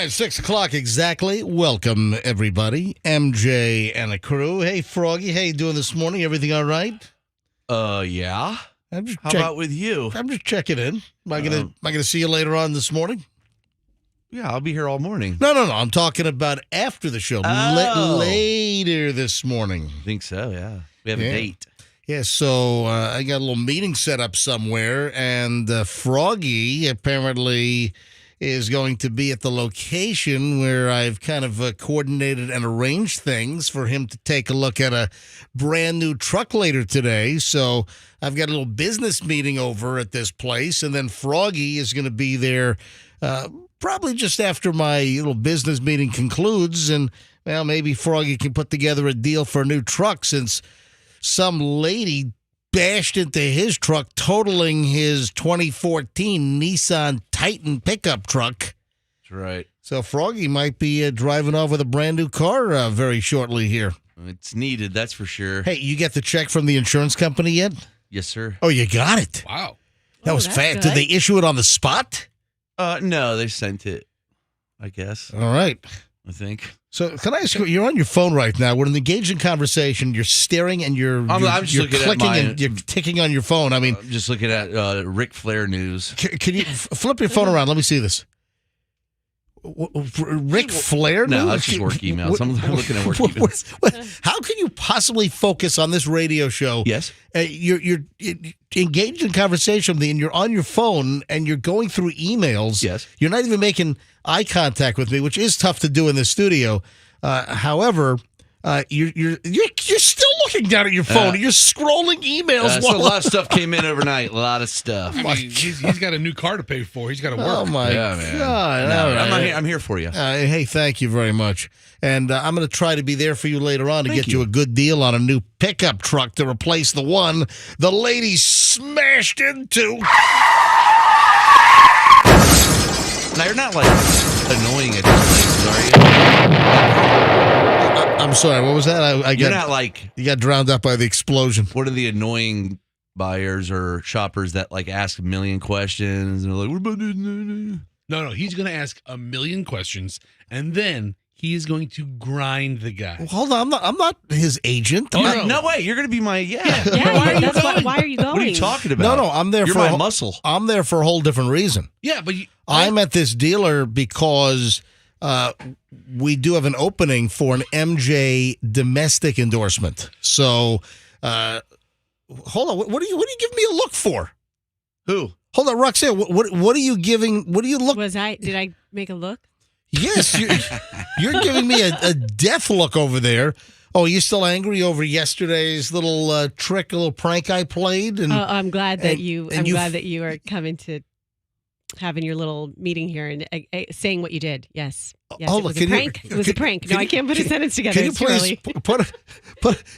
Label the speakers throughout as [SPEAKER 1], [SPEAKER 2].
[SPEAKER 1] right, 6 o'clock exactly. Welcome, everybody. MJ and the crew. Hey, Froggy. How you doing this morning? Everything all right?
[SPEAKER 2] Yeah. How about with you?
[SPEAKER 1] I'm just checking in. Am I gonna see you later on this morning?
[SPEAKER 2] Yeah, I'll be here all morning.
[SPEAKER 1] No. I'm talking about after the show. Later this morning.
[SPEAKER 2] I think so, yeah. We have a date.
[SPEAKER 1] Yeah, so I got a little meeting set up somewhere, and Froggy apparently is going to be at the location where I've kind of coordinated and arranged things for him to take a look at a brand new truck later today. So I've got a little business meeting over at this place, and then Froggy is going to be there probably just after my little business meeting concludes, and, well, maybe Froggy can put together a deal for a new truck since some lady bashed into his truck, totaling his 2014 Nissan Titan pickup truck.
[SPEAKER 2] That's right.
[SPEAKER 1] So Froggy might be driving off with a brand new car very shortly here.
[SPEAKER 2] It's needed, that's for sure.
[SPEAKER 1] Hey, you get the check from the insurance company yet?
[SPEAKER 2] Yes, sir.
[SPEAKER 1] Oh, you got it?
[SPEAKER 3] Wow.
[SPEAKER 1] That was fast. Did they issue it on the spot?
[SPEAKER 2] No, they sent it, I guess.
[SPEAKER 1] All right.
[SPEAKER 2] I think.
[SPEAKER 1] So can I ask you, you're on your phone right now. We're in an engaging conversation. You're staring and you're clicking and you're ticking on your phone. I mean,
[SPEAKER 2] I'm just looking at Ric Flair news.
[SPEAKER 1] Can you flip your phone around? Let me see this. Ric Flair news?
[SPEAKER 2] No, that's just work emails. I'm looking at work emails.
[SPEAKER 1] How can you possibly focus on this radio show?
[SPEAKER 2] Yes.
[SPEAKER 1] You're engaged in conversation and you're on your phone and you're going through emails.
[SPEAKER 2] Yes.
[SPEAKER 1] You're not even making eye contact with me, which is tough to do in the studio. However, you're still looking down at your phone. You're scrolling emails.
[SPEAKER 2] So a lot of stuff came in overnight. A lot of stuff.
[SPEAKER 3] I mean, he's got a new car to pay for. He's got to work.
[SPEAKER 1] Oh my
[SPEAKER 2] God!
[SPEAKER 1] No,
[SPEAKER 2] I'm here for you.
[SPEAKER 1] Hey, thank you very much. And I'm going to try to be there for you later on to get you a good deal on a new pickup truck to replace the one the lady smashed into.
[SPEAKER 2] Now, you're not, annoying at these places, are you?
[SPEAKER 1] I'm sorry, what was that?
[SPEAKER 2] You're not
[SPEAKER 1] You got drowned out by the explosion.
[SPEAKER 2] What are the annoying buyers or shoppers that, ask a million questions and they're like, what about this?
[SPEAKER 3] No, he's going to ask a million questions, and then he is going to grind the guy.
[SPEAKER 1] Well, hold on, I'm not his agent.
[SPEAKER 2] No way, you're going to be my,
[SPEAKER 4] Why are you going?
[SPEAKER 2] What are you talking about?
[SPEAKER 1] No, I'm there
[SPEAKER 2] you're
[SPEAKER 1] for
[SPEAKER 2] my muscle.
[SPEAKER 1] I'm there for a whole different reason.
[SPEAKER 3] Yeah, but
[SPEAKER 1] I'm at this dealer because we do have an opening for an MJ domestic endorsement. So, hold on. What are you giving me a look for?
[SPEAKER 2] Who?
[SPEAKER 1] Hold on, Roxanne. What are you giving? What are you looking?
[SPEAKER 4] Did I make a look?
[SPEAKER 1] Yes, you're giving me a death look over there. Oh, are you still angry over yesterday's little trick, a little prank I played? And
[SPEAKER 4] I'm glad that glad that you are coming to having your little meeting here and saying what you did. Yes. It was a prank. It was a prank. No, I can't put a sentence together.
[SPEAKER 1] Can you please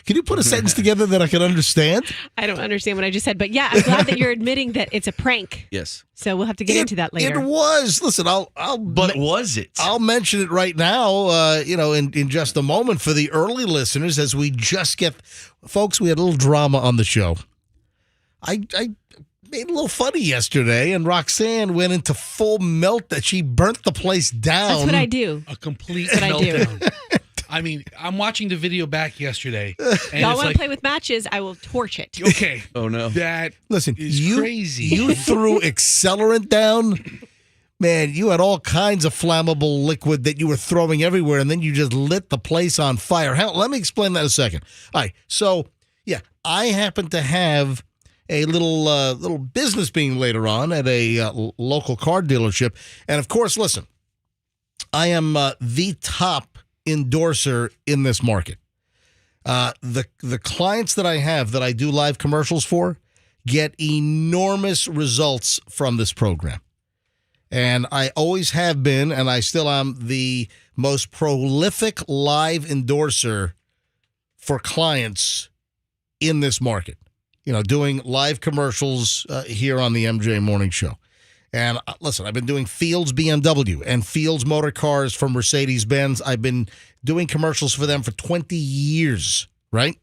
[SPEAKER 1] can you put a sentence together that I can understand?
[SPEAKER 4] I don't understand what I just said, but yeah, I'm glad that you're admitting that it's a prank.
[SPEAKER 2] Yes.
[SPEAKER 4] So we'll have to get into that later.
[SPEAKER 1] It was. Listen,
[SPEAKER 2] But was it?
[SPEAKER 1] I'll mention it right now. In just a moment for the early listeners, as we just get, folks. We had a little drama on the show. I made a little funny yesterday, and Roxanne went into full melt that she burnt the place down.
[SPEAKER 4] That's what I do.
[SPEAKER 3] A complete
[SPEAKER 4] That's what
[SPEAKER 3] meltdown. I mean, I'm watching the video back yesterday. And
[SPEAKER 4] y'all want to play with matches? I will torch it.
[SPEAKER 3] Okay.
[SPEAKER 2] Oh, no.
[SPEAKER 3] That
[SPEAKER 1] Listen,
[SPEAKER 3] is crazy.
[SPEAKER 1] You threw accelerant down. Man, you had all kinds of flammable liquid that you were throwing everywhere, and then you just lit the place on fire. Hell, let me explain that in a second. All right. So, yeah, I happen to have a little business meeting later on at a local car dealership. And, of course, listen, I am the top endorser in this market. The clients that I have that I do live commercials for get enormous results from this program. And I always have been, and I still am, the most prolific live endorser for clients in this market. Doing live commercials here on the MJ Morning Show. And listen, I've been doing Fields BMW and Fields Motor Cars from Mercedes-Benz. I've been doing commercials for them for 20 years, right?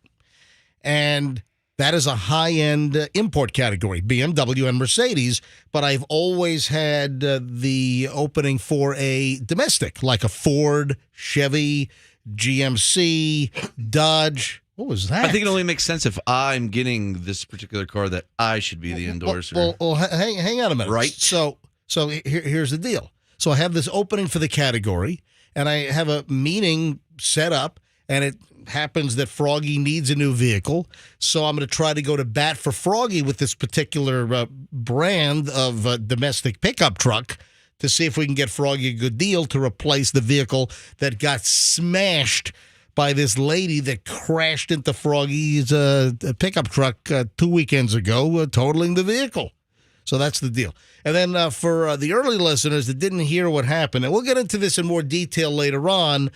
[SPEAKER 1] And That is a high-end import category, BMW and Mercedes, but I've always had the opening for a domestic, like a Ford, Chevy, GMC, Dodge. What was that?
[SPEAKER 2] I think it only makes sense if I'm getting this particular car that I should be the endorser.
[SPEAKER 1] Well, hang on a minute.
[SPEAKER 2] Right.
[SPEAKER 1] So here's the deal. So I have this opening for the category, and I have a meeting set up, and it happens that Froggy needs a new vehicle. So I'm going to try to go to bat for Froggy with this particular brand of domestic pickup truck to see if we can get Froggy a good deal to replace the vehicle that got smashed by this lady that crashed into Froggy's pickup truck 2 weekends ago, totaling the vehicle. So that's the deal. And then for the early listeners that didn't hear what happened, and we'll get into this in more detail later on,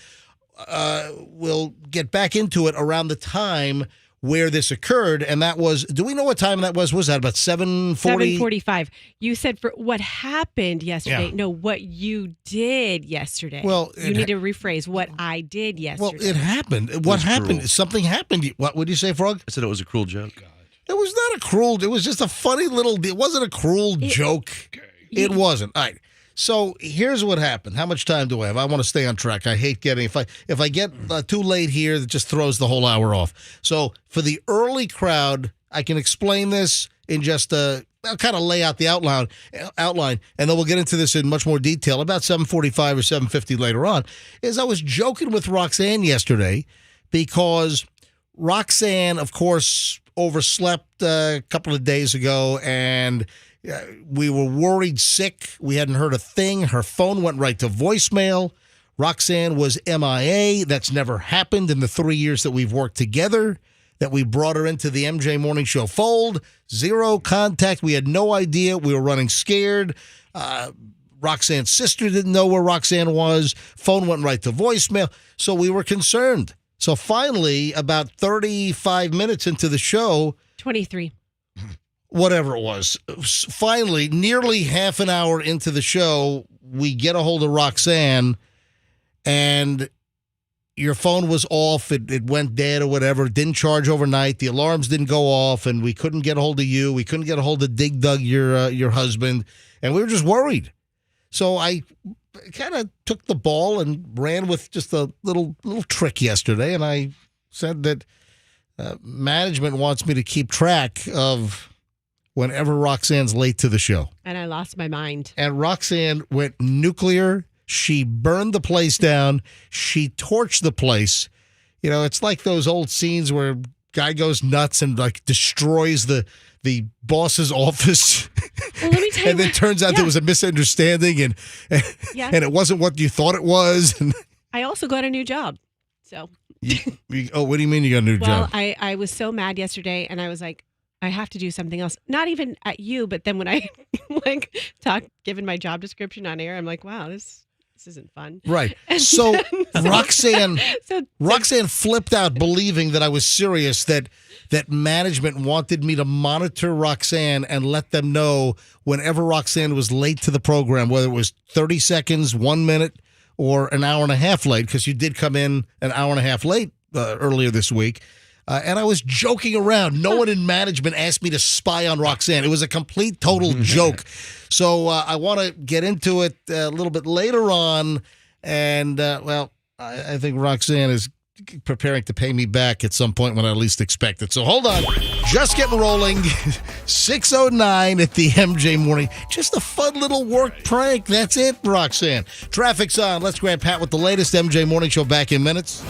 [SPEAKER 1] we'll get back into it around the time where this occurred, and that was, do we know what time that was? Was that about 7:40?
[SPEAKER 4] 7:45. You said for what happened yesterday.
[SPEAKER 1] Yeah.
[SPEAKER 4] No, what you did yesterday.
[SPEAKER 1] Well,
[SPEAKER 4] you need to rephrase what I did yesterday.
[SPEAKER 1] Well, it happened. What happened?
[SPEAKER 2] Cruel.
[SPEAKER 1] Something happened. What would you say, Frog?
[SPEAKER 2] I said it was a cruel joke.
[SPEAKER 1] It was not a cruel. It was just a funny little. It wasn't a cruel joke. It wasn't. All right. So here's what happened. How much time do I have? I want to stay on track. I hate getting if I get too late here, it just throws the whole hour off. So for the early crowd, I can explain this in just I'll kind of lay out the outline, and then we'll get into this in much more detail about 7:45 or 7:50 later on. Is I was joking with Roxanne yesterday because Roxanne, of course, overslept a couple of days ago, and we were worried sick. We hadn't heard a thing. Her phone went right to voicemail. Roxanne was MIA. That's never happened in the 3 years that we've worked together, that we brought her into the MJ Morning Show fold. Zero contact. We had no idea. We were running scared. Roxanne's sister didn't know where Roxanne was. Phone went right to voicemail. So we were concerned. So finally, about 35 minutes into the show,
[SPEAKER 4] 23.
[SPEAKER 1] whatever it was, finally, nearly half an hour into the show, we get a hold of Roxanne, and your phone was off. It went dead or whatever. It didn't charge overnight. The alarms didn't go off, and we couldn't get a hold of you. We couldn't get a hold of Dig Dug, your husband, and we were just worried. So I kind of took the ball and ran with just a little trick yesterday, and I said that management wants me to keep track of whenever Roxanne's late to the show.
[SPEAKER 4] And I lost my mind.
[SPEAKER 1] And Roxanne went nuclear. She burned the place down. She torched the place. You know, it's like those old scenes where guy goes nuts and like destroys the boss's office.
[SPEAKER 4] Well, let me tell you.
[SPEAKER 1] And then it turns out there was a misunderstanding and it wasn't what you thought it was.
[SPEAKER 4] I also got a new job. So.
[SPEAKER 1] What do you mean you got a new job?
[SPEAKER 4] Well, I was so mad yesterday, and I was like, I have to do something else. Not even at you, but then when I given my job description on air, I'm like, wow, this isn't fun.
[SPEAKER 1] Right. So Roxanne flipped out, believing that I was serious, that management wanted me to monitor Roxanne and let them know whenever Roxanne was late to the program, whether it was 30 seconds, 1 minute, or an hour and a half late, because you did come in an hour and a half late earlier this week. And I was joking around. No one in management asked me to spy on Roxanne. It was a complete, total joke. So I want to get into it a little bit later on. And, I think Roxanne is preparing to pay me back at some point when I least expect it. So hold on. Just getting rolling. 6:09 at the MJ Morning. Just a fun little work prank. That's it, Roxanne. Traffic's on. Let's grab Pat with the latest MJ Morning Show back in minutes.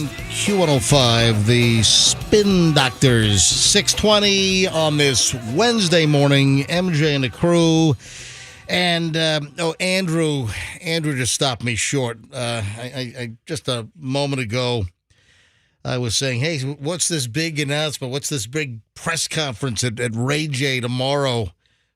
[SPEAKER 1] on Q105, the Spin Doctors, 6:20 on this Wednesday morning. MJ and the crew. And, Andrew just stopped me short. I just a moment ago, I was saying, hey, what's this big announcement? What's this big press conference at Ray J tomorrow?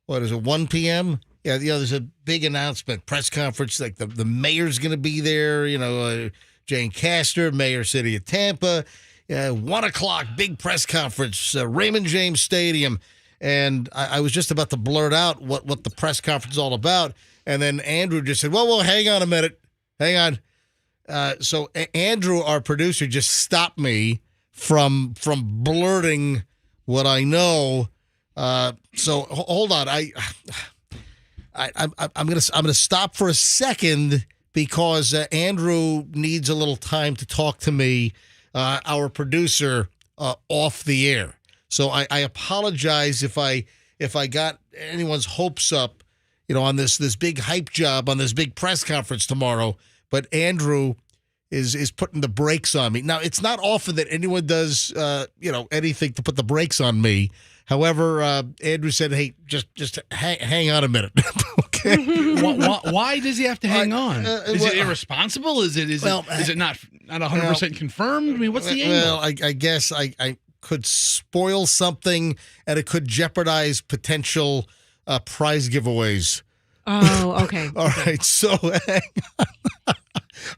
[SPEAKER 1] What is it, 1 p.m.? Yeah, there's a big announcement, press conference. Like the mayor's going to be there, Jane Castor, Mayor City of Tampa. 1 o'clock, big press conference, Raymond James Stadium. And I was just about to blurt out what the press conference is all about. And then Andrew just said, well, hang on a minute. Hang on. So Andrew, our producer, just stopped me from blurting what I know. So hold on. I'm gonna stop for a second because Andrew needs a little time to talk to me, our producer, off the air. So I apologize if I got anyone's hopes up, on this big hype job on this big press conference tomorrow. But Andrew is putting the brakes on me. Now, it's not often that anyone does anything to put the brakes on me. However, Andrew said, "Hey, just hang on a minute." Okay.
[SPEAKER 3] Why does he have to hang on? Is it irresponsible? Is it not 100% confirmed? I mean, what's the angle?
[SPEAKER 1] Well, I guess I could spoil something, and it could jeopardize potential prize giveaways.
[SPEAKER 4] Oh, okay.
[SPEAKER 1] All right, so hang on.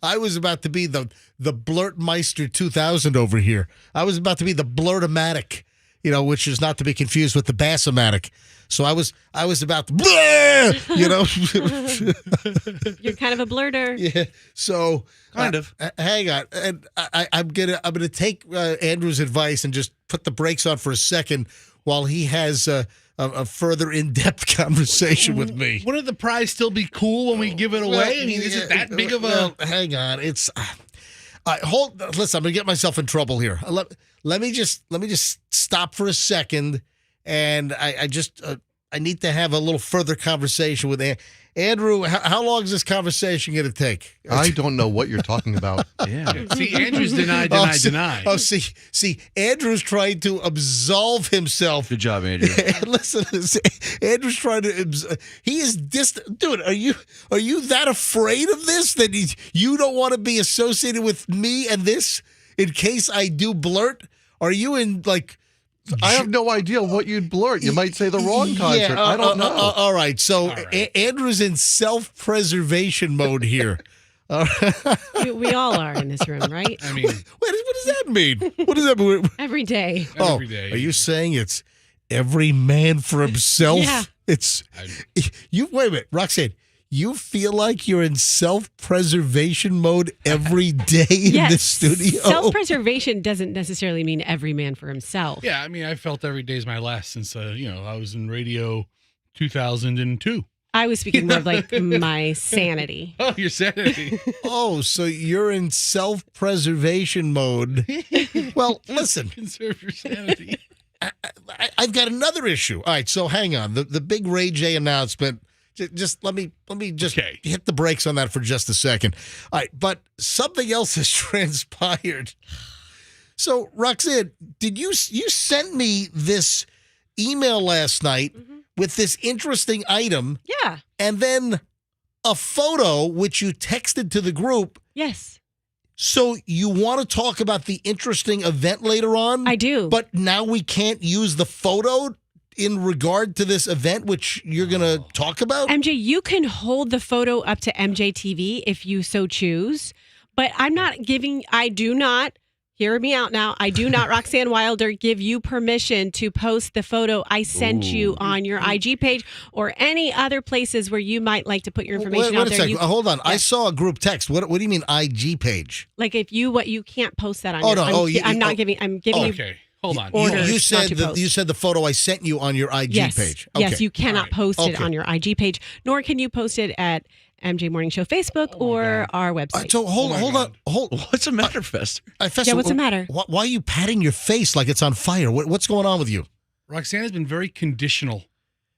[SPEAKER 1] I was about to be the Blurtmeister 2000 over here. I was about to be the Blurtomatic, which is not to be confused with the Bassomatic. So I was about to,
[SPEAKER 4] You're kind of a blurter.
[SPEAKER 1] Yeah. So
[SPEAKER 2] kind of.
[SPEAKER 1] Hang on, and I'm gonna take Andrew's advice and just put the brakes on for a second while he has a further in-depth conversation with me.
[SPEAKER 3] Wouldn't the prize still be cool when we give it away? I mean, is it that big of a?
[SPEAKER 1] Well, hang on, it's. Listen, I'm gonna get myself in trouble here. Let me just stop for a second, and I need to have a little further conversation with Andrew. How long is this conversation going to take?
[SPEAKER 5] I don't know what you're talking about.
[SPEAKER 3] Yeah. See, Andrew's deny.
[SPEAKER 1] Oh, see, Andrew's trying to absolve himself.
[SPEAKER 2] Good job, Andrew.
[SPEAKER 1] Listen, Andrew's trying to. He is distant. Dude, are you that afraid of this that you don't want to be associated with me and this in case I do blurt? Are you in like?
[SPEAKER 5] I have no idea what you'd blurt. You might say the wrong concert. I don't know.
[SPEAKER 1] All right. So Andrew's in self-preservation mode here.
[SPEAKER 4] We all are in this room, right?
[SPEAKER 3] I mean,
[SPEAKER 1] what does that mean? What does that mean?
[SPEAKER 4] Every day.
[SPEAKER 3] Every day.
[SPEAKER 1] Are you saying it's every man for himself?
[SPEAKER 4] Yeah.
[SPEAKER 1] You wait a minute, Roxanne. You feel like you're in self-preservation mode every day in the studio?
[SPEAKER 4] Self-preservation doesn't necessarily mean every man for himself.
[SPEAKER 3] Yeah, I mean, I felt every day's my last since, I was in radio 2002.
[SPEAKER 4] I was speaking more of like my sanity.
[SPEAKER 3] Oh, your sanity.
[SPEAKER 1] Oh, so you're in self-preservation mode. Well, listen.
[SPEAKER 3] Conserve your sanity.
[SPEAKER 1] I've got another issue. All right, so hang on. The big Ray J announcement. Just let me just hit the brakes on that for just a second. All right, but something else has transpired. So, Roxanne, did you sent me this email last night with this interesting item?
[SPEAKER 4] Yeah.
[SPEAKER 1] And then a photo which you texted to the group.
[SPEAKER 4] Yes.
[SPEAKER 1] So you want to talk about the interesting event later on?
[SPEAKER 4] I do.
[SPEAKER 1] But now we can't use the photo in regard to this event, which you're going to talk about?
[SPEAKER 4] MJ, you can hold the photo up to MJ TV if you so choose, but I do not, hear me out now, I do not, Roxanne Wilder, give you permission to post the photo I sent you on your IG page or any other places where you might like to put your information out there.
[SPEAKER 1] Wait a second. Hold on. Yeah. I saw a group text. What do you mean IG page?
[SPEAKER 4] Like if you can't post that on I'm giving you.
[SPEAKER 3] Okay. Hold on.
[SPEAKER 1] You said the photo I sent you on your IG page. Okay.
[SPEAKER 4] Yes, you cannot post it on your IG page, nor can you post it at MJ Morning Show Facebook or our website.
[SPEAKER 1] So hold on.
[SPEAKER 2] What's the matter, Fester?
[SPEAKER 4] Yeah, what's the matter?
[SPEAKER 1] Why are you patting your face like it's on fire? What's going on with you?
[SPEAKER 3] Roxanne has been very conditional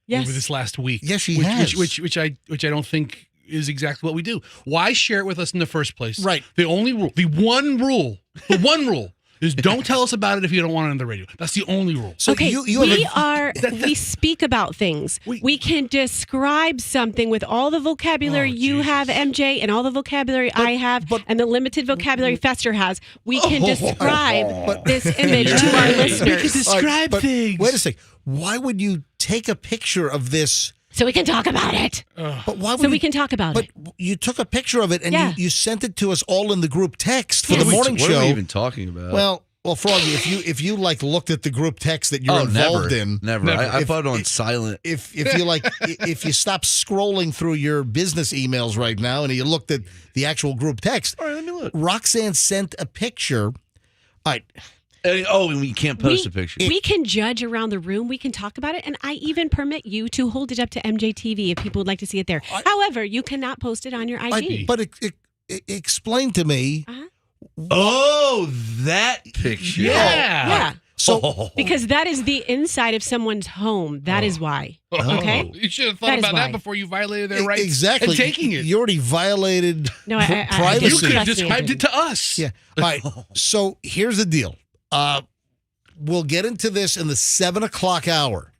[SPEAKER 3] over this last week.
[SPEAKER 1] Yes, she has.
[SPEAKER 3] Which I don't think is exactly what we do. Why share it with us in the first place?
[SPEAKER 1] Right.
[SPEAKER 3] The only rule, the one rule The one rule is don't tell us about it if you don't want it on the radio. That's the only rule.
[SPEAKER 1] So
[SPEAKER 4] Okay,
[SPEAKER 1] you
[SPEAKER 4] we speak about things. We can describe something with all the vocabulary you have, MJ, and all the vocabulary I have, and the limited vocabulary Fester has. We can describe this image to our listeners.
[SPEAKER 3] Describe things.
[SPEAKER 1] Wait a sec. Why would you take a picture of this?
[SPEAKER 4] So we can talk about it.
[SPEAKER 1] But why would
[SPEAKER 4] So we can talk about it.
[SPEAKER 1] But you took a picture of it and
[SPEAKER 4] Yeah.
[SPEAKER 1] you sent it to us all in the group text for
[SPEAKER 4] Yes.
[SPEAKER 1] the morning
[SPEAKER 2] What
[SPEAKER 1] show.
[SPEAKER 2] are we even talking about?
[SPEAKER 1] Well, Froggy, if you like looked at the group text that you're involved in,
[SPEAKER 2] Never. I put it on silent.
[SPEAKER 1] if you like, if you stop scrolling through your business emails right now and you looked at the actual group text,
[SPEAKER 2] All right, let me look.
[SPEAKER 1] Roxanne sent a picture. All right.
[SPEAKER 2] And we can't post a picture.
[SPEAKER 4] We can judge around the room. We can talk about it. And I even permit you to hold it up to MJTV if people would like to see it there. However, you cannot post it on your IG.
[SPEAKER 1] But explain to me.
[SPEAKER 2] Oh, that picture.
[SPEAKER 4] Yeah.
[SPEAKER 1] So
[SPEAKER 4] Because that is the inside of someone's home. That is why. Okay?
[SPEAKER 3] You should have
[SPEAKER 4] That
[SPEAKER 3] thought
[SPEAKER 4] is
[SPEAKER 3] about
[SPEAKER 4] why.
[SPEAKER 3] that before you violated their rights.
[SPEAKER 1] Exactly.
[SPEAKER 3] And taking it.
[SPEAKER 1] You already violated
[SPEAKER 4] No, I
[SPEAKER 1] privacy.
[SPEAKER 3] You could have
[SPEAKER 4] Trust me, I
[SPEAKER 3] described it
[SPEAKER 4] didn't.
[SPEAKER 3] to us.
[SPEAKER 1] Yeah. All right. So here's the deal. We'll get into this in the 7 o'clock hour.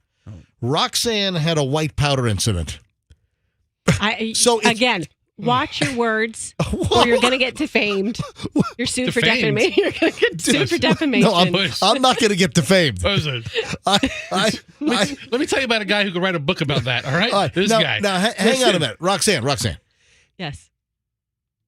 [SPEAKER 1] Roxanne had a white powder incident. So it's-
[SPEAKER 4] again, watch your words or you're going to get defamed. You're sued for
[SPEAKER 3] Defamed?
[SPEAKER 4] defamation. You're going to get sued for defamation.
[SPEAKER 1] No, I'm not going to get defamed.
[SPEAKER 3] What was it?
[SPEAKER 1] Let
[SPEAKER 3] Let me tell you about a guy who could write a book about that, all right? This guy.
[SPEAKER 1] Now, hang on a minute. Roxanne.
[SPEAKER 4] Yes.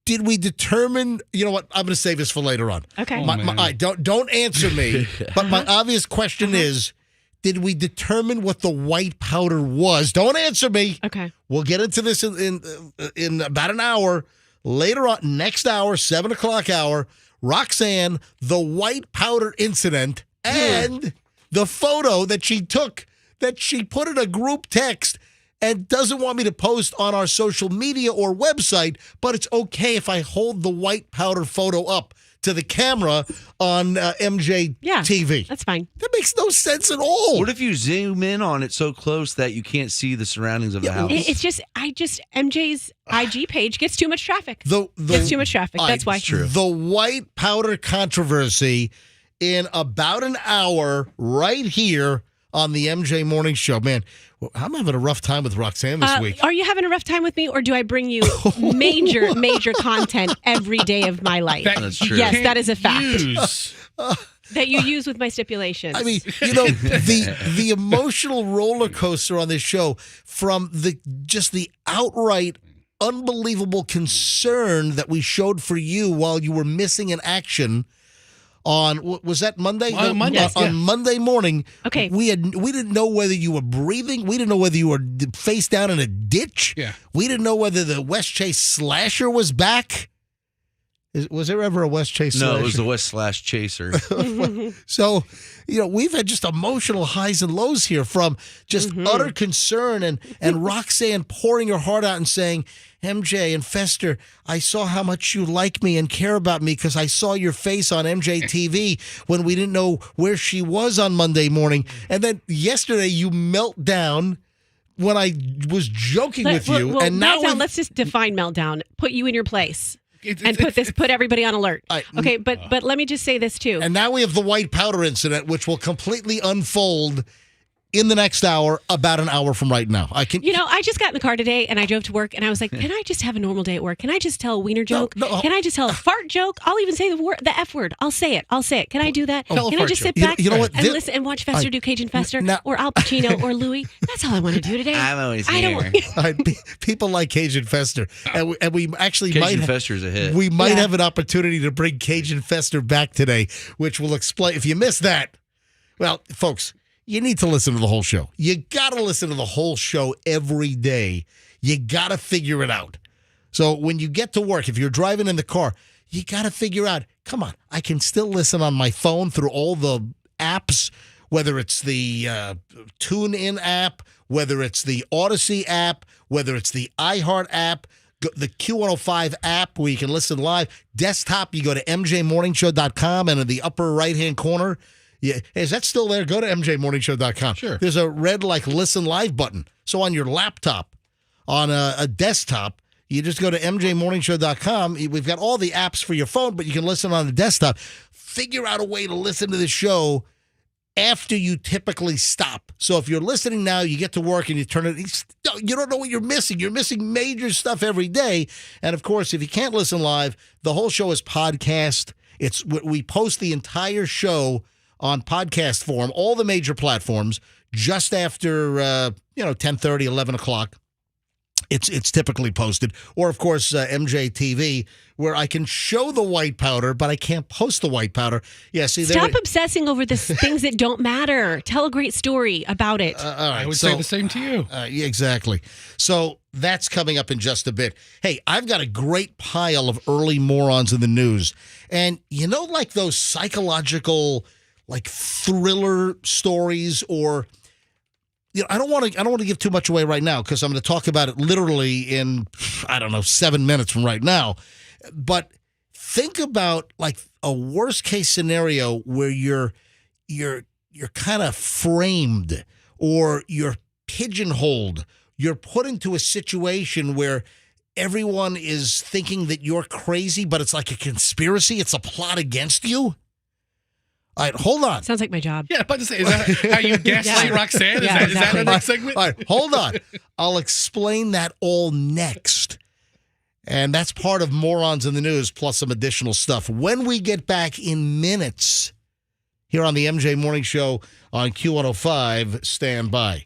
[SPEAKER 1] Did we determine, you know what, I'm going to save this for later on.
[SPEAKER 4] Okay.
[SPEAKER 3] Oh,
[SPEAKER 1] All
[SPEAKER 3] man.
[SPEAKER 1] right, don't answer me. But my obvious question is, did we determine what the white powder was? Don't answer me.
[SPEAKER 4] Okay.
[SPEAKER 1] We'll get into this in about an hour. Later on, next hour, 7 o'clock hour, Roxanne, the white powder incident, and the photo that she took, that she put in a group text and doesn't want me to post on our social media or website, but it's okay if I hold the white powder photo up to the camera on MJ TV.
[SPEAKER 4] That's fine.
[SPEAKER 1] That makes no sense at all.
[SPEAKER 2] What if you zoom in on it so close that you can't see the surroundings of the house?
[SPEAKER 4] It's just, MJ's IG page gets too much traffic.
[SPEAKER 1] Gets
[SPEAKER 4] too much traffic. That's why.
[SPEAKER 2] It's true.
[SPEAKER 1] The white powder controversy in about an hour right here on the MJ Morning Show. Man, I'm having a rough time with Roxanne this week.
[SPEAKER 4] Are you having a rough time with me, or do I bring you major content every day of my life?
[SPEAKER 2] That's true.
[SPEAKER 4] Yes, that is a fact.
[SPEAKER 3] Use.
[SPEAKER 4] That you use with my stipulations.
[SPEAKER 1] I mean, the emotional roller coaster on this show, from the outright unbelievable concern that we showed for you while you were missing in action on, was that Monday?
[SPEAKER 3] Monday,
[SPEAKER 1] on Monday morning.
[SPEAKER 4] Okay.
[SPEAKER 1] We didn't know whether you were breathing. We didn't know whether you were face down in a ditch.
[SPEAKER 3] Yeah.
[SPEAKER 1] We didn't know whether the West Chase slasher was back. Was there ever a West Chase slasher?
[SPEAKER 2] No, it was the West Slash Chaser.
[SPEAKER 1] So, we've had just emotional highs and lows here, from just utter concern and Roxanne pouring her heart out and saying, MJ and Fester, I saw how much you like me and care about me because I saw your face on MJ TV when we didn't know where she was on Monday morning. And then yesterday you melt down when I was joking with you.
[SPEAKER 4] Well,
[SPEAKER 1] and now
[SPEAKER 4] meltdown, let's just define meltdown. Put you in your place. And put everybody on alert. Okay, but let me just say this too.
[SPEAKER 1] And now we have the white powder incident, which will completely unfold in the next hour, about an hour from right now. I
[SPEAKER 4] just got in the car today and I drove to work and I was like, can I just have a normal day at work? Can I just tell a wiener joke?
[SPEAKER 1] No.
[SPEAKER 4] Can I just tell a fart joke? I'll even say the F word. I'll say it. Can I do that?
[SPEAKER 3] Tell a
[SPEAKER 4] Can I
[SPEAKER 3] fart
[SPEAKER 4] just sit
[SPEAKER 3] joke.
[SPEAKER 4] back
[SPEAKER 1] You know what?
[SPEAKER 4] and listen and watch Fester do Cajun Fester or Al Pacino or Louis? That's all I want to do today.
[SPEAKER 2] I'm always
[SPEAKER 4] I
[SPEAKER 2] here.
[SPEAKER 1] All right, people like Cajun Fester, and we actually
[SPEAKER 2] Cajun
[SPEAKER 1] might
[SPEAKER 2] Fester's a hit.
[SPEAKER 1] we might
[SPEAKER 4] Yeah.
[SPEAKER 1] have an opportunity to bring Cajun Fester back today, which will explain. If you missed that, well, folks, you need to listen to the whole show. You got to listen to the whole show every day. You got to figure it out. So when you get to work, if you're driving in the car, you got to figure out, come on, I can still listen on my phone through all the apps, whether it's the TuneIn app, whether it's the Odyssey app, whether it's the iHeart app, the Q105 app where you can listen live. Desktop, you go to mjmorningshow.com, and in the upper right-hand corner, is that still there? Go to mjmorningshow.com.
[SPEAKER 3] Sure.
[SPEAKER 1] There's a red listen live button. So on your laptop, on a desktop, You just go to mjmorningshow.com. We've got all the apps for your phone, but you can listen on the desktop. Figure out a way to listen to the show after you typically stop. So if you're listening now, you get to work and you turn it, you don't know what you're missing. You're missing major stuff every day. And of course, if you can't listen live, the whole show is podcast. We post the entire show on podcast form, all the major platforms, just after 10:30, 11 o'clock. It's typically posted. Or, of course, MJTV, where I can show the white powder, but I can't post the white powder. Yeah, see,
[SPEAKER 4] Stop obsessing over the things that don't matter. Tell a great story about it.
[SPEAKER 1] All right,
[SPEAKER 3] I would say the same to you.
[SPEAKER 1] Yeah, exactly. So that's coming up in just a bit. Hey, I've got a great pile of early morons in the news. And like those psychological, like thriller stories, or I don't want to give too much away right now because I'm going to talk about it literally in 7 minutes from right now. But think about like a worst case scenario where you're kind of framed, or you're pigeonholed. You're put into a situation where everyone is thinking that you're crazy, but it's like a conspiracy. It's a plot against you. All right, hold on.
[SPEAKER 4] Sounds like my job.
[SPEAKER 3] Yeah, about to say, is that how you gaslight Roxanne? Is that the next segment?
[SPEAKER 1] All right, hold on. I'll explain that all next. And that's part of Morons in the News, plus some additional stuff. When we get back in minutes here on the MJ Morning Show on Q105, stand by.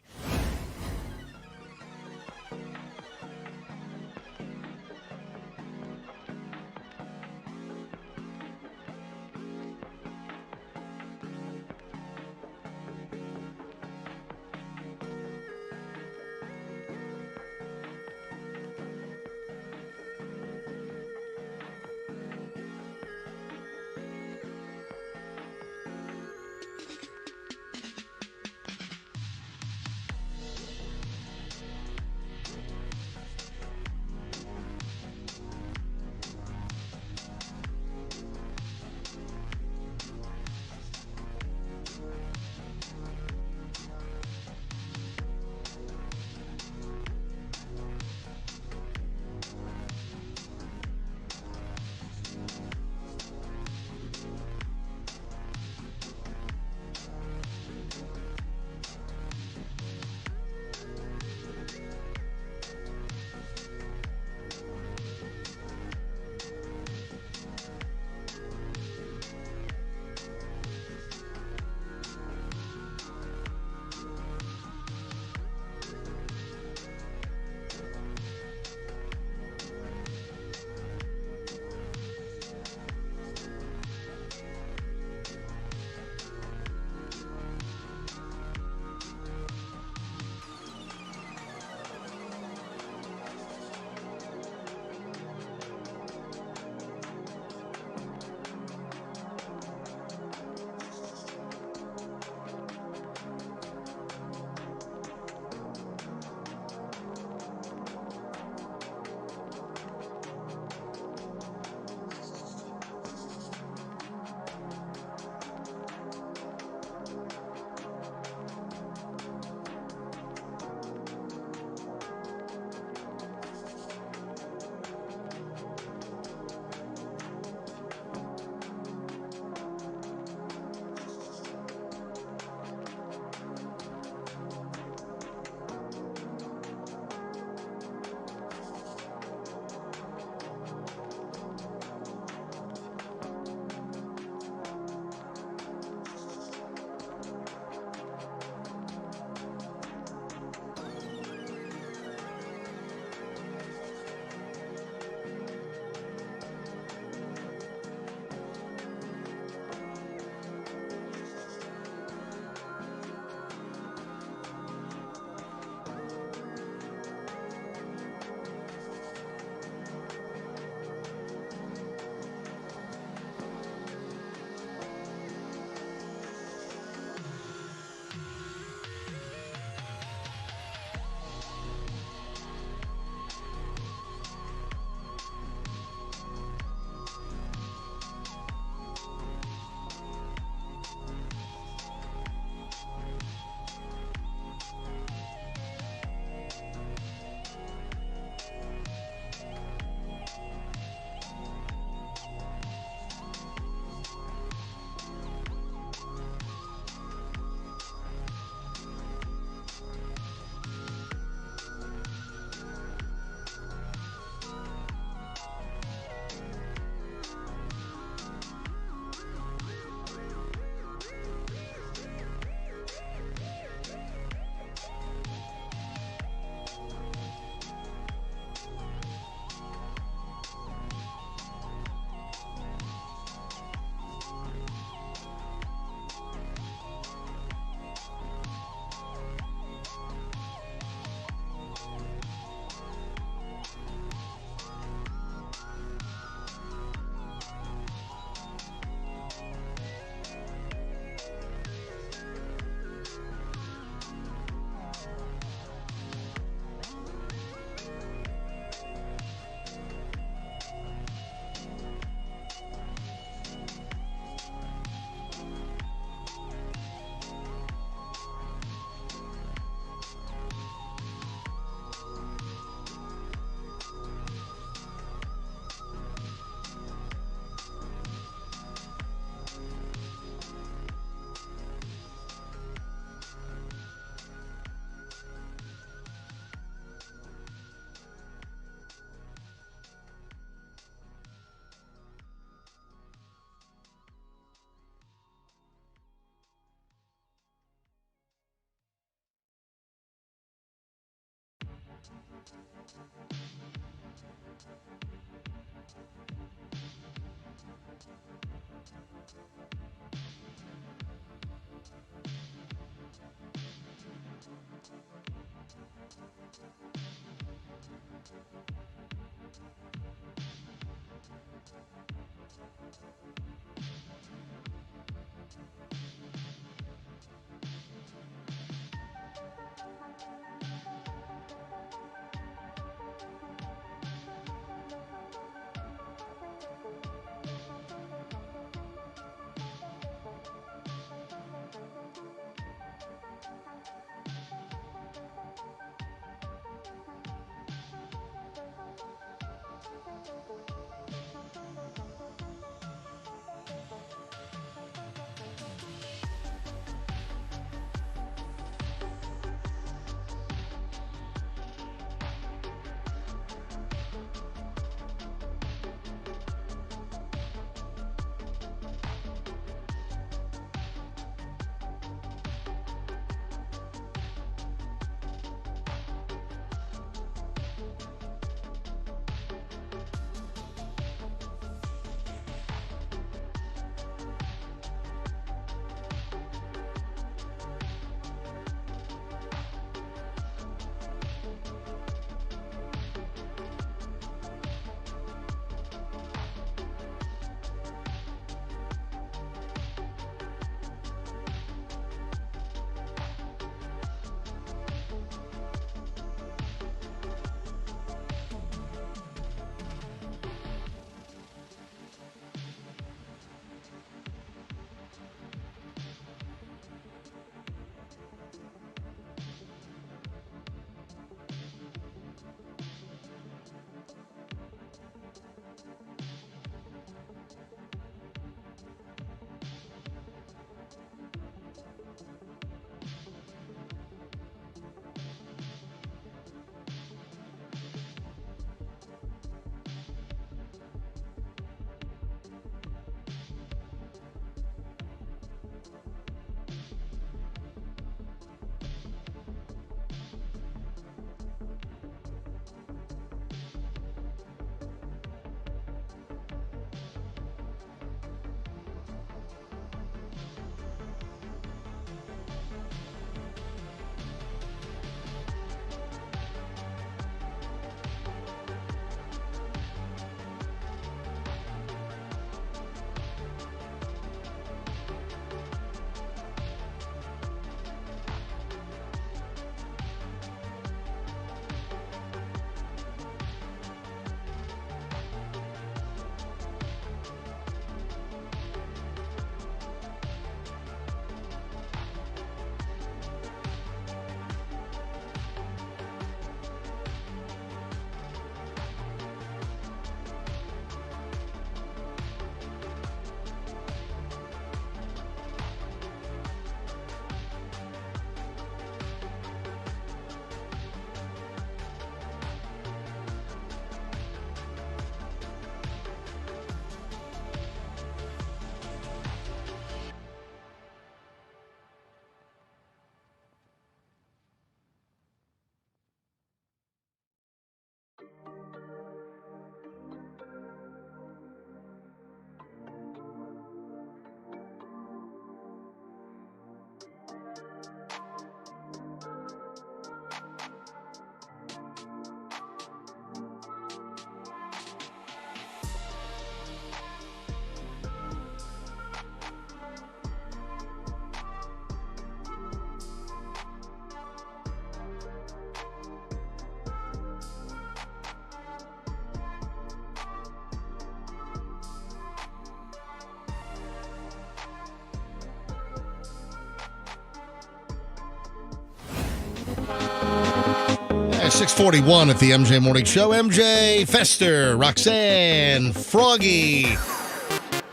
[SPEAKER 1] 641 at the MJ Morning Show. MJ, Fester, Roxanne, Froggy,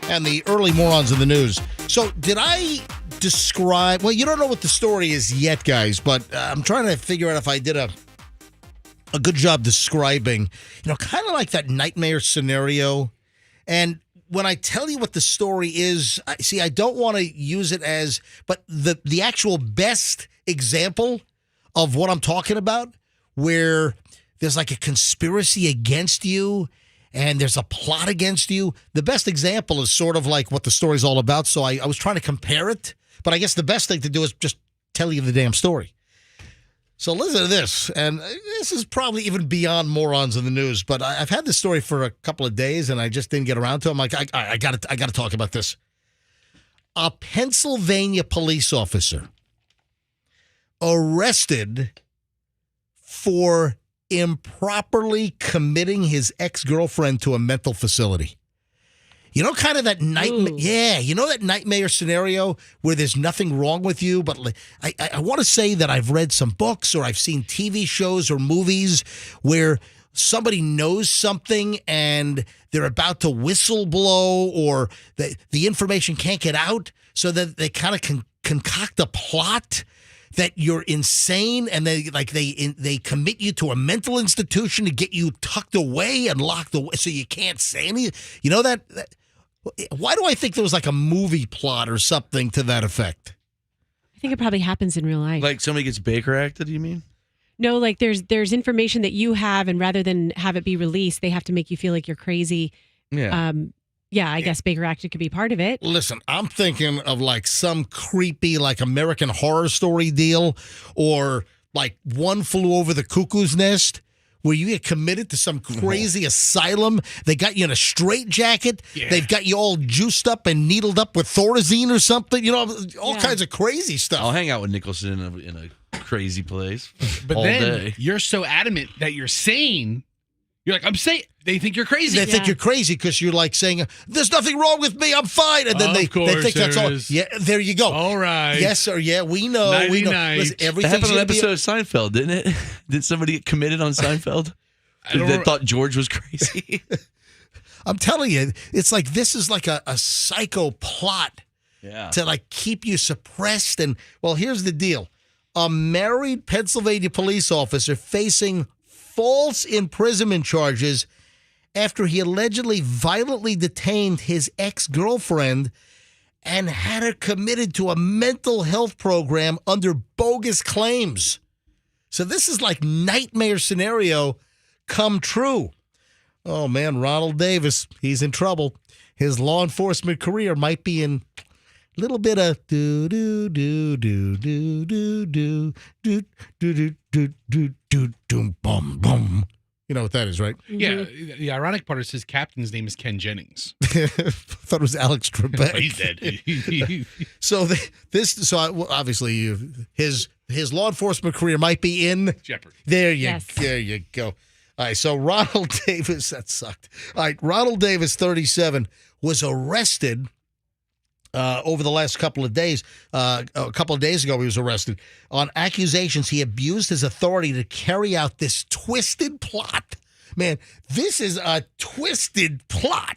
[SPEAKER 1] and the early morons in the news. So did I describe... Well, you don't know what the story is yet, guys, but I'm trying to figure out if I did a good job describing, kind of like that nightmare scenario. And when I tell you what the story is, I don't want to use it as... But the actual best example of what I'm talking about, where there's like a conspiracy against you and there's a plot against you. The best example is sort of like what the story's all about. So I was trying to compare it, but I guess the best thing to do is just tell you the damn story. So listen to this, and this is probably even beyond morons in the news, but I've had this story for a couple of days, and I just didn't get around to it. I'm like, I got to talk about this. A Pennsylvania police officer arrested for improperly committing his ex-girlfriend to a mental facility. You know, kind of that nightmare. Yeah, you know that nightmare scenario where there's nothing wrong with you, but I want to say that I've read some books or I've seen TV shows or movies where somebody knows something and they're about to whistleblow, or the information can't get out, so that they kind of concoct a plot that you're insane, and they commit you to a mental institution to get you tucked away and locked away so you can't say anything. You know that why do I think there was like a movie plot or something to that effect?
[SPEAKER 4] I think it probably happens in real life.
[SPEAKER 2] Like somebody gets Baker acted, you mean?
[SPEAKER 4] No, like there's information that you have, and rather than have it be released, they have to make you feel like you're crazy.
[SPEAKER 2] Yeah.
[SPEAKER 4] I guess Baker acted could be part of it.
[SPEAKER 1] Listen, I'm thinking of like some creepy like American Horror Story deal, or like One Flew Over the Cuckoo's Nest, where you get committed to some crazy asylum. They got you in a straitjacket.
[SPEAKER 3] Yeah.
[SPEAKER 1] They've got you all juiced up and needled up with Thorazine or something. You know, all kinds of crazy stuff.
[SPEAKER 2] I'll hang out with Nicholson in a crazy place
[SPEAKER 3] But
[SPEAKER 2] all
[SPEAKER 3] then
[SPEAKER 2] day.
[SPEAKER 3] you're so adamant that you're sane. You're like, I'm sane. They think you're crazy.
[SPEAKER 1] They think you're crazy because you're like saying, "There's nothing wrong with me. I'm fine," and then they think that's all.
[SPEAKER 3] is.
[SPEAKER 1] Yeah, there you go.
[SPEAKER 3] All right.
[SPEAKER 1] Yes, sir. Yeah, we know. We know.
[SPEAKER 3] Nighty-night.
[SPEAKER 1] Listen,
[SPEAKER 2] That
[SPEAKER 1] everything's
[SPEAKER 2] happened on an
[SPEAKER 1] gonna be.
[SPEAKER 2] episode of Seinfeld, didn't it? Did somebody get committed on Seinfeld?
[SPEAKER 3] don't
[SPEAKER 2] That thought George was crazy.
[SPEAKER 1] I'm telling you, it's like this is like a psycho plot
[SPEAKER 2] Yeah.
[SPEAKER 1] to like keep you suppressed. And well, here's the deal: a married Pennsylvania police officer facing false imprisonment charges after he allegedly violently detained his ex-girlfriend and had her committed to a mental health program under bogus claims. So this is like nightmare scenario come true. Oh, man, Ronald Davis, he's in trouble. His law enforcement career might be in a little bit of do-do-do-do-do-do-do-do-do-do-do-do-do-do-bum-bum. You know what that is, right?
[SPEAKER 3] Yeah. The ironic part is his captain's name is Ken Jennings.
[SPEAKER 1] Thought it was Alex Trebek.
[SPEAKER 3] He's dead.
[SPEAKER 1] So obviously his law enforcement career might be in
[SPEAKER 3] Jeopardy.
[SPEAKER 1] There you go. All right, so Ronald Davis, that sucked. All right, Ronald Davis, 37, was arrested over the last couple of days. A couple of days ago, he was arrested on accusations he abused his authority to carry out this twisted plot. Man, this is a twisted plot.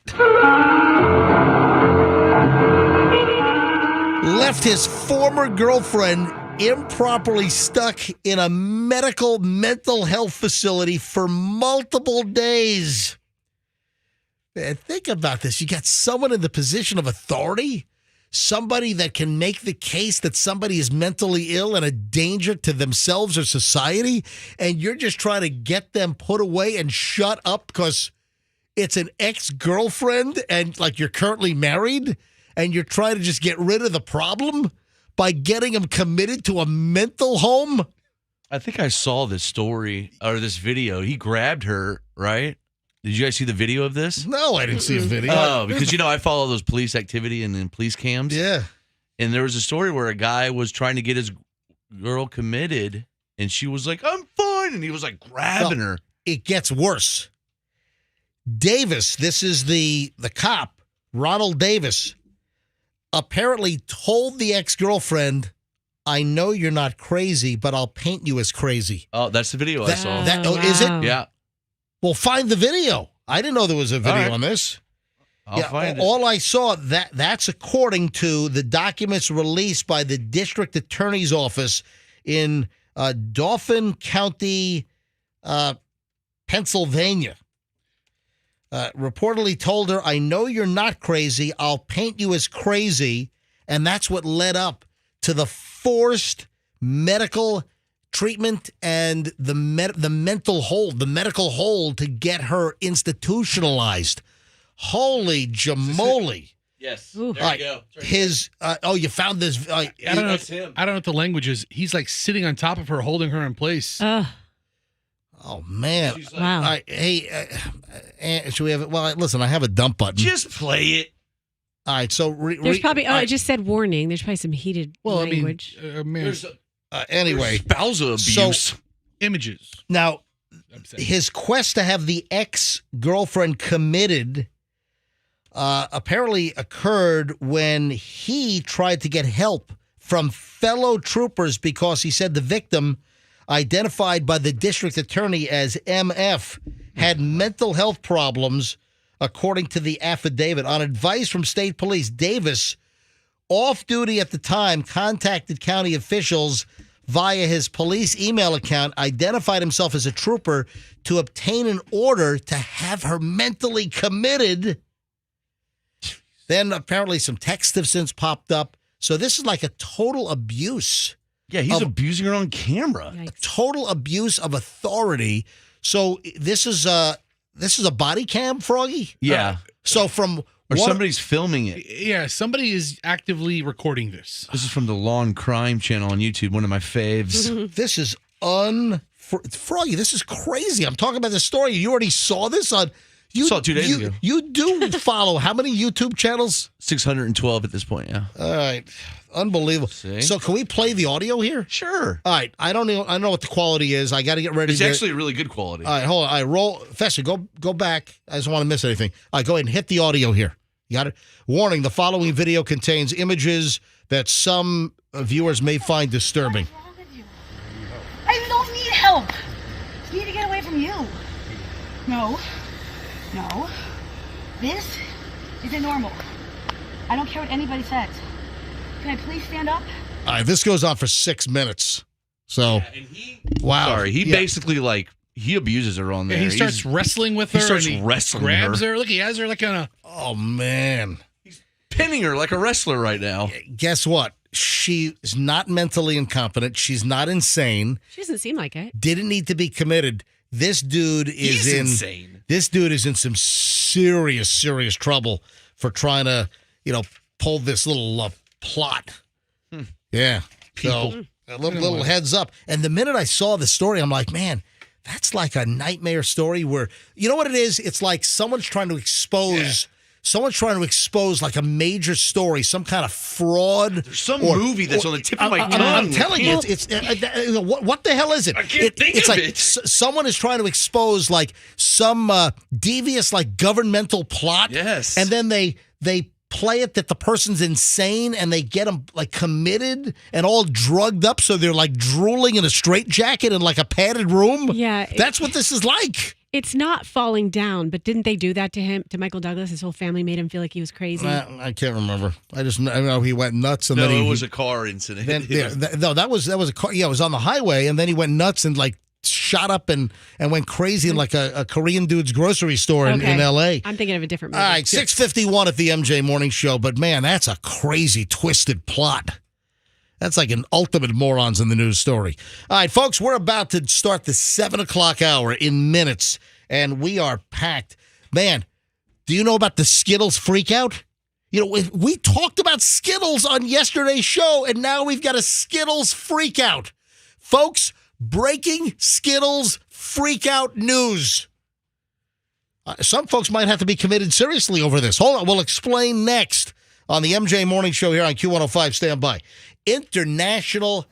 [SPEAKER 1] Left his former girlfriend improperly stuck in a medical mental health facility for multiple days. Man, think about this. You got someone in the position of authority, somebody that can make the case that somebody is mentally ill and a danger to themselves or society, and you're just trying to get them put away and shut up because it's an ex-girlfriend and like you're currently married, and you're trying to just get rid of the problem by getting them committed to a mental home?
[SPEAKER 2] I think I saw this story or this video. He grabbed her, right? Did you guys see the video of this?
[SPEAKER 1] No, I didn't see a video.
[SPEAKER 2] Oh, because, I follow those police activity and police cams.
[SPEAKER 1] Yeah.
[SPEAKER 2] And there was a story where a guy was trying to get his girl committed, and she was like, "I'm fine." And he was like grabbing her.
[SPEAKER 1] It gets worse. Davis, this is the cop, Ronald Davis, apparently told the ex-girlfriend, "I know you're not crazy, but I'll paint you as crazy."
[SPEAKER 2] Oh, that's the video I saw.
[SPEAKER 1] Is it?
[SPEAKER 4] Wow.
[SPEAKER 2] Yeah.
[SPEAKER 1] Well, find the video. I didn't know there was a video
[SPEAKER 2] right.
[SPEAKER 1] on this.
[SPEAKER 2] I'll find it.
[SPEAKER 1] All I saw, that's according to the documents released by the district attorney's office in Dauphin County, Pennsylvania. Reportedly told her, "I know you're not crazy. I'll paint you as crazy." And that's what led up to the forced medical treatment and the mental hold, the medical hold to get her institutionalized. Holy jamoli.
[SPEAKER 2] Yes.
[SPEAKER 4] Ooh.
[SPEAKER 2] There
[SPEAKER 1] All
[SPEAKER 2] you go.
[SPEAKER 1] You found this.
[SPEAKER 3] I don't know.
[SPEAKER 2] That's him.
[SPEAKER 3] I don't know what the language is. He's like sitting on top of her, holding her in place.
[SPEAKER 1] Oh man!
[SPEAKER 2] She's like,
[SPEAKER 4] Wow.
[SPEAKER 1] All right, hey, should we have it? Well, listen, I have a dump button.
[SPEAKER 2] Just play it.
[SPEAKER 1] All right, so
[SPEAKER 4] There's probably. Oh, it just said warning. There's probably some heated language.
[SPEAKER 3] Man,
[SPEAKER 2] There's
[SPEAKER 1] anyway,
[SPEAKER 2] spousal abuse.
[SPEAKER 3] images.
[SPEAKER 1] now
[SPEAKER 3] I'm saying.
[SPEAKER 1] his quest to have the ex-girlfriend committed apparently occurred when he tried to get help from fellow troopers because he said the victim, identified by the district attorney as MF, had mental health problems, according to the affidavit. On advice from state police, Davis, off duty at the time, contacted county officials via his police email account, identified himself as a trooper to obtain an order to have her mentally committed. Then apparently some texts have since popped up. So this is like a total abuse.
[SPEAKER 2] Yeah, he's abusing her on camera.
[SPEAKER 4] Yikes.
[SPEAKER 1] Total abuse of authority. So this is a body cam, Froggy?
[SPEAKER 2] Yeah.
[SPEAKER 1] So from
[SPEAKER 2] Or somebody's filming it.
[SPEAKER 3] Yeah, somebody is actively recording this.
[SPEAKER 2] This is from the Law and Crime channel on YouTube, one of my faves.
[SPEAKER 1] This is Froggy, this is crazy. I'm talking about this story. You already saw this on you
[SPEAKER 2] Saw it 2 days ago.
[SPEAKER 1] You do follow how many YouTube channels?
[SPEAKER 2] 612 at this point, yeah.
[SPEAKER 1] All right. Unbelievable.
[SPEAKER 2] See?
[SPEAKER 1] So can we play the audio here?
[SPEAKER 2] Sure.
[SPEAKER 1] All right. I don't know what the quality is. I got to get ready.
[SPEAKER 2] It's actually really good quality.
[SPEAKER 1] All right, hold on. All right, roll. Fester, go back. I just don't want to miss anything. All right, go ahead and hit the audio here. You got it? Warning, the following video contains images that some viewers may find disturbing.
[SPEAKER 6] What's wrong with you? I don't need help. I need to get away from you. No. No. This isn't normal. I don't care what anybody says. Can I please stand up?
[SPEAKER 1] All right, this goes on for 6 minutes. So, wow.
[SPEAKER 2] Sorry, he
[SPEAKER 1] Yeah.
[SPEAKER 2] basically he abuses her on there.
[SPEAKER 3] He starts wrestling with her.
[SPEAKER 2] He starts
[SPEAKER 3] and he
[SPEAKER 2] wrestling
[SPEAKER 3] grabs
[SPEAKER 2] her.
[SPEAKER 3] her. Look, he has her like on a.
[SPEAKER 1] Oh, man.
[SPEAKER 2] pinning her like a wrestler right now.
[SPEAKER 1] Guess what? She is not mentally incompetent. She's not insane.
[SPEAKER 4] She doesn't seem like it.
[SPEAKER 1] Didn't need to be committed. This dude is
[SPEAKER 2] He's insane.
[SPEAKER 1] This dude is in some serious trouble for trying to, pull this little plot. Yeah. So a little heads up. And the minute I saw the story, I'm like, man, that's like a nightmare story where, you know what it is? It's like someone's trying to expose. Someone's trying to expose like a major story, some kind of fraud.
[SPEAKER 2] There's some movie that's on the tip of my tongue.
[SPEAKER 1] I'm telling you, it's what the hell is it?
[SPEAKER 2] I can't think
[SPEAKER 1] it's
[SPEAKER 2] of
[SPEAKER 1] like
[SPEAKER 2] it.
[SPEAKER 1] Someone is trying to expose like some devious like governmental plot.
[SPEAKER 2] Yes.
[SPEAKER 1] And then they play it that the person's insane and they get them like committed and all drugged up so they're like drooling in a straitjacket in like a padded room.
[SPEAKER 4] Yeah.
[SPEAKER 1] That's what this is like.
[SPEAKER 4] It's not falling down, but didn't they do that to him, to Michael Douglas? His whole family made him feel like he was crazy.
[SPEAKER 1] I can't remember. I know he went nuts and
[SPEAKER 2] No,
[SPEAKER 1] then
[SPEAKER 2] it was a car incident.
[SPEAKER 1] that was a car. Yeah, it was on the highway, and then he went nuts and like shot up and went crazy in like a Korean dude's grocery store in L.A.
[SPEAKER 4] I'm thinking of a different movie.
[SPEAKER 1] All right, 6:51 at the MJ Morning Show, but man, that's a crazy, twisted plot. That's like an ultimate morons in the news story. All right, folks, we're about to start the 7 o'clock hour in minutes, and we are packed. Man, do you know about the Skittles freakout? We talked about Skittles on yesterday's show, and now we've got a Skittles freakout. Folks, breaking Skittles freakout news. Some folks might have to be committed seriously over this. Hold on, we'll explain next on the MJ Morning Show here on Q105. Stand by. International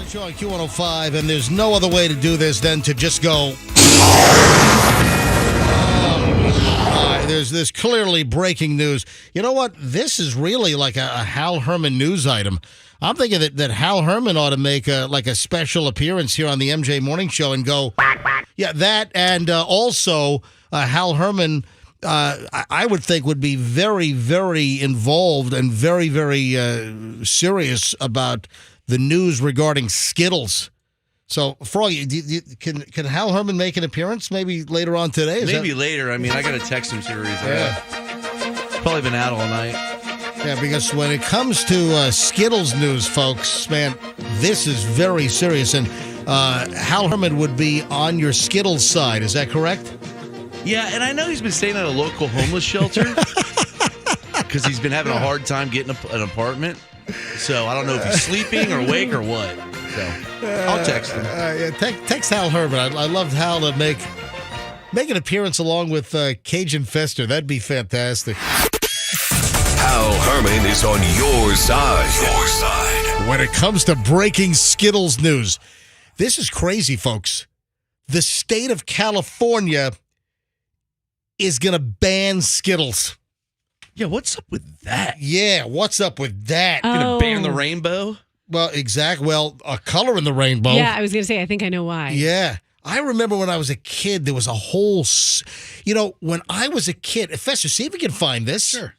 [SPEAKER 1] Show on Q105, and there's no other way to do this than to just go. There's clearly breaking news. You know what? This is really like a Hal Herman news item. I'm thinking that Hal Herman ought to make a special appearance here on the MJ Morning Show and go, yeah, that, and also Hal Herman, I would think would be very, very involved and very, very serious about the news regarding Skittles. So, Froggy, can Hal Herman make an appearance maybe later on today?
[SPEAKER 2] Maybe later. I mean, I got to text him series.
[SPEAKER 1] Yeah.
[SPEAKER 2] Probably been out all night.
[SPEAKER 1] Yeah, because when it comes to Skittles news, folks, man, this is very serious. And Hal Herman would be on your Skittles side. Is that correct?
[SPEAKER 2] Yeah, and I know he's been staying at a local homeless shelter because he's been having a hard time getting an apartment. So I don't know if he's sleeping or awake or what. So I'll text him.
[SPEAKER 1] Text Hal Herman. I loved Hal to make an appearance along with Cajun Fester. That'd be fantastic.
[SPEAKER 7] Hal Herman is on your side. Your side.
[SPEAKER 1] When it comes to breaking Skittles news, this is crazy, folks. The state of California is going to ban Skittles.
[SPEAKER 2] Yeah, what's up with that?
[SPEAKER 1] Yeah, what's up with that?
[SPEAKER 2] Gonna ban the rainbow?
[SPEAKER 1] Well, exactly. Well, a color in the rainbow.
[SPEAKER 4] Yeah, I was going to say, I think I know why.
[SPEAKER 1] Yeah. I remember when I was a kid, there was a whole, when I was a kid, Fester, see if we can find this.
[SPEAKER 3] Sure.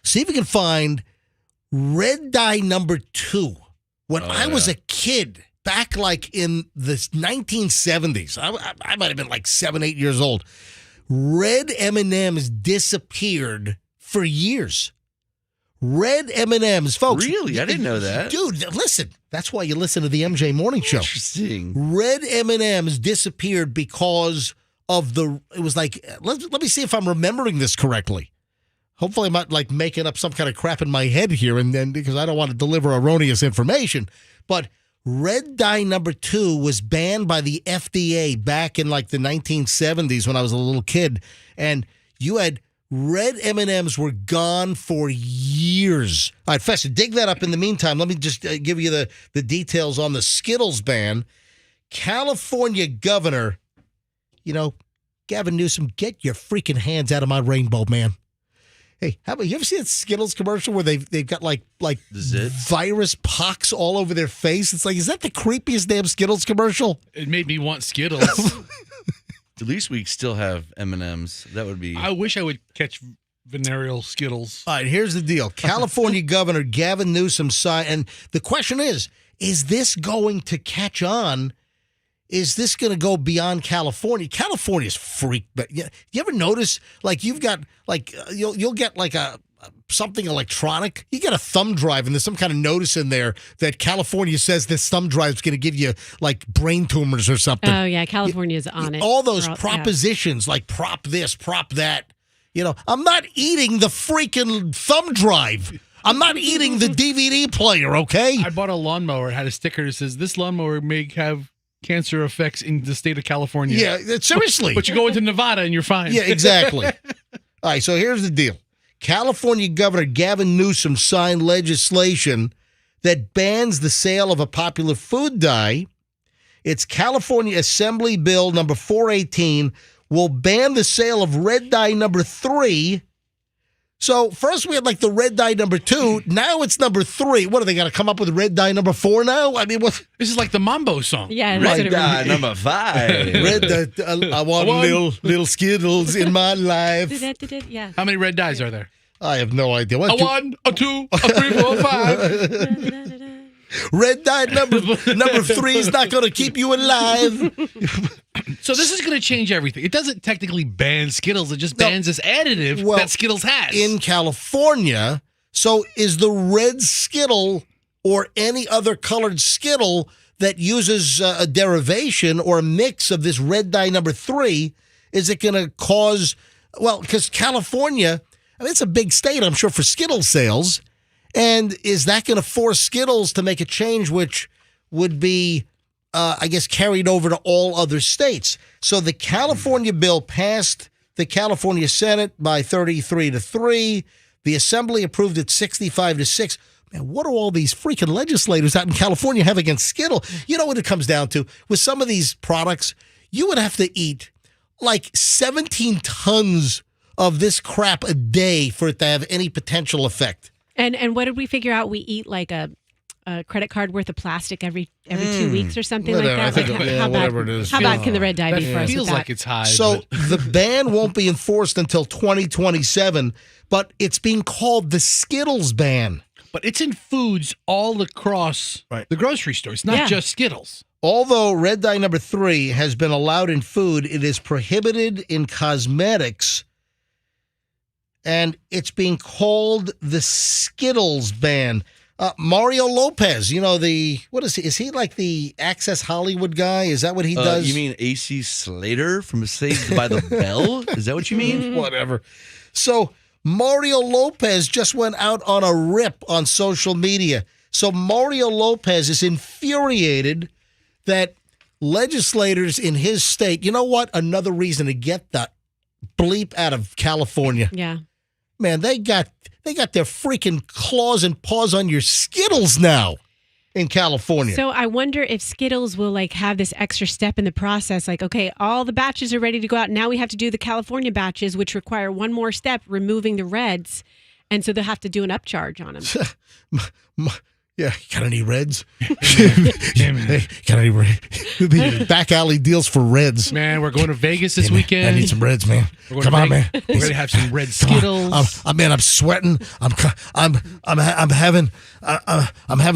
[SPEAKER 1] See if we can find red dye number 2. When I was a kid, back like in the 1970s, I might have been like 7, 8 years old. Red M&Ms disappeared for years. Red M&Ms, folks.
[SPEAKER 2] Really? I didn't know that.
[SPEAKER 1] Dude, listen. That's why you listen to the MJ Morning Show.
[SPEAKER 2] Interesting.
[SPEAKER 1] Red M&Ms disappeared because of it was like, let me see if I'm remembering this correctly. Hopefully I'm not like making up some kind of crap in my head here, and then because I don't want to deliver erroneous information. But red dye number 2 was banned by the FDA back in like the 1970s when I was a little kid. And you had red M&Ms were gone for years. All right, Fester, dig that up in the meantime. Let me just give you the details on the Skittles ban. California governor, Gavin Newsom, get your freaking hands out of my rainbow, man. Hey, how about you ever see that Skittles commercial where they've got like virus pox all over their face? It's like, is that the creepiest damn Skittles commercial?
[SPEAKER 3] It made me want Skittles.
[SPEAKER 2] At least we still have M&Ms. That would be.
[SPEAKER 3] I wish I would catch venereal Skittles.
[SPEAKER 1] All right, here's the deal. California Governor Gavin Newsom signed, and the question is this going to catch on? Is this going to go beyond California? California's freaked, but you ever notice, like, you've got, like, you'll get, like, something electronic. You get a thumb drive, and there's some kind of notice in there that California says this thumb drive is going to give you, like, brain tumors or something.
[SPEAKER 4] Oh, yeah, California's on it.
[SPEAKER 1] All those propositions, like prop this, prop that. I'm not eating the freaking thumb drive. I'm not eating the DVD player, okay?
[SPEAKER 3] I bought a lawnmower. It had a sticker that says, this lawnmower may have cancer effects in the state of California.
[SPEAKER 1] Yeah, seriously.
[SPEAKER 3] But you go into Nevada and you're fine.
[SPEAKER 1] Yeah, exactly. All right, so here's the deal. California Governor Gavin Newsom signed legislation that bans the sale of a popular food dye. It's California Assembly Bill number 418 will ban the sale of red dye number 3. So first we had like the red dye number 2. Now it's number 3. What, are they got to come up with red dye number 4 now? I mean, what?
[SPEAKER 3] This is like the Mambo song.
[SPEAKER 4] Yeah,
[SPEAKER 2] red dye number 5.
[SPEAKER 1] Red dye. I want little Skittles in my life.
[SPEAKER 4] Yeah.
[SPEAKER 3] How many red dyes are there?
[SPEAKER 1] I have no idea.
[SPEAKER 3] A 1, a 2, a 3, 4, 5.
[SPEAKER 1] Red dye number 3 is not going to keep you alive.
[SPEAKER 3] So this is going to change everything. It doesn't technically ban Skittles. It just bans this additive that Skittles has.
[SPEAKER 1] In California, so is the red Skittle or any other colored Skittle that uses a derivation or a mix of this red dye number 3, is it going to cause, because California, I mean, it's a big state, I'm sure, for Skittles sales. And is that going to force Skittles to make a change which would be, I guess, carried over to all other states? So the California bill passed the California Senate by 33-3. The Assembly approved it 65-6. Man, what do all these freaking legislators out in California have against Skittles? You know what it comes down to? With some of these products, you would have to eat like 17 tons of this crap a day for it to have any potential effect.
[SPEAKER 4] And what did we figure out? We eat like a credit card worth of plastic every 2 weeks or something like that.
[SPEAKER 1] I think,
[SPEAKER 4] Like,
[SPEAKER 1] yeah, whatever it is.
[SPEAKER 4] How bad can the red dye be for us?
[SPEAKER 3] Feels
[SPEAKER 4] with that?
[SPEAKER 3] like it's high.
[SPEAKER 1] So the ban won't be enforced until 2027, but it's being called the Skittles ban.
[SPEAKER 3] But it's in foods all across the grocery store. It's not just Skittles.
[SPEAKER 1] Although red dye number 3 has been allowed in food, it is prohibited in cosmetics, and it's being called the Skittles ban. Mario Lopez, what is he? Is he like the Access Hollywood guy? Is that what he does?
[SPEAKER 2] You mean AC Slater from Saved by the Bell? Is that what you mean?
[SPEAKER 1] Whatever. So Mario Lopez just went out on a rip on social media. So Mario Lopez is infuriated that legislators in his state, you know what? Another reason to get the bleep out of California.
[SPEAKER 4] Yeah.
[SPEAKER 1] Man, they got their freaking claws and paws on your Skittles now in California.
[SPEAKER 4] So I wonder if Skittles will like have this extra step in the process. Like, okay, all the batches are ready to go out. Now we have to do the California batches, which require one more step, removing the reds. And so they'll have to do an upcharge on them.
[SPEAKER 1] Yeah, got any reds?
[SPEAKER 3] Damn it.
[SPEAKER 1] Hey, got any reds? Back alley deals for reds.
[SPEAKER 3] Man, we're going to Vegas this weekend.
[SPEAKER 1] I need some reds, man.
[SPEAKER 3] Come on, man. We're going to have some red Skittles.
[SPEAKER 1] I'm sweating. I'm having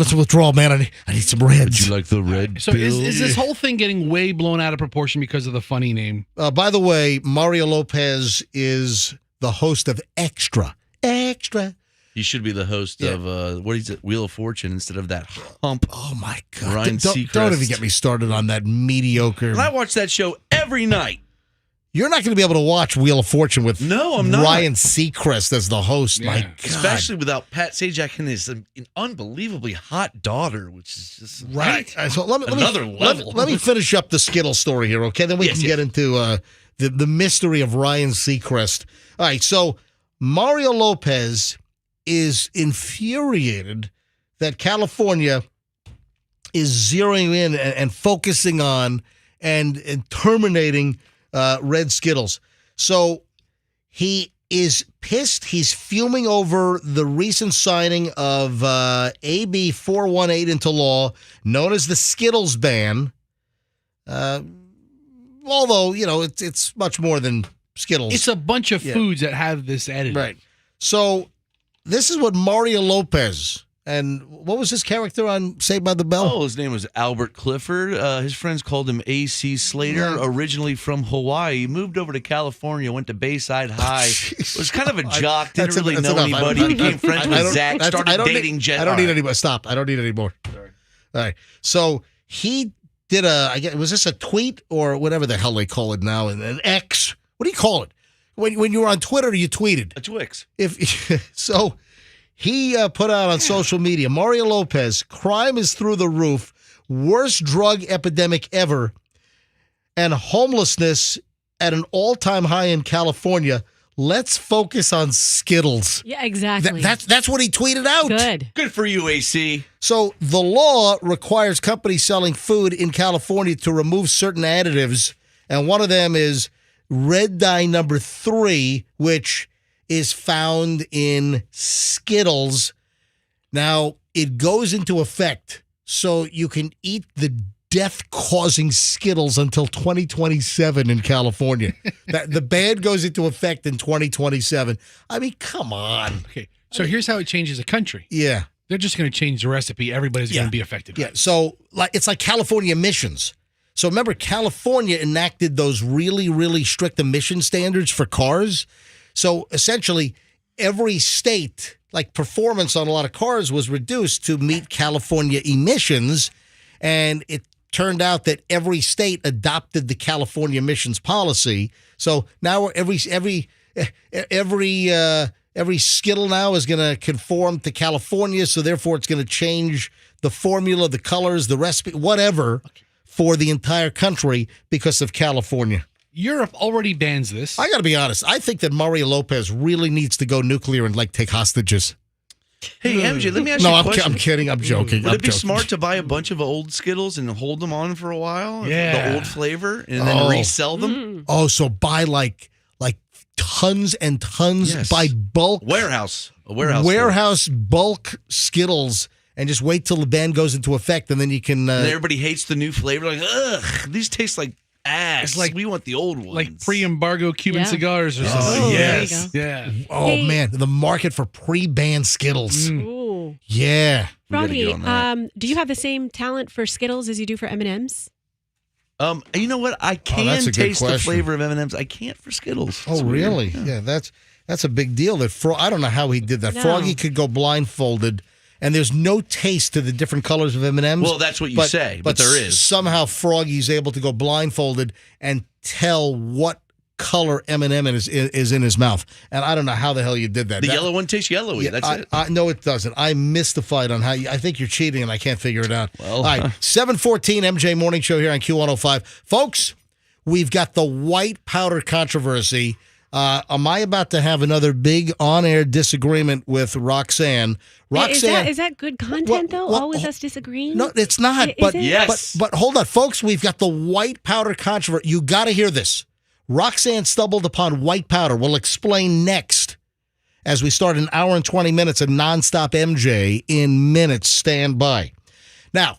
[SPEAKER 1] some withdrawal, man. I need some reds.
[SPEAKER 2] Would you like the red
[SPEAKER 3] So
[SPEAKER 2] pill?
[SPEAKER 3] is this whole thing getting way blown out of proportion because of the funny name?
[SPEAKER 1] By the way, Mario Lopez is the host of Extra.
[SPEAKER 2] You should be the host of what is it, Wheel of Fortune instead of that hump.
[SPEAKER 1] Oh my God!
[SPEAKER 2] Ryan
[SPEAKER 1] Don't
[SPEAKER 2] Seacrest.
[SPEAKER 1] even get me started on that mediocre.
[SPEAKER 2] And I watch that show every night.
[SPEAKER 1] You're not going to be able to watch Wheel of Fortune with
[SPEAKER 2] I'm not.
[SPEAKER 1] Ryan Seacrest as the host.
[SPEAKER 3] Yeah.
[SPEAKER 1] My God.
[SPEAKER 2] Especially without Pat Sajak and his an unbelievably hot daughter, which is just
[SPEAKER 1] Right. So
[SPEAKER 2] Another level.
[SPEAKER 1] Let me finish up the Skittles story here, okay? Then we can get into the mystery of Ryan Seacrest. All right. So Mario Lopez is infuriated that California is zeroing in and focusing on and terminating red Skittles. So he is pissed. He's fuming over the recent signing of AB 418 into law, known as the Skittles ban. Although, it's much more than Skittles.
[SPEAKER 3] It's a bunch of foods that have this added.
[SPEAKER 1] Right. So this is what Mario Lopez, and what was his character on Saved by the Bell?
[SPEAKER 2] Oh, his name was Albert Clifford. His friends called him AC Slater, originally from Hawaii. He moved over to California, went to Bayside High. Was kind of a jock, didn't really know anybody. He became friends with Zach, started dating Jen.
[SPEAKER 1] I don't need any more. Stop. I don't need any more. Sorry. All right. So he did was this a tweet or whatever the hell they call it now? An X? What do you call it? When you were on Twitter, you tweeted.
[SPEAKER 2] A Twix.
[SPEAKER 1] So he put out on social media, Mario Lopez, crime is through the roof, worst drug epidemic ever, and homelessness at an all-time high in California. Let's focus on Skittles.
[SPEAKER 4] Yeah, exactly.
[SPEAKER 1] That's what he tweeted out.
[SPEAKER 2] Good for you, AC.
[SPEAKER 1] So the law requires companies selling food in California to remove certain additives, and one of them is red dye number 3, which is found in Skittles. Now, it goes into effect so you can eat the death-causing Skittles until 2027 in California. The ban goes into effect in 2027. I mean, come on.
[SPEAKER 3] Okay, so here's how it changes a country.
[SPEAKER 1] Yeah.
[SPEAKER 3] They're just going to change the recipe. Everybody's going to be affected.
[SPEAKER 1] Yeah, so it's like California emissions. So remember, California enacted those really, really strict emission standards for cars. So essentially, every state, like performance on a lot of cars was reduced to meet California emissions. And it turned out that every state adopted the California emissions policy. So now every Skittle now is going to conform to California. So therefore, it's going to change the formula, the colors, the recipe, whatever, for the entire country because of California.
[SPEAKER 3] Europe already bans this.
[SPEAKER 1] I got to be honest. I think that Mario Lopez really needs to go nuclear and take hostages.
[SPEAKER 2] Hey, MJ, let me ask
[SPEAKER 1] No,
[SPEAKER 2] you a
[SPEAKER 1] I'm
[SPEAKER 2] question.
[SPEAKER 1] kidding. I'm joking.
[SPEAKER 2] Would
[SPEAKER 1] I'm
[SPEAKER 2] it be
[SPEAKER 1] joking.
[SPEAKER 2] smart to buy a bunch of old Skittles and hold them on for a while?
[SPEAKER 3] Yeah.
[SPEAKER 2] The old flavor and then resell them?
[SPEAKER 1] Oh, so buy like tons and tons,
[SPEAKER 2] Yes.
[SPEAKER 1] buy bulk
[SPEAKER 2] A warehouse
[SPEAKER 1] bulk Skittles, and just wait till the ban goes into effect, and then you can.
[SPEAKER 2] And everybody hates the new flavor. Like, ugh, these taste like ass.
[SPEAKER 3] It's like-
[SPEAKER 2] we want the old ones.
[SPEAKER 3] Like pre-embargo Cuban
[SPEAKER 4] Yeah.
[SPEAKER 3] cigars or something.
[SPEAKER 4] Oh,
[SPEAKER 3] yes.
[SPEAKER 4] there
[SPEAKER 3] Yeah.
[SPEAKER 1] Oh
[SPEAKER 4] Hey.
[SPEAKER 1] man, the market for pre-banned Skittles.
[SPEAKER 4] Ooh.
[SPEAKER 1] Yeah.
[SPEAKER 2] We gotta
[SPEAKER 4] Froggy,
[SPEAKER 2] get on that.
[SPEAKER 4] do you have the same talent for Skittles as you do for M&Ms?
[SPEAKER 2] You know what? I can
[SPEAKER 1] that's a good
[SPEAKER 2] taste the
[SPEAKER 1] question.
[SPEAKER 2] flavor of M&Ms. I can't for Skittles.
[SPEAKER 1] Oh
[SPEAKER 2] It's weird.
[SPEAKER 1] really? Yeah. That's a big deal. I don't know how he did that.
[SPEAKER 4] No.
[SPEAKER 1] Froggy could go blindfolded, and there's no taste to the different colors of M&Ms.
[SPEAKER 2] Well, that's what you say, but there is.
[SPEAKER 1] Somehow Froggy's able to go blindfolded and tell what color M&M is in his mouth. And I don't know how the hell you did that.
[SPEAKER 2] The yellow one tastes yellowy.
[SPEAKER 1] Yeah,
[SPEAKER 2] That's it.
[SPEAKER 1] No, it doesn't. I mystified on how I think you're cheating, and I can't figure it out.
[SPEAKER 2] Well,
[SPEAKER 1] all right, 7:14 MJ Morning Show here on Q105. Folks, we've got the white powder controversy. Am I about to have another big on-air disagreement with Roxanne? Roxanne,
[SPEAKER 4] Is that good content, though?
[SPEAKER 1] Well,
[SPEAKER 4] Always us disagreeing?
[SPEAKER 1] no, it's not.
[SPEAKER 4] Is
[SPEAKER 1] But
[SPEAKER 4] it?
[SPEAKER 2] Yes.
[SPEAKER 1] but hold on, folks. We've got the white powder controversy. You got to hear this. Roxanne stumbled upon white powder. We'll explain next as we start an hour and 20 minutes of nonstop MJ in minutes. Stand by. Now,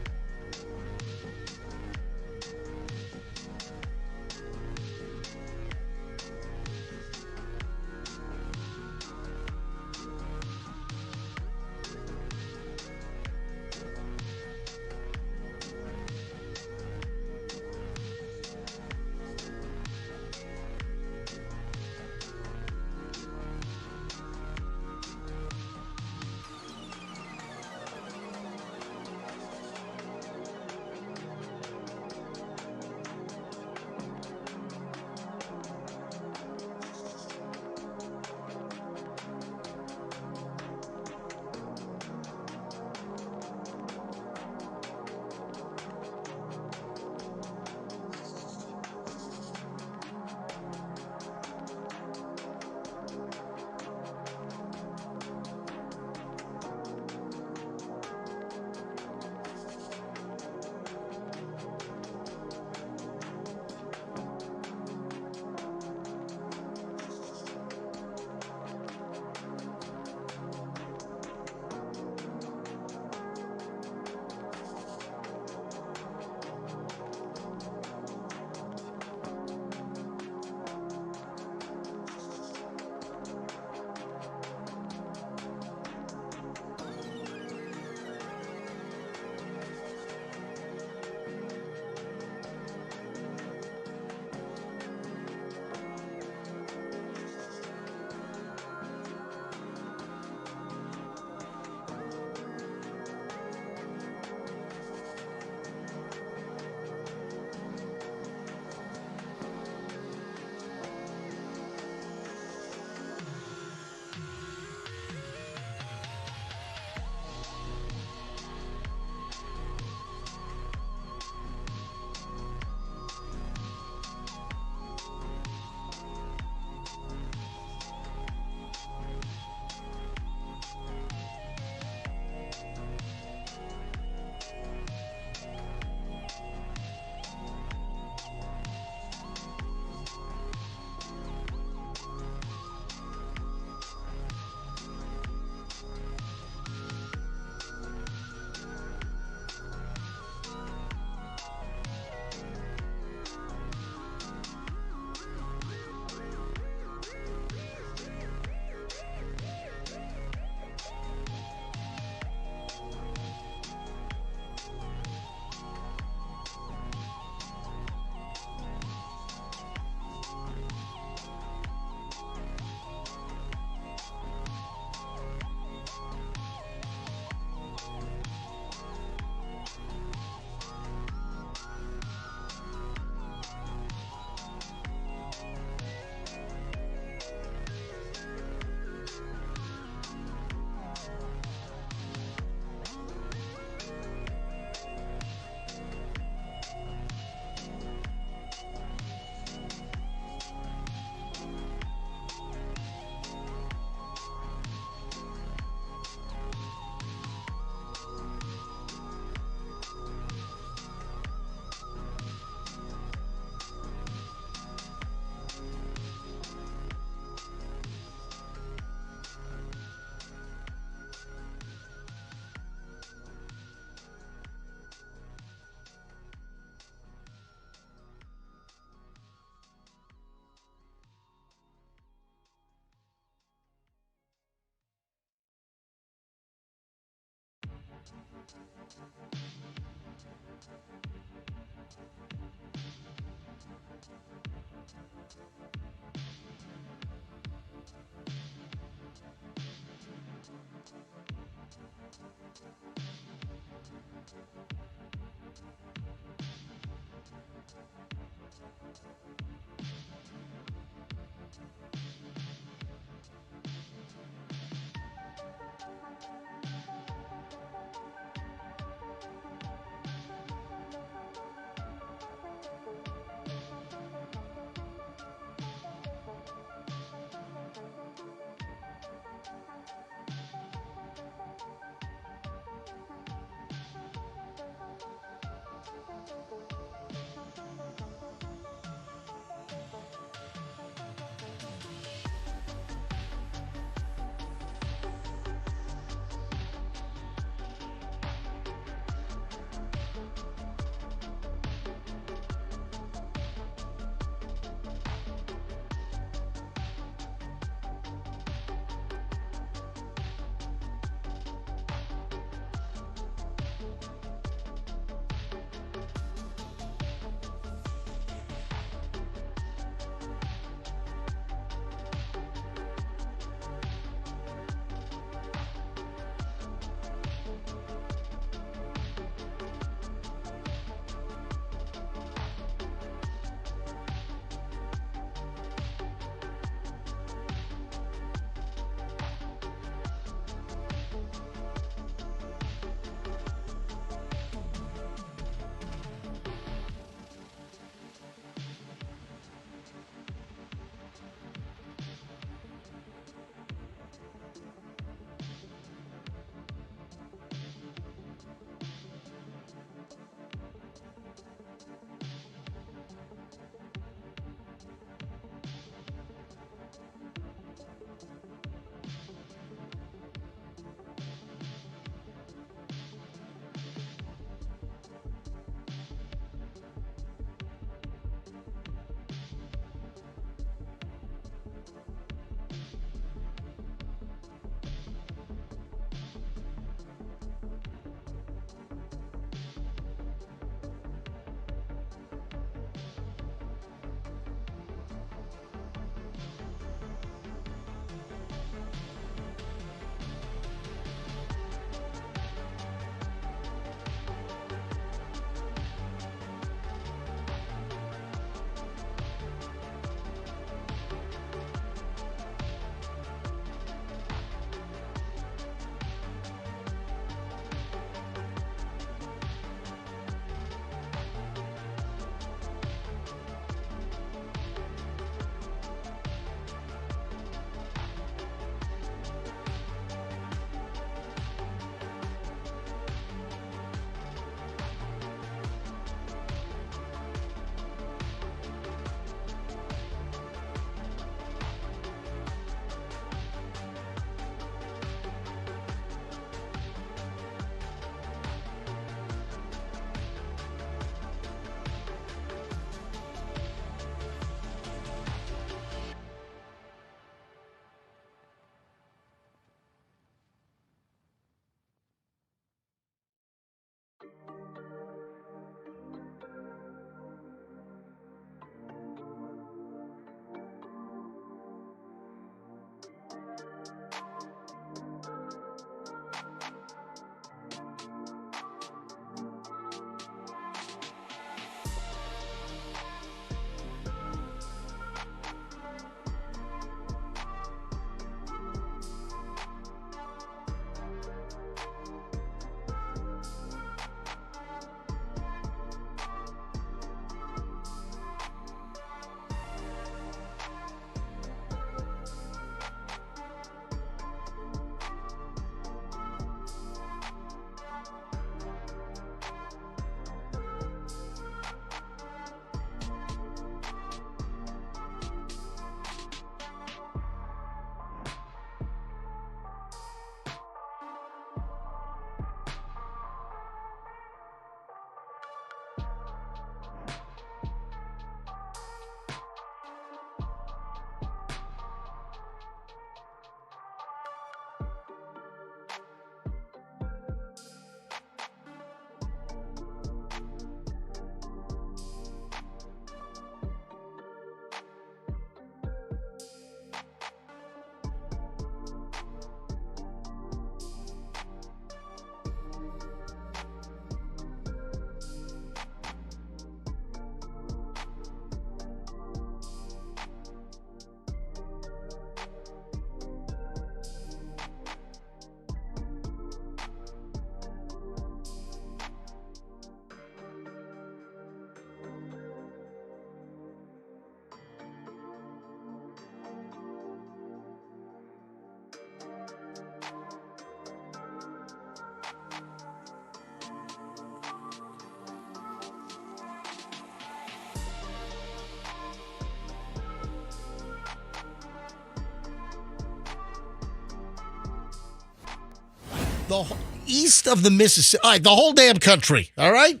[SPEAKER 1] east of the Mississippi. All right, the whole damn country. All right,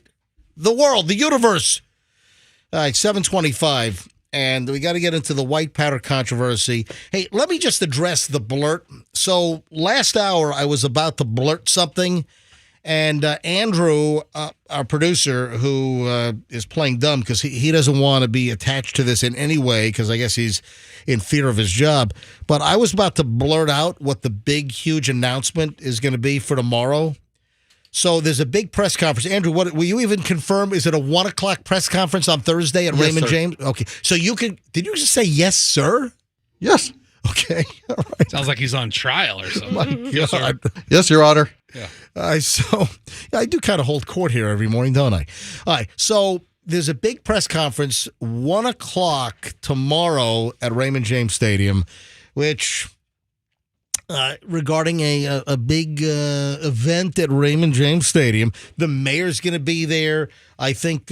[SPEAKER 1] the world, the universe. All right, 7:25, and we got to get into the white powder controversy. Hey, let me just address the blurt. So last hour, I was about to blurt something. And Andrew, our producer, who is playing dumb because he doesn't want to be attached to this in any way because I guess he's in fear of his job. But I was about to blurt out what the big, huge announcement is going to be for tomorrow. So there's a big press conference. Andrew, what will you even confirm? Is it a 1 o'clock press conference on Thursday at Raymond James? Okay. So you can. Did you just say yes, sir?
[SPEAKER 5] Yes.
[SPEAKER 1] Okay. All right.
[SPEAKER 3] Sounds like he's on trial or something.
[SPEAKER 1] My
[SPEAKER 3] Yes, sir.
[SPEAKER 1] God.
[SPEAKER 5] Yes, Your Honor.
[SPEAKER 3] Yeah.
[SPEAKER 1] So I do kind of hold court here every morning, don't I? All right. So there's a big press conference, 1 o'clock tomorrow at Raymond James Stadium, which regarding a big event at Raymond James Stadium. The mayor's going to be there. I think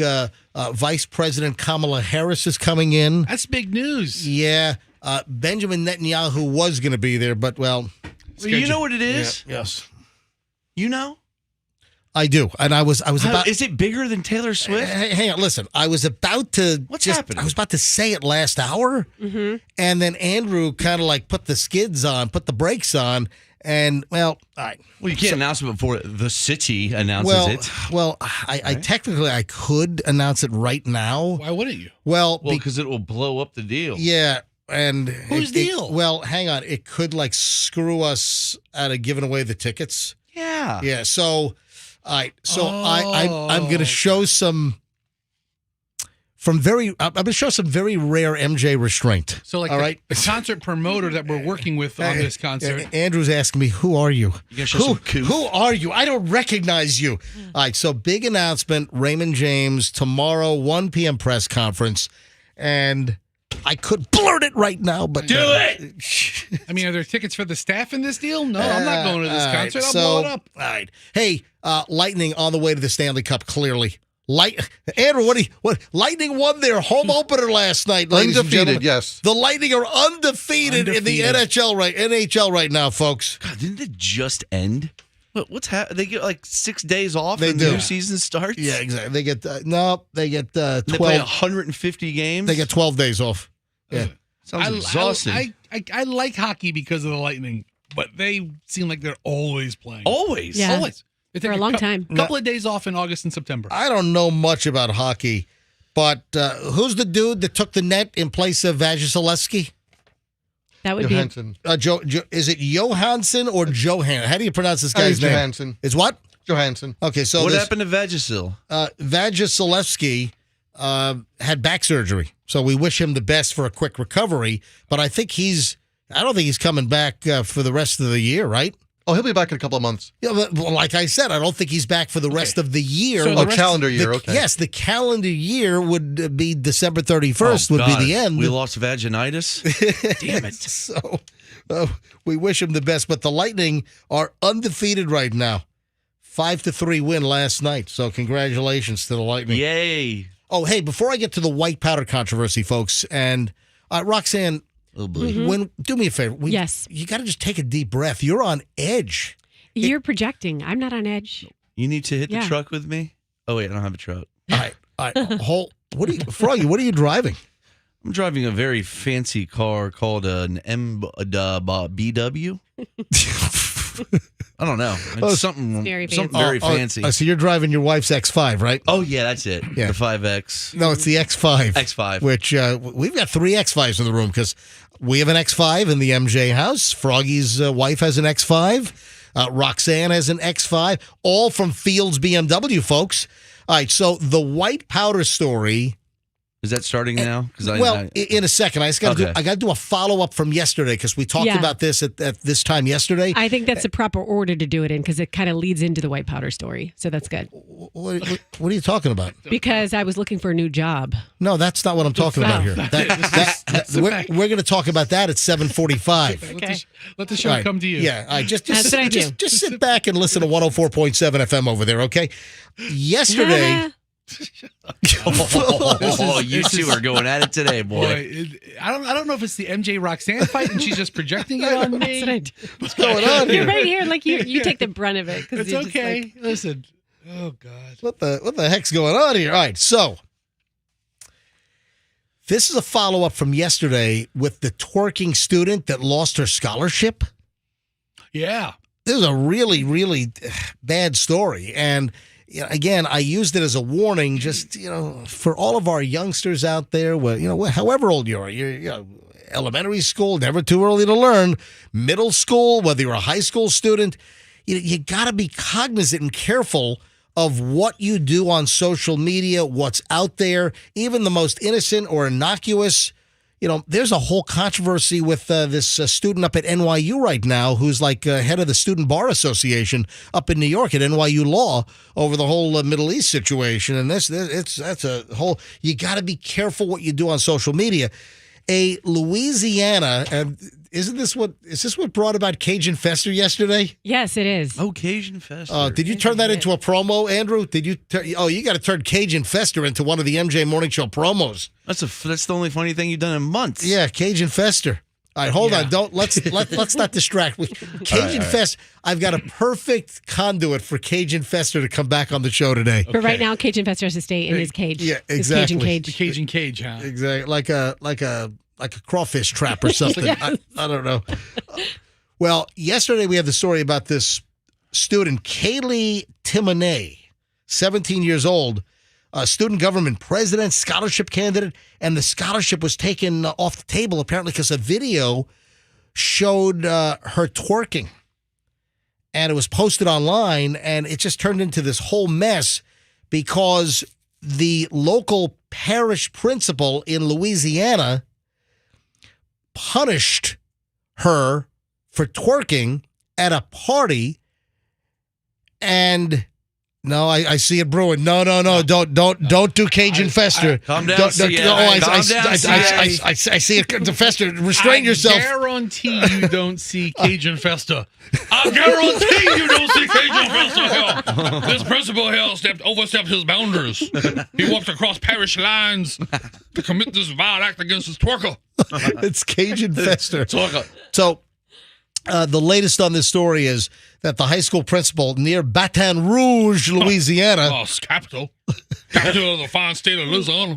[SPEAKER 1] Vice President Kamala Harris is coming in.
[SPEAKER 3] That's big news.
[SPEAKER 1] Yeah. Benjamin Netanyahu was going to be there, but, well,
[SPEAKER 2] You know what it is?
[SPEAKER 1] yeah, yes.
[SPEAKER 2] You know?
[SPEAKER 1] I do. And I was about.
[SPEAKER 2] Is it bigger than Taylor Swift?
[SPEAKER 1] Hey, hang on, listen. I was about to.
[SPEAKER 2] What's happening?
[SPEAKER 1] I was about to say it last hour, and then Andrew kind of like put the skids on, put the brakes on, and well, all right.
[SPEAKER 2] Well, you can't announce it before the city announces it.
[SPEAKER 1] Well, I technically I could announce it right now.
[SPEAKER 3] Why wouldn't you?
[SPEAKER 1] Well,
[SPEAKER 2] Because it will blow up the deal.
[SPEAKER 1] yeah. And
[SPEAKER 3] Whose deal?
[SPEAKER 1] Well, hang on. It could like screw us out of giving away the tickets.
[SPEAKER 2] Yeah.
[SPEAKER 1] Yeah. So, all right. So I'm going to show some. I'm going to show some very rare MJ restraint.
[SPEAKER 3] So, like,
[SPEAKER 1] all
[SPEAKER 3] the
[SPEAKER 1] right,
[SPEAKER 3] concert promoter that we're working with on this concert.
[SPEAKER 1] Andrew's asking me, "Who are you?
[SPEAKER 2] Who
[SPEAKER 1] Who are you? I don't recognize you." All right, so big announcement, Raymond James tomorrow, 1 p.m. press conference, and I could blurt it right now, but
[SPEAKER 2] Do it.
[SPEAKER 3] I mean, are there tickets for the staff in this deal? No, I'm not going to this
[SPEAKER 1] all right,
[SPEAKER 3] concert. I'll
[SPEAKER 1] so,
[SPEAKER 3] blow it up.
[SPEAKER 1] All right, hey, Lightning on the way to the Stanley Cup. Clearly. Andrew, what? Lightning won their home opener last night, ladies and gentlemen.
[SPEAKER 5] Undefeated, yes.
[SPEAKER 1] The Lightning are undefeated in the NHL right now, folks.
[SPEAKER 2] God, didn't it just end? What's happening? They get like 6 days off
[SPEAKER 1] They
[SPEAKER 2] and
[SPEAKER 1] do.
[SPEAKER 2] the new season starts?
[SPEAKER 1] Yeah, exactly. They get 12.
[SPEAKER 2] They play 150 games?
[SPEAKER 1] They get 12 days off. Yeah.
[SPEAKER 2] Sounds exhausting.
[SPEAKER 3] I like hockey because of the Lightning, but they seem like they're always playing.
[SPEAKER 2] Always.
[SPEAKER 4] Yeah.
[SPEAKER 3] Always. They take
[SPEAKER 4] For a long time.
[SPEAKER 3] Couple of days off in August and September.
[SPEAKER 1] I don't know much about hockey, but who's the dude that took the net in place of Vasilevsky?
[SPEAKER 4] That would
[SPEAKER 5] Johansson.
[SPEAKER 1] Is it Johansson or Johan? How do you pronounce this guy's name?
[SPEAKER 5] Johansson.
[SPEAKER 1] It's what?
[SPEAKER 5] Johansson.
[SPEAKER 1] Okay, so
[SPEAKER 2] What
[SPEAKER 1] this,
[SPEAKER 2] happened to Vagisil?
[SPEAKER 1] Vasilevsky had back surgery, so we wish him the best for a quick recovery. But I don't think he's coming back for the rest of the year, right?
[SPEAKER 5] Oh, he'll be back in a couple of months.
[SPEAKER 1] Yeah, but, well, like I said, I don't think he's back for the rest of the year.
[SPEAKER 3] So
[SPEAKER 5] Oh, calendar year, okay.
[SPEAKER 1] Yes, the calendar year would be December 31st would be the end.
[SPEAKER 2] We lost vaginitis? Damn it.
[SPEAKER 1] So we wish him the best. But the Lightning are undefeated right now. 5-3 win last night. So congratulations to the Lightning.
[SPEAKER 2] Yay.
[SPEAKER 1] Oh, hey, before I get to the white powder controversy, folks, and Roxanne,
[SPEAKER 2] Oh, boy.
[SPEAKER 1] do me a favor.
[SPEAKER 4] Yes.
[SPEAKER 1] You got to just take a deep breath. You're on edge.
[SPEAKER 4] You're projecting. I'm not on edge.
[SPEAKER 2] You need to hit the
[SPEAKER 4] Yeah.
[SPEAKER 2] truck with me? Oh, wait, I don't have a truck.
[SPEAKER 1] All right. Froggy, what are you driving?
[SPEAKER 2] I'm driving a very fancy car called an BW. I don't know. It's something
[SPEAKER 4] very
[SPEAKER 2] something
[SPEAKER 4] fancy.
[SPEAKER 2] very fancy.
[SPEAKER 1] So you're driving your wife's X5, right?
[SPEAKER 2] Oh, yeah, that's it.
[SPEAKER 1] Yeah.
[SPEAKER 2] The 5X.
[SPEAKER 1] No, it's the X5.
[SPEAKER 2] X5.
[SPEAKER 1] Which we've got 3 X5s in the room because we have an X5 in the MJ house. Froggy's wife has an X5. Roxanne has an X5. All from Fields BMW, folks. All right, so the white powder story.
[SPEAKER 2] Is that starting now?
[SPEAKER 1] In a second, I got
[SPEAKER 2] Okay.
[SPEAKER 1] to do a follow up from yesterday because we talked
[SPEAKER 4] Yeah.
[SPEAKER 1] about this at this time yesterday.
[SPEAKER 4] I think that's the proper order to do it in because it kind of leads into the white powder story. So that's good.
[SPEAKER 1] What are you talking about?
[SPEAKER 4] Because I was looking for a new job.
[SPEAKER 1] No, that's not what I'm talking about here. We're going to talk about that at 7:45.
[SPEAKER 4] Okay.
[SPEAKER 3] Let the show
[SPEAKER 1] All right.
[SPEAKER 3] come to you.
[SPEAKER 1] Yeah, all right, just
[SPEAKER 4] That's what I do.
[SPEAKER 1] just sit back and listen to 104.7 FM over there, okay? Yesterday,
[SPEAKER 2] Oh, you two are going at it today, boy.
[SPEAKER 3] I don't know if it's the MJ Roxanne fight and she's just projecting it on me.
[SPEAKER 1] What's going on
[SPEAKER 4] You're
[SPEAKER 1] here?
[SPEAKER 4] right here, like you take the brunt of it.
[SPEAKER 3] It's
[SPEAKER 4] you're just
[SPEAKER 3] okay.
[SPEAKER 4] like-
[SPEAKER 3] Listen. Oh God.
[SPEAKER 1] What the heck's going on here? All right, so this is a follow-up from yesterday with the twerking student that lost her scholarship.
[SPEAKER 3] Yeah.
[SPEAKER 1] This is a really, really bad story. And again, I used it as a warning, just, for all of our youngsters out there, however old you are, you're elementary school, never too early to learn, middle school, whether you're a high school student, you got to be cognizant and careful of what you do on social media, what's out there, even the most innocent or innocuous. There's a whole controversy with this student up at NYU right now who's like head of the Student Bar Association up in New York at NYU Law over the whole Middle East situation. And that's a whole, you got to be careful what you do on social media. A Louisiana, and is this what brought about Cajun Fester yesterday?
[SPEAKER 4] Yes, it is.
[SPEAKER 2] Oh, Cajun Fester.
[SPEAKER 1] Did you turn that into a promo, Andrew? Did you? You got to turn Cajun Fester into one of the MJ Morning Show promos.
[SPEAKER 2] That's the only funny thing you've done in months.
[SPEAKER 1] Yeah, Cajun Fester. All right, hold on. Let's not distract. Cajun Fest. I've got a perfect conduit for Cajun Fester to come back on the show today.
[SPEAKER 4] But right now, Cajun Fester has to stay in his cage.
[SPEAKER 1] Yeah,
[SPEAKER 4] His
[SPEAKER 1] exactly.
[SPEAKER 4] Cajun cage.
[SPEAKER 3] The Cajun cage, huh?
[SPEAKER 1] Exactly, like a crawfish trap or something. I don't know. Well, yesterday we had the story about this student, Kaylee Timonay, 17 years old, a student government president, scholarship candidate, and the scholarship was taken off the table apparently because a video showed her twerking, and it was posted online, and it just turned into this whole mess because the local parish principal in Louisiana punished her for twerking at a party, and no, I see it brewing. No, don't do Cajun Fester.
[SPEAKER 2] Calm down,
[SPEAKER 1] Calm
[SPEAKER 2] CA.
[SPEAKER 1] down,
[SPEAKER 2] Calm down,
[SPEAKER 1] I see it. Fester, restrain yourself.
[SPEAKER 3] I guarantee you don't see Cajun Festa. I guarantee you don't see Cajun Festa here. This principal here overstepped his boundaries. He walked across parish lines to commit this vile act against his twerker.
[SPEAKER 1] It's Cajun Fester.
[SPEAKER 3] Twerker.
[SPEAKER 1] So the latest on this story is that the high school principal near Baton Rouge, Louisiana,
[SPEAKER 3] capital of the fine state of Louisiana,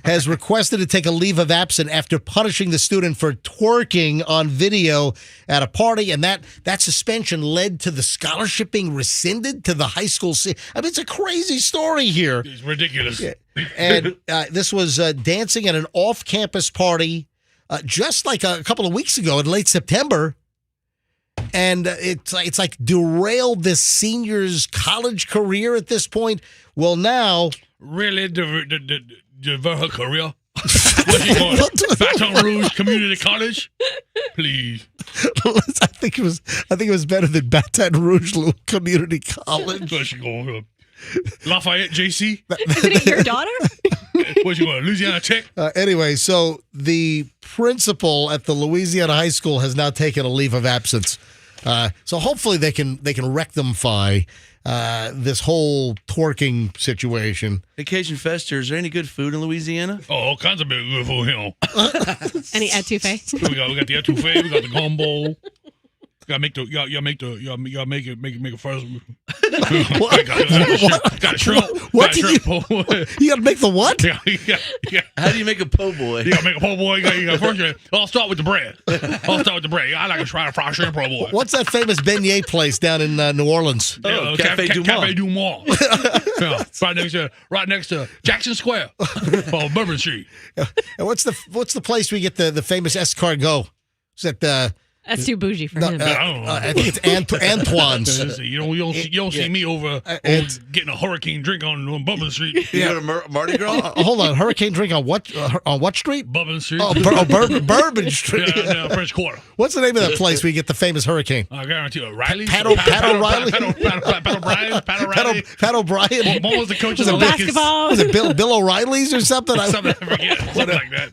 [SPEAKER 1] has requested to take a leave of absence after punishing the student for twerking on video at a party, and that suspension led to the scholarship being rescinded to the high school. I mean, it's a crazy story here.
[SPEAKER 3] It's ridiculous.
[SPEAKER 1] Yeah. And this was dancing at an off-campus party just like a couple of weeks ago in late September. And it's like derailed this senior's college career at this point. Well, now...
[SPEAKER 3] Really? Divert her career? What's she going? Baton Rouge Community College? Please.
[SPEAKER 1] I think it was better than Baton Rouge Community College.
[SPEAKER 3] Where's she going? Lafayette JC?
[SPEAKER 4] Isn't it your daughter?
[SPEAKER 3] Where's she going? Louisiana Tech?
[SPEAKER 1] Anyway, so the principal at the Louisiana high school has now taken a leave of absence. So hopefully they can rectify this whole twerking situation.
[SPEAKER 2] Cajun Fester, is there any good food in Louisiana?
[SPEAKER 3] Oh, all kinds of big good food here.
[SPEAKER 4] Any etouffee?
[SPEAKER 3] We got the etouffee, we got the gumbo. Gotta make it first. Got a shrimp.
[SPEAKER 1] What
[SPEAKER 3] got a shrimp.
[SPEAKER 1] You got to make the what?
[SPEAKER 3] Yeah.
[SPEAKER 2] How do you make a po' boy?
[SPEAKER 3] You gotta make a po' boy. You got first. I'll start with the bread. I like to try to fry shrimp po' boy.
[SPEAKER 1] What's that famous beignet place down in New Orleans?
[SPEAKER 2] Cafe Du Monde.
[SPEAKER 3] Cafe Du Monde. Yeah, right next to Jackson Square, Bourbon Street.
[SPEAKER 1] And what's the place we get the famous escargot? Is that
[SPEAKER 4] That's too bougie for him.
[SPEAKER 1] I think it's Antoine's.
[SPEAKER 3] You don't see me over getting a hurricane drink on Bourbon Street.
[SPEAKER 2] You go to Mardi Gras?
[SPEAKER 1] Hold on, hurricane drink on what street?
[SPEAKER 3] Bourbon Street.
[SPEAKER 1] Bourbon Street.
[SPEAKER 3] Yeah, French Quarter.
[SPEAKER 1] What's the name of that place where you get the famous hurricane?
[SPEAKER 3] I guarantee you, Riley.
[SPEAKER 1] Pat O'Reilly? Pat O'Brien?
[SPEAKER 3] What was the coach of
[SPEAKER 1] Was
[SPEAKER 3] the
[SPEAKER 1] it
[SPEAKER 3] Lakers?
[SPEAKER 4] Basketball.
[SPEAKER 1] Was it Bill O'Reilly's or something?
[SPEAKER 3] Something I forget. Something like that.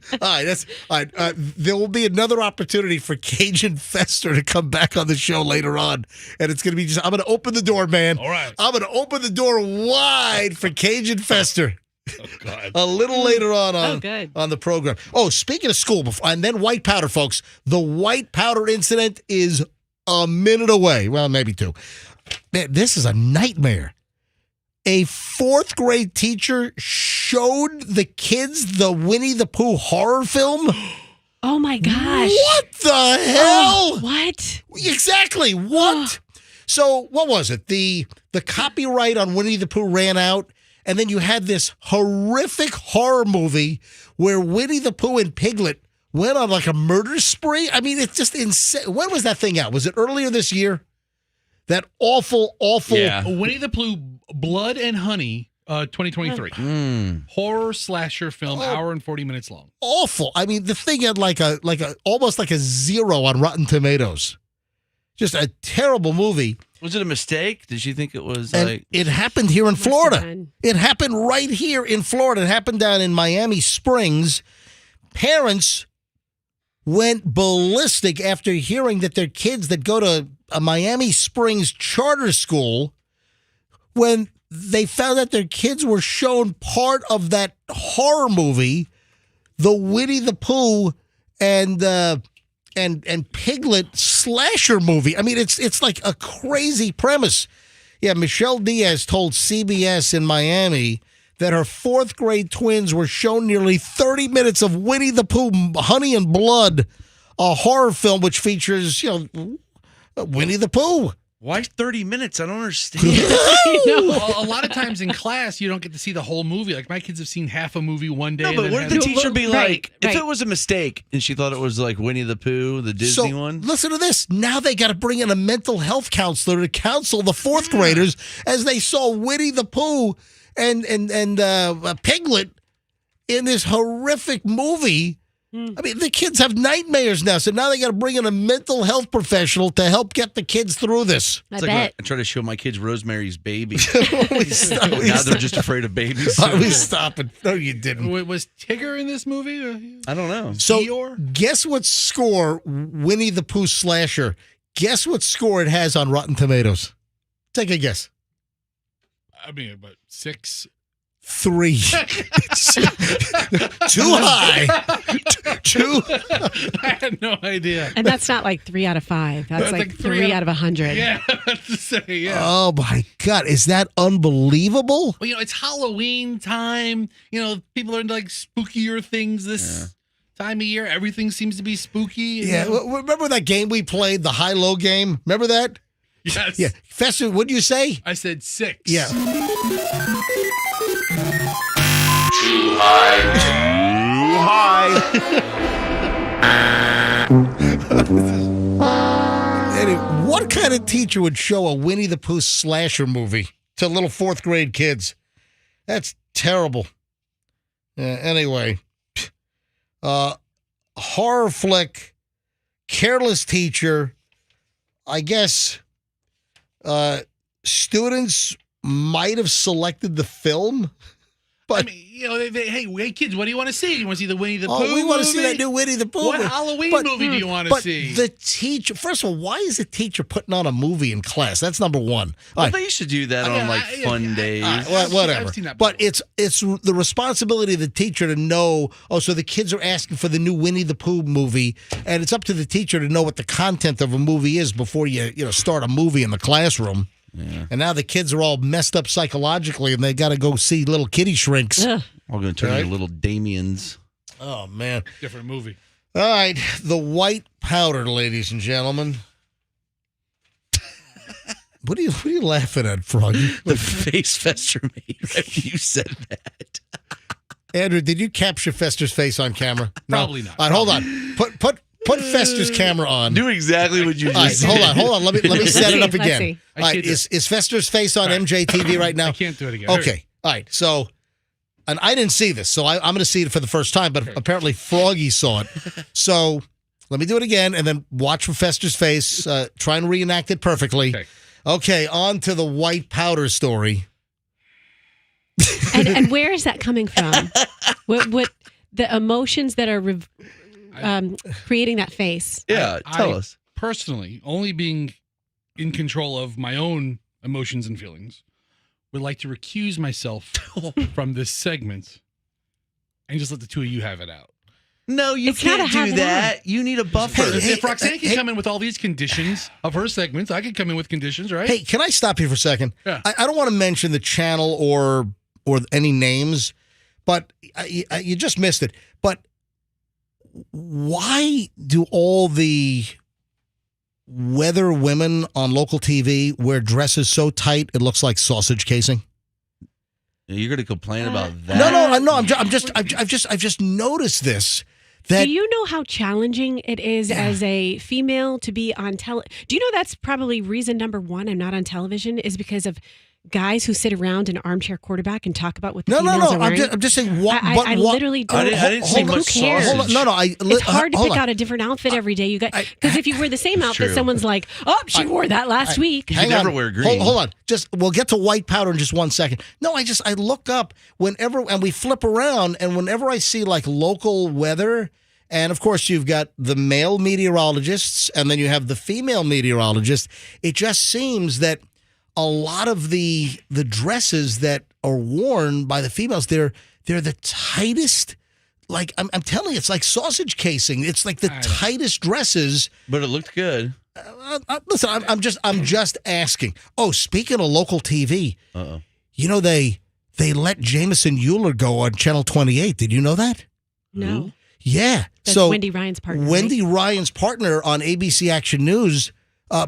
[SPEAKER 1] All right. There will be another opportunity for Cajun Fester to come back on the show later on, and it's going to be I'm going to open the door, man.
[SPEAKER 3] All right.
[SPEAKER 1] I'm going to open the door wide for Cajun Fester.
[SPEAKER 3] God.
[SPEAKER 1] A little later on
[SPEAKER 4] good.
[SPEAKER 1] on the program. Oh, speaking of school, and then white powder, folks. The white powder incident is a minute away. Well, maybe 2. Man, this is a nightmare. A 4th grade teacher showed the kids the Winnie the Pooh horror film.
[SPEAKER 4] Oh my gosh.
[SPEAKER 1] What the hell?
[SPEAKER 4] What?
[SPEAKER 1] Exactly. What? So what was it? The copyright on Winnie the Pooh ran out, and then you had this horrific horror movie where Winnie the Pooh and Piglet went on like a murder spree. I mean, it's just insane. When was that thing out? Was it earlier this year? That awful.
[SPEAKER 2] Yeah.
[SPEAKER 3] Winnie the Pooh, Blood and Honey, 2023. Horror slasher film, hour and 40 minutes long.
[SPEAKER 1] Awful. I mean, the thing had like a almost like a 0 on Rotten Tomatoes. Just a terrible movie.
[SPEAKER 2] Was it a mistake? Did she think it was
[SPEAKER 1] And
[SPEAKER 2] like...
[SPEAKER 1] it happened here in
[SPEAKER 4] Must have
[SPEAKER 1] Florida.
[SPEAKER 4] been.
[SPEAKER 1] It happened right here in Florida. It happened down in Miami Springs. Parents went ballistic after hearing that their kids that go to a Miami Springs charter school, when they found that their kids were shown part of that horror movie, the Winnie the Pooh and Piglet slasher movie. I mean, it's like a crazy premise. Yeah, Michelle Diaz told CBS in Miami that her 4th grade twins were shown nearly 30 minutes of Winnie the Pooh, Honey and Blood, a horror film which features, Winnie the Pooh.
[SPEAKER 2] Why 30 minutes? I don't understand.
[SPEAKER 3] A lot of times in class, you don't get to see the whole movie. Like, my kids have seen half a movie one day.
[SPEAKER 2] No,
[SPEAKER 3] and
[SPEAKER 2] but
[SPEAKER 3] then
[SPEAKER 2] what did
[SPEAKER 3] have-
[SPEAKER 2] the teacher be like?
[SPEAKER 4] Right.
[SPEAKER 2] If it was a mistake and she thought it was like Winnie the Pooh, the Disney one?
[SPEAKER 1] Listen to this. Now they got to bring in a mental health counselor to counsel the 4th graders as they saw Winnie the Pooh and Piglet in this horrific movie. I mean, the kids have nightmares now, so now they got to bring in a mental health professional to help get the kids through this.
[SPEAKER 4] I
[SPEAKER 2] It's like
[SPEAKER 4] bet.
[SPEAKER 2] I try to show my kids Rosemary's Baby.
[SPEAKER 1] We stop- we
[SPEAKER 2] Now they're
[SPEAKER 1] stop-
[SPEAKER 2] just afraid of babies.
[SPEAKER 1] we stop it. No, you didn't.
[SPEAKER 3] Was Tigger in this movie?
[SPEAKER 2] I don't know.
[SPEAKER 1] So,
[SPEAKER 3] Eeyore?
[SPEAKER 1] guess what score Winnie the Pooh slasher? Guess what score it has on Rotten Tomatoes? Take a guess.
[SPEAKER 3] I mean, but 6.
[SPEAKER 1] 3. Too high. Too.
[SPEAKER 3] I had no idea.
[SPEAKER 4] And that's not like 3 out of 5. That's
[SPEAKER 3] That's
[SPEAKER 4] like
[SPEAKER 3] like
[SPEAKER 4] 3 out of 100.
[SPEAKER 3] Yeah, I have to say, yeah.
[SPEAKER 1] Oh my God. Is that unbelievable?
[SPEAKER 3] Well, it's Halloween time. People are into like spookier things this time of year. Everything seems to be spooky.
[SPEAKER 1] Yeah. Remember that game we played, the high-low game? Remember that?
[SPEAKER 3] Yes.
[SPEAKER 1] Yeah. Fester, what'd you say?
[SPEAKER 3] I said 6.
[SPEAKER 1] Yeah.
[SPEAKER 7] Too high.
[SPEAKER 1] Anyway, what kind of teacher would show a Winnie the Pooh slasher movie to little 4th grade kids? That's terrible. Anyway, horror flick, careless teacher. I guess students might have selected the film, but
[SPEAKER 3] I mean, hey kids, what do you want to see? You want to see the Winnie the Pooh?
[SPEAKER 1] we want to see
[SPEAKER 3] movie?
[SPEAKER 1] that new Winnie the Pooh.
[SPEAKER 3] What
[SPEAKER 1] movie.
[SPEAKER 3] Halloween
[SPEAKER 1] But-
[SPEAKER 3] movie do you want to
[SPEAKER 1] But
[SPEAKER 3] see?
[SPEAKER 1] the teacher, first of all, why is a teacher putting on a movie in class? That's number one. All
[SPEAKER 2] Well,
[SPEAKER 1] right.
[SPEAKER 2] they used to do that on like fun days.
[SPEAKER 1] Whatever.
[SPEAKER 3] I've seen that
[SPEAKER 1] But
[SPEAKER 3] before.
[SPEAKER 1] it's the responsibility of the teacher to know, so the kids are asking for the new Winnie the Pooh movie, and it's up to the teacher to know what the content of a movie is before you start a movie in the classroom.
[SPEAKER 2] Yeah.
[SPEAKER 1] And now the kids are all messed up psychologically, and they got to go see little kitty shrinks.
[SPEAKER 4] Ugh.
[SPEAKER 2] All going to turn into little Damians.
[SPEAKER 1] Oh, man.
[SPEAKER 3] Different movie.
[SPEAKER 1] All right. The white powder, ladies and gentlemen. What are you laughing at, Froggy?
[SPEAKER 2] The face Fester made right when you said that.
[SPEAKER 1] Andrew, did you capture Fester's face on camera? No?
[SPEAKER 3] Probably not.
[SPEAKER 1] All right, hold on. Put Fester's camera on.
[SPEAKER 2] Do exactly what you
[SPEAKER 1] All right,
[SPEAKER 2] just said.
[SPEAKER 1] hold on. Let me set it up
[SPEAKER 4] Let's
[SPEAKER 1] again.
[SPEAKER 4] see.
[SPEAKER 1] All right,
[SPEAKER 3] I can't do
[SPEAKER 1] is Fester's face on MJTV right now?
[SPEAKER 3] I can't do it again.
[SPEAKER 1] Okay. All right. So, and I didn't see this, so I'm going to see it for the first time, but apparently Froggy saw it. So let me do it again and then watch for Fester's face. Try and reenact it perfectly. Okay, on to the white powder story.
[SPEAKER 4] And where is that coming from? What the emotions that are creating that face?
[SPEAKER 2] Yeah, tell us.
[SPEAKER 3] Personally, only being in control of my own emotions and feelings, would like to recuse myself from this segment and just let the two of you have it out.
[SPEAKER 2] No, you
[SPEAKER 4] It's not
[SPEAKER 2] can't
[SPEAKER 4] a have
[SPEAKER 2] do
[SPEAKER 4] it
[SPEAKER 2] that. You need a buffer.
[SPEAKER 3] If Roxanne can come in with all these conditions of her segments, I can come in with conditions, right?
[SPEAKER 1] Hey, can I stop you for a second?
[SPEAKER 3] Yeah.
[SPEAKER 1] I don't want to mention the channel or any names, but you just missed it. But why do all the weather women on local TV wear dresses so tight it looks like sausage casing?
[SPEAKER 2] You're going to complain about that?
[SPEAKER 1] No. I've just noticed this. That
[SPEAKER 4] Do you know how challenging it is as a female to be on Do you know that's probably reason number one I'm not on television is because of guys who sit around an armchair quarterback and talk about what the females are wearing?
[SPEAKER 1] I'm just saying what.
[SPEAKER 4] I literally don't.
[SPEAKER 2] I didn't see
[SPEAKER 4] who
[SPEAKER 2] much
[SPEAKER 4] cares?
[SPEAKER 2] sausage.
[SPEAKER 1] No.
[SPEAKER 4] It's hard to
[SPEAKER 1] hold
[SPEAKER 4] pick
[SPEAKER 1] on.
[SPEAKER 4] out a different outfit every day. You got because if you wear the same outfit,
[SPEAKER 2] true.
[SPEAKER 4] someone's like, "Oh, she wore that last week."
[SPEAKER 2] You
[SPEAKER 1] Hang
[SPEAKER 2] never
[SPEAKER 1] on.
[SPEAKER 2] wear green.
[SPEAKER 1] Hold on. We'll get to white powder in just 1 second. No, I look up whenever, and we flip around, and whenever I see like local weather, and of course you've got the male meteorologists, and then you have the female meteorologists. It just seems that a lot of the dresses that are worn by the females, they're the tightest. Like I'm telling you, it's like sausage casing. It's like the tightest dresses.
[SPEAKER 2] But it looked good.
[SPEAKER 1] Listen, I'm just asking. Oh, speaking of local TV, you know they let Jameson Euler go on Channel 28. Did you know that?
[SPEAKER 4] No,
[SPEAKER 1] Yeah.
[SPEAKER 4] that's
[SPEAKER 1] so
[SPEAKER 4] Wendy Ryan's partner.
[SPEAKER 1] Wendy
[SPEAKER 4] right?
[SPEAKER 1] Ryan's partner on ABC Action News,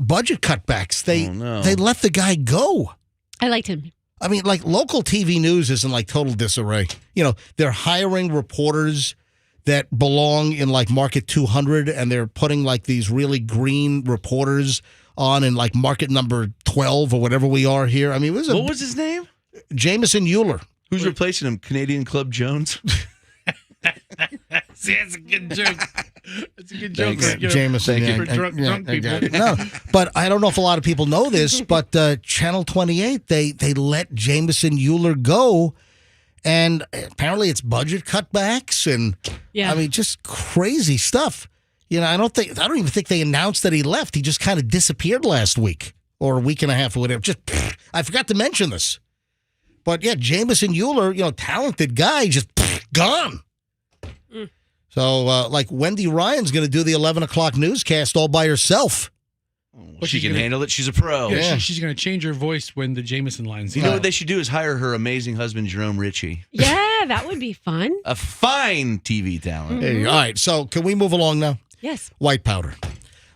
[SPEAKER 1] budget cutbacks. They let the guy go.
[SPEAKER 4] I liked him.
[SPEAKER 1] I mean, like local TV news is in like total disarray. You know, they're hiring reporters that belong in like Market 200, and they're putting like these really green reporters on in like Market number 12 or whatever we are here. I mean,
[SPEAKER 2] What was his name?
[SPEAKER 1] Jameson Euler.
[SPEAKER 2] Who's replacing him? Canadian Club Jones?
[SPEAKER 3] See, that's a good joke. That's a good joke.
[SPEAKER 2] Thanks.
[SPEAKER 3] For,
[SPEAKER 1] Jameson.
[SPEAKER 3] for drunk people.
[SPEAKER 1] No, but I don't know if a lot of people know this, but Channel 28, they let Jameson Euler go, and apparently it's budget cutbacks and I mean just crazy stuff. You know, I don't even think they announced that he left. He just kind of disappeared last week or a week and a half or whatever. Just I forgot to mention this. But yeah, Jameson Euler, you know, talented guy, just gone. So, like, Wendy Ryan's going to do the 11 o'clock newscast all by herself.
[SPEAKER 2] Well, she can handle it. She's a pro.
[SPEAKER 3] Yeah, she's going to change her voice when the Jameson line's
[SPEAKER 2] You know what they should do is hire her amazing husband, Jerome Ritchie.
[SPEAKER 4] Yeah, that would be fun.
[SPEAKER 2] A fine TV talent.
[SPEAKER 1] Hey, all right, so can we move along now?
[SPEAKER 4] Yes.
[SPEAKER 1] White powder.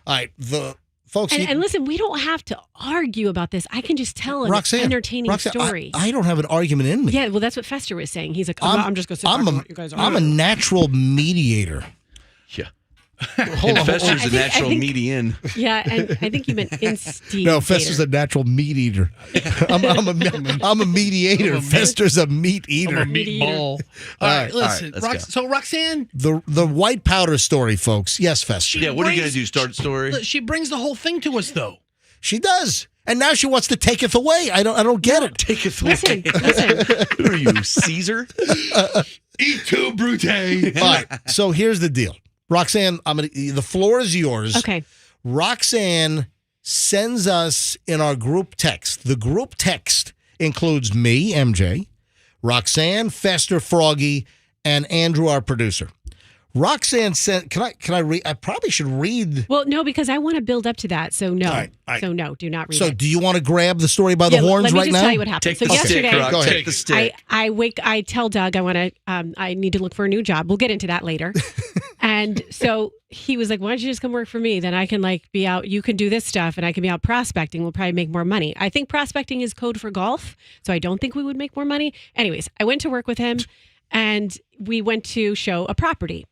[SPEAKER 1] All right, the folks.
[SPEAKER 4] And listen, we don't have to argue about this. I can just tell an entertaining story.
[SPEAKER 1] I don't have an argument in me.
[SPEAKER 4] Yeah, well, that's what Fester was saying. He's like, I'm just going to sit back and let you guys
[SPEAKER 1] I'm a natural mediator.
[SPEAKER 2] Yeah.
[SPEAKER 1] Hold on.
[SPEAKER 2] Fester's
[SPEAKER 4] I
[SPEAKER 2] a
[SPEAKER 4] think-
[SPEAKER 2] natural
[SPEAKER 4] I think-
[SPEAKER 2] median.
[SPEAKER 4] Yeah, and I think you meant instigator.
[SPEAKER 1] No, Fester's a natural meat eater. I'm a mediator. Fester's a meat eater.
[SPEAKER 3] I'm a meatball. All right, listen.
[SPEAKER 2] let's go.
[SPEAKER 3] So Roxanne,
[SPEAKER 1] The white powder story, folks. Yes, Fester.
[SPEAKER 2] Yeah, what are you going to do? Start story?
[SPEAKER 3] she brings the whole thing to us, though.
[SPEAKER 1] She does. And now she wants to take it away. I don't get it.
[SPEAKER 2] Take it
[SPEAKER 4] Listen,
[SPEAKER 2] away.
[SPEAKER 4] listen.
[SPEAKER 2] Who are you, Caesar?
[SPEAKER 3] Eat two, Brute.
[SPEAKER 1] All right. So here's the deal. Roxanne, the floor is yours.
[SPEAKER 4] Okay.
[SPEAKER 1] Roxanne sends us in our group text. The group text includes me, MJ, Roxanne, Fester, Froggy, and Andrew, our producer. Roxanne sent. Can I read? I probably should read.
[SPEAKER 4] Well, no, because I want to build up to that. So no.
[SPEAKER 1] All right.
[SPEAKER 4] So no, do not read
[SPEAKER 1] So
[SPEAKER 4] it.
[SPEAKER 1] do you want to grab the story by the horns
[SPEAKER 4] let me
[SPEAKER 1] right
[SPEAKER 4] just
[SPEAKER 1] now?
[SPEAKER 4] tell you what happened.
[SPEAKER 2] Take
[SPEAKER 4] So
[SPEAKER 2] the
[SPEAKER 4] yesterday,
[SPEAKER 2] stick, Rock.
[SPEAKER 1] Go ahead.
[SPEAKER 2] Take the stick.
[SPEAKER 4] I tell Doug I need to look for a new job. We'll get into that later. And so he was like, why don't you just come work for me? Then I can like be out, you can do this stuff and I can be out prospecting. We'll probably make more money. I think prospecting is code for golf. So I don't think we would make more money. Anyways, I went to work with him and we went to show a property.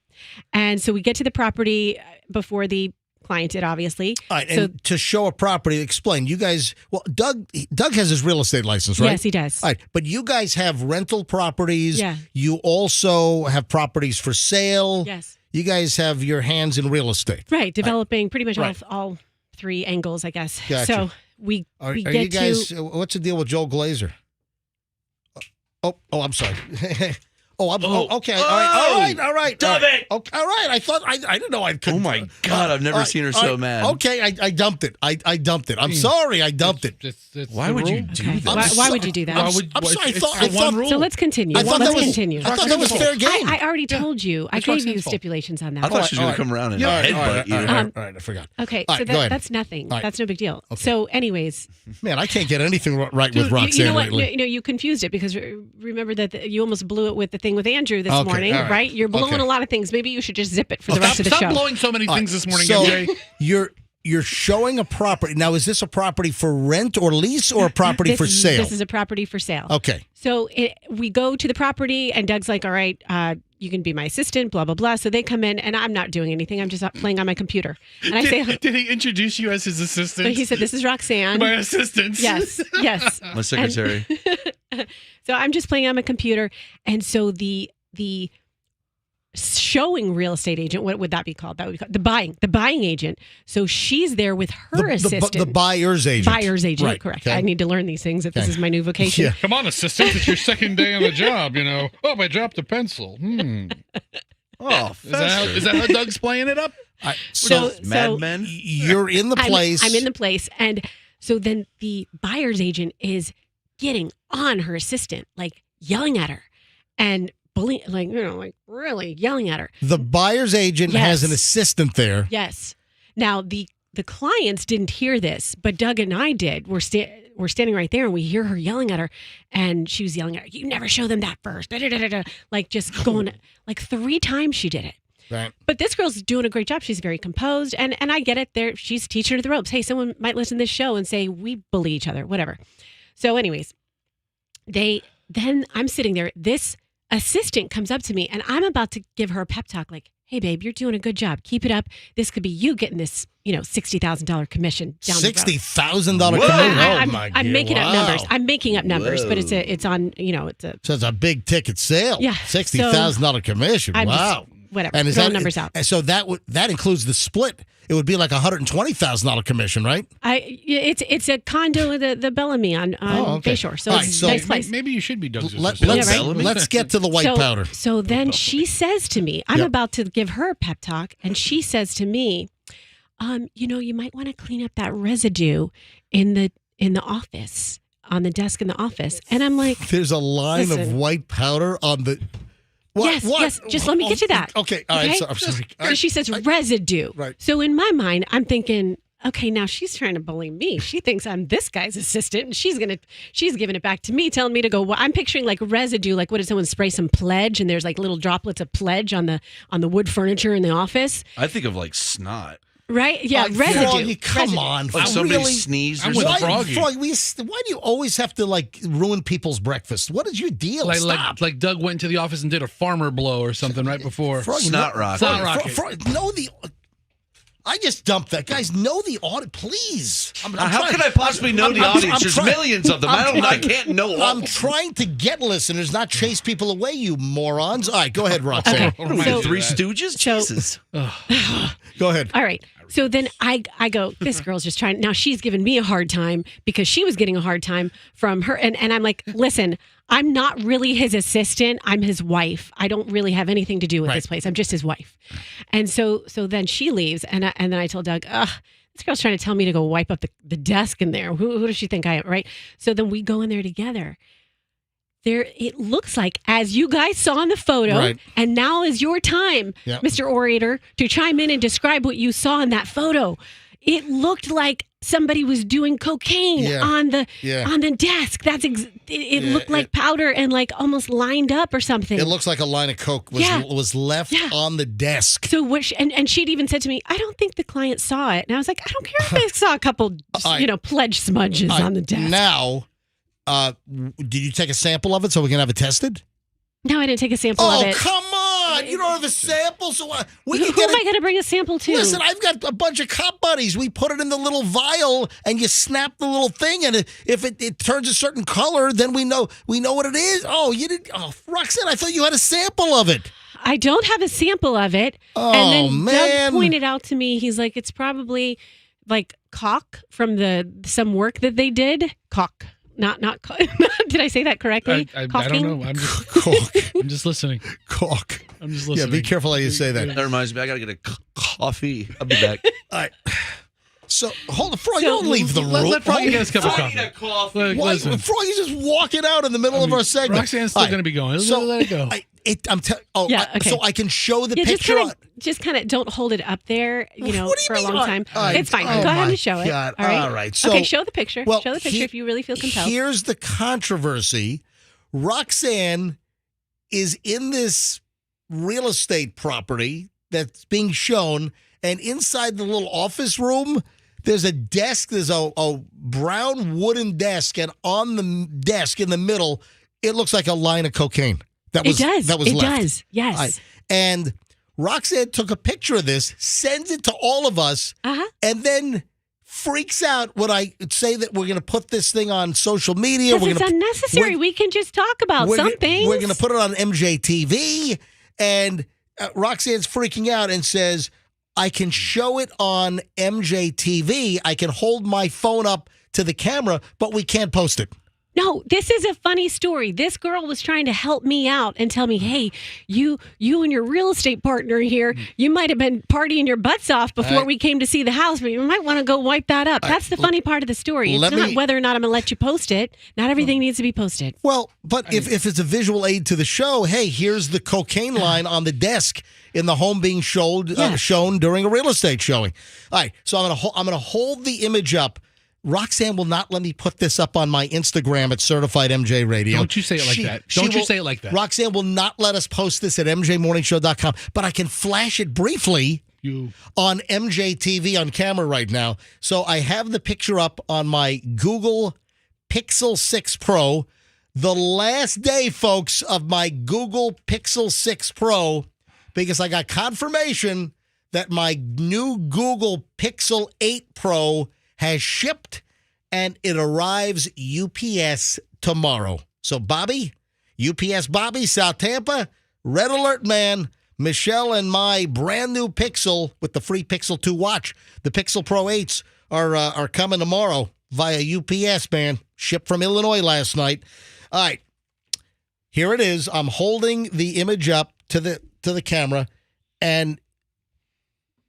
[SPEAKER 4] And so we get to the property before the client did, obviously.
[SPEAKER 1] All right,
[SPEAKER 4] So-
[SPEAKER 1] and to show a property, explain. You guys, well, Doug has his real estate license, right?
[SPEAKER 4] Yes, he does.
[SPEAKER 1] All right, but you guys have rental properties.
[SPEAKER 4] Yeah.
[SPEAKER 1] You also have properties for sale.
[SPEAKER 4] Yes.
[SPEAKER 1] You guys have your hands in real estate.
[SPEAKER 4] Right. Developing pretty much
[SPEAKER 1] Right.
[SPEAKER 4] all three angles, I guess.
[SPEAKER 1] Gotcha.
[SPEAKER 4] So we
[SPEAKER 1] Are
[SPEAKER 4] get
[SPEAKER 1] you guys?
[SPEAKER 4] to.
[SPEAKER 1] What's the deal with Joel Glazer? Oh, I'm sorry. Okay. All right.
[SPEAKER 2] Dump it.
[SPEAKER 1] Okay, all right. I thought I didn't know I could.
[SPEAKER 2] Oh my God, I've never seen her so mad.
[SPEAKER 1] Okay, I dumped it. I dumped it. I'm sorry, I dumped it.
[SPEAKER 2] Why would you do
[SPEAKER 4] Okay.
[SPEAKER 2] that?
[SPEAKER 4] Why would you do that?
[SPEAKER 1] I'm sorry. I thought
[SPEAKER 4] So let's continue.
[SPEAKER 1] I thought
[SPEAKER 4] Let's
[SPEAKER 1] that was
[SPEAKER 4] continue.
[SPEAKER 1] I thought that was fair game.
[SPEAKER 4] I already told you. I
[SPEAKER 3] It's
[SPEAKER 4] gave
[SPEAKER 3] Roxanne's
[SPEAKER 4] you
[SPEAKER 3] fault.
[SPEAKER 4] stipulations on
[SPEAKER 2] I
[SPEAKER 4] that.
[SPEAKER 2] thought she was going to come around and headbutt you.
[SPEAKER 1] All right, I forgot.
[SPEAKER 4] Okay,
[SPEAKER 1] All
[SPEAKER 4] so
[SPEAKER 1] right, go ahead.
[SPEAKER 4] that's nothing.
[SPEAKER 1] All right.
[SPEAKER 4] That's no big deal. So, anyways,
[SPEAKER 1] Man, I can't get anything right
[SPEAKER 4] dude,
[SPEAKER 1] with Roxanne
[SPEAKER 4] you know what?
[SPEAKER 1] lately.
[SPEAKER 4] You confused it because remember that you almost blew it with the thing with Andrew this
[SPEAKER 1] Okay,
[SPEAKER 4] morning,
[SPEAKER 1] all right.
[SPEAKER 4] right? You're blowing
[SPEAKER 1] Okay.
[SPEAKER 4] a lot of things. Maybe you should just zip it for the rest of the
[SPEAKER 3] Stop
[SPEAKER 4] show.
[SPEAKER 3] blowing so many things this morning,
[SPEAKER 1] So
[SPEAKER 3] MJ.
[SPEAKER 1] you're showing a property. Now, is this a property for rent or lease or a property for sale?
[SPEAKER 4] This is a property for sale.
[SPEAKER 1] Okay.
[SPEAKER 4] So we go to the property, and Doug's like, "All right, you can be my assistant." Blah blah blah. So they come in, and I'm not doing anything. I'm just playing on my computer. And I say,
[SPEAKER 3] Did he introduce you as his assistant?
[SPEAKER 4] so he said, "This is Roxanne."
[SPEAKER 3] My assistant.
[SPEAKER 4] Yes, yes.
[SPEAKER 2] My secretary.
[SPEAKER 4] So I'm just playing on my computer, and so the showing real estate agent, what would that be called? That would be called the buying agent. So she's there with her assistant,
[SPEAKER 1] The buyer's agent.
[SPEAKER 4] buyer's agent.
[SPEAKER 1] Right,
[SPEAKER 4] Correct.
[SPEAKER 1] okay.
[SPEAKER 4] I need to learn these things if this is my new vocation.
[SPEAKER 1] Yeah.
[SPEAKER 3] Come on, assistant. It's your second day on the job, Oh, I dropped a pencil.
[SPEAKER 2] Oh,
[SPEAKER 3] Is that how Doug's playing it up?
[SPEAKER 1] So
[SPEAKER 2] Mad Men?
[SPEAKER 1] you're in the place.
[SPEAKER 4] I'm in the place, and so then the buyer's agent is getting on her assistant, like yelling at her, and bullying, like really yelling at her.
[SPEAKER 1] The buyer's agent has an
[SPEAKER 4] Yes.
[SPEAKER 1] assistant there.
[SPEAKER 4] Yes. Now the clients didn't hear this, but Doug and I did. We're standing right there, and we hear her yelling at her, and she was yelling at her, "You never show them that first." Da, da, da, da, da. Like just going like 3 times she did it.
[SPEAKER 1] Right.
[SPEAKER 4] But this girl's doing a great job. She's very composed, and I get it. There, she's teaching her the ropes. Hey, someone might listen to this show and say we bully each other, whatever. So, anyways, then I'm sitting there. This assistant comes up to me, and I'm about to give her a pep talk, like, "Hey, babe, you're doing a good job. Keep it up. This could be you getting this, $60,000 commission down the road."
[SPEAKER 1] $60,000
[SPEAKER 2] Whoa.
[SPEAKER 1] commission.
[SPEAKER 4] I'm,
[SPEAKER 1] Oh my
[SPEAKER 4] I'm
[SPEAKER 1] God.
[SPEAKER 4] making up numbers.
[SPEAKER 1] Wow.
[SPEAKER 4] I'm making up numbers, but
[SPEAKER 2] Whoa.
[SPEAKER 4] it's on. It's a.
[SPEAKER 1] So it's a big ticket sale.
[SPEAKER 4] Yeah.
[SPEAKER 1] $60,000 commission.
[SPEAKER 4] I'm
[SPEAKER 1] Wow.
[SPEAKER 4] just whatever.
[SPEAKER 1] And is
[SPEAKER 4] throwing
[SPEAKER 1] that
[SPEAKER 4] numbers out?
[SPEAKER 1] And so that includes the split. It would be like $120,000 commission, right?
[SPEAKER 4] It's a condo with the Bellamy on
[SPEAKER 1] okay.
[SPEAKER 4] Bayshore, so
[SPEAKER 1] All
[SPEAKER 4] it's
[SPEAKER 1] right,
[SPEAKER 4] a
[SPEAKER 1] so
[SPEAKER 4] nice place.
[SPEAKER 3] Maybe you should be Doug's
[SPEAKER 1] Let's
[SPEAKER 3] assistant.
[SPEAKER 4] Yeah, right.
[SPEAKER 1] let's get to the white powder.
[SPEAKER 4] So then she says to me, I'm
[SPEAKER 1] Yep.
[SPEAKER 4] about to give her a pep talk, and she says to me, you might want to clean up that residue in the office, on the desk in the office. And I'm like,
[SPEAKER 1] There's a line of
[SPEAKER 4] Listen.
[SPEAKER 1] white powder on the. What?
[SPEAKER 4] yes, just let me get to that.
[SPEAKER 1] Okay, all right.
[SPEAKER 4] Okay?
[SPEAKER 1] So, I'm sorry.
[SPEAKER 4] So she says residue.
[SPEAKER 1] Right.
[SPEAKER 4] So in my mind, I'm thinking, okay, now she's trying to bully me. She thinks I'm this guy's assistant, and she's giving it back to me, telling me to go. Well, I'm picturing like residue, like what did someone spray some pledge, and there's like little droplets of pledge on the wood furniture in the office,
[SPEAKER 2] I think of like snot.
[SPEAKER 4] right? Yeah, residue.
[SPEAKER 1] Froggy, come
[SPEAKER 4] Residue.
[SPEAKER 1] on.
[SPEAKER 2] Like somebody
[SPEAKER 1] really?
[SPEAKER 2] sneezed
[SPEAKER 3] I'm
[SPEAKER 2] or
[SPEAKER 3] with
[SPEAKER 2] something.
[SPEAKER 3] Froggy.
[SPEAKER 1] Froggy, why do you always have to like ruin people's breakfast? What is your deal? Stop.
[SPEAKER 3] Like Doug went to the office and did a farmer blow or something right before.
[SPEAKER 1] Froggy,
[SPEAKER 2] Snot rocket.
[SPEAKER 3] Snot rocket.
[SPEAKER 1] Know the. I just dumped that. Guys, know the audit, please.
[SPEAKER 2] How can I possibly know the audience? There's millions of them. I can't know all
[SPEAKER 1] I'm
[SPEAKER 2] of them.
[SPEAKER 1] trying to get listeners, not chase people away, you morons. All right, go ahead, Roxanne.
[SPEAKER 4] Okay.
[SPEAKER 2] What are we,
[SPEAKER 4] So-
[SPEAKER 2] the Three Stooges?
[SPEAKER 4] So-
[SPEAKER 2] Jesus.
[SPEAKER 1] Go ahead.
[SPEAKER 4] All right. So then I go, this girl's just trying. Now she's giving me a hard time because she was getting a hard time from her. And I'm like, listen, I'm not really his assistant. I'm his wife. I don't really have anything to do with this place. I'm just his wife. And so then she leaves. And then I told Doug, this girl's trying to tell me to go wipe up the desk in there. Who does she think I am? Right. So then we go in there together. It looks like, as you guys saw in the photo,
[SPEAKER 1] Right.
[SPEAKER 4] and now is your time,
[SPEAKER 1] Yep.
[SPEAKER 4] Mr. Orator, to chime in and describe what you saw in that photo. It looked like somebody was doing cocaine
[SPEAKER 1] Yeah.
[SPEAKER 4] on the
[SPEAKER 1] Yeah.
[SPEAKER 4] on the desk. It
[SPEAKER 1] Yeah,
[SPEAKER 4] looked like powder and like almost lined up or something.
[SPEAKER 1] It looks like a line of coke was left on the desk.
[SPEAKER 4] So what? And she'd even said to me, "I don't think the client saw it." And I was like, "I don't care if they saw a couple, pledge smudges
[SPEAKER 1] All right,
[SPEAKER 4] on the desk."
[SPEAKER 1] Now, did you take a sample of it so we can have it tested?
[SPEAKER 4] No, I didn't take a sample of
[SPEAKER 1] Oh,
[SPEAKER 4] it.
[SPEAKER 1] come on. You don't have a sample, so we
[SPEAKER 4] Who
[SPEAKER 1] can get
[SPEAKER 4] am I
[SPEAKER 1] it.
[SPEAKER 4] going to bring a sample to?
[SPEAKER 1] Listen, I've got a bunch of cop buddies. We put it in the little vial, and you snap the little thing, and if it turns a certain color, then we know what it is. Oh, you didn't. Oh, Roxanne, I thought you had a sample of it.
[SPEAKER 4] I don't have a sample of it.
[SPEAKER 1] Oh,
[SPEAKER 4] and then
[SPEAKER 1] man.
[SPEAKER 4] Doug pointed out to me, he's like, it's probably like caulk from some work that they did. Caulk. Not. Did I say that correctly?
[SPEAKER 3] I
[SPEAKER 4] Caulking?
[SPEAKER 3] don't know. I'm just,
[SPEAKER 1] Caulk.
[SPEAKER 3] I'm just listening.
[SPEAKER 1] Caulk.
[SPEAKER 3] I'm just
[SPEAKER 1] Yeah,
[SPEAKER 3] listening.
[SPEAKER 1] be careful how you say that.
[SPEAKER 2] That reminds me, I gotta get a coffee. I'll be back.
[SPEAKER 1] All right. So, hold on, Froggy, don't leave the room.
[SPEAKER 3] Let Froggy get his cup of
[SPEAKER 2] I need
[SPEAKER 3] coffee.
[SPEAKER 2] a coffee.
[SPEAKER 3] Look,
[SPEAKER 1] Why,
[SPEAKER 3] listen.
[SPEAKER 1] Froggy's just walking out in the middle of our segment.
[SPEAKER 3] Roxanne's still
[SPEAKER 1] All right.
[SPEAKER 3] going to be going.
[SPEAKER 1] So
[SPEAKER 3] Let it go.
[SPEAKER 4] Yeah, okay.
[SPEAKER 1] So I can show the
[SPEAKER 4] Yeah,
[SPEAKER 1] picture.
[SPEAKER 4] just kind of don't hold it up there,
[SPEAKER 1] What do you
[SPEAKER 4] for a
[SPEAKER 1] mean?
[SPEAKER 4] long time.
[SPEAKER 1] All right.
[SPEAKER 4] It's fine.
[SPEAKER 1] Oh
[SPEAKER 4] Go ahead
[SPEAKER 1] my
[SPEAKER 4] and show it.
[SPEAKER 1] God.
[SPEAKER 4] All right.
[SPEAKER 1] All right. So,
[SPEAKER 4] okay, show the picture.
[SPEAKER 1] well,
[SPEAKER 4] show the picture if you really feel compelled.
[SPEAKER 1] Here's the controversy. Roxanne is in this real estate property that's being shown, and inside the little office room, there's a desk. There's a brown wooden desk, and on the desk in the middle, it looks like a line of cocaine. That was
[SPEAKER 4] it
[SPEAKER 1] left.
[SPEAKER 4] does. Yes.
[SPEAKER 1] All right. And Roxanne took a picture of this, sends it to all of us, and then freaks out when I say that we're going to put this thing on social media.
[SPEAKER 4] Because it's unnecessary. We can just talk about some things.
[SPEAKER 1] We're going to put it on MJTV, and Roxanne's freaking out and says, I can show it on MJTV. I can hold my phone up to the camera, but we can't post it.
[SPEAKER 4] No, this is a funny story. This girl was trying to help me out and tell me, hey, you and your real estate partner here, you might have been partying your butts off before we came to see the house, but you might want to go wipe that up. That's the funny part of the story. It's not whether or not I'm going to let you post it. Not everything needs to be posted.
[SPEAKER 1] Well, but if it's a visual aid to the show, hey, here's the cocaine line on the desk in the home being shown during a real estate showing. All right, so I'm gonna hold the image up. Roxanne will not let me put this up on my Instagram at Certified MJ Radio.
[SPEAKER 3] Don't you say it like that. Don't you say it like that.
[SPEAKER 1] Roxanne will not let us post this at MJMorningShow.com, but I can flash it briefly on MJTV on camera right now. So I have the picture up on my Google Pixel 6 Pro. The last day, folks, of my Google Pixel 6 Pro, because I got confirmation that my new Google Pixel 8 Pro has shipped, and it arrives UPS tomorrow. So, Bobby, UPS Bobby, South Tampa, red alert, man. Michelle and my brand new Pixel with the free Pixel 2 watch, the Pixel Pro 8s are coming tomorrow via UPS, man. Shipped from Illinois last night. All right, here it is. I'm holding the image up to the camera, and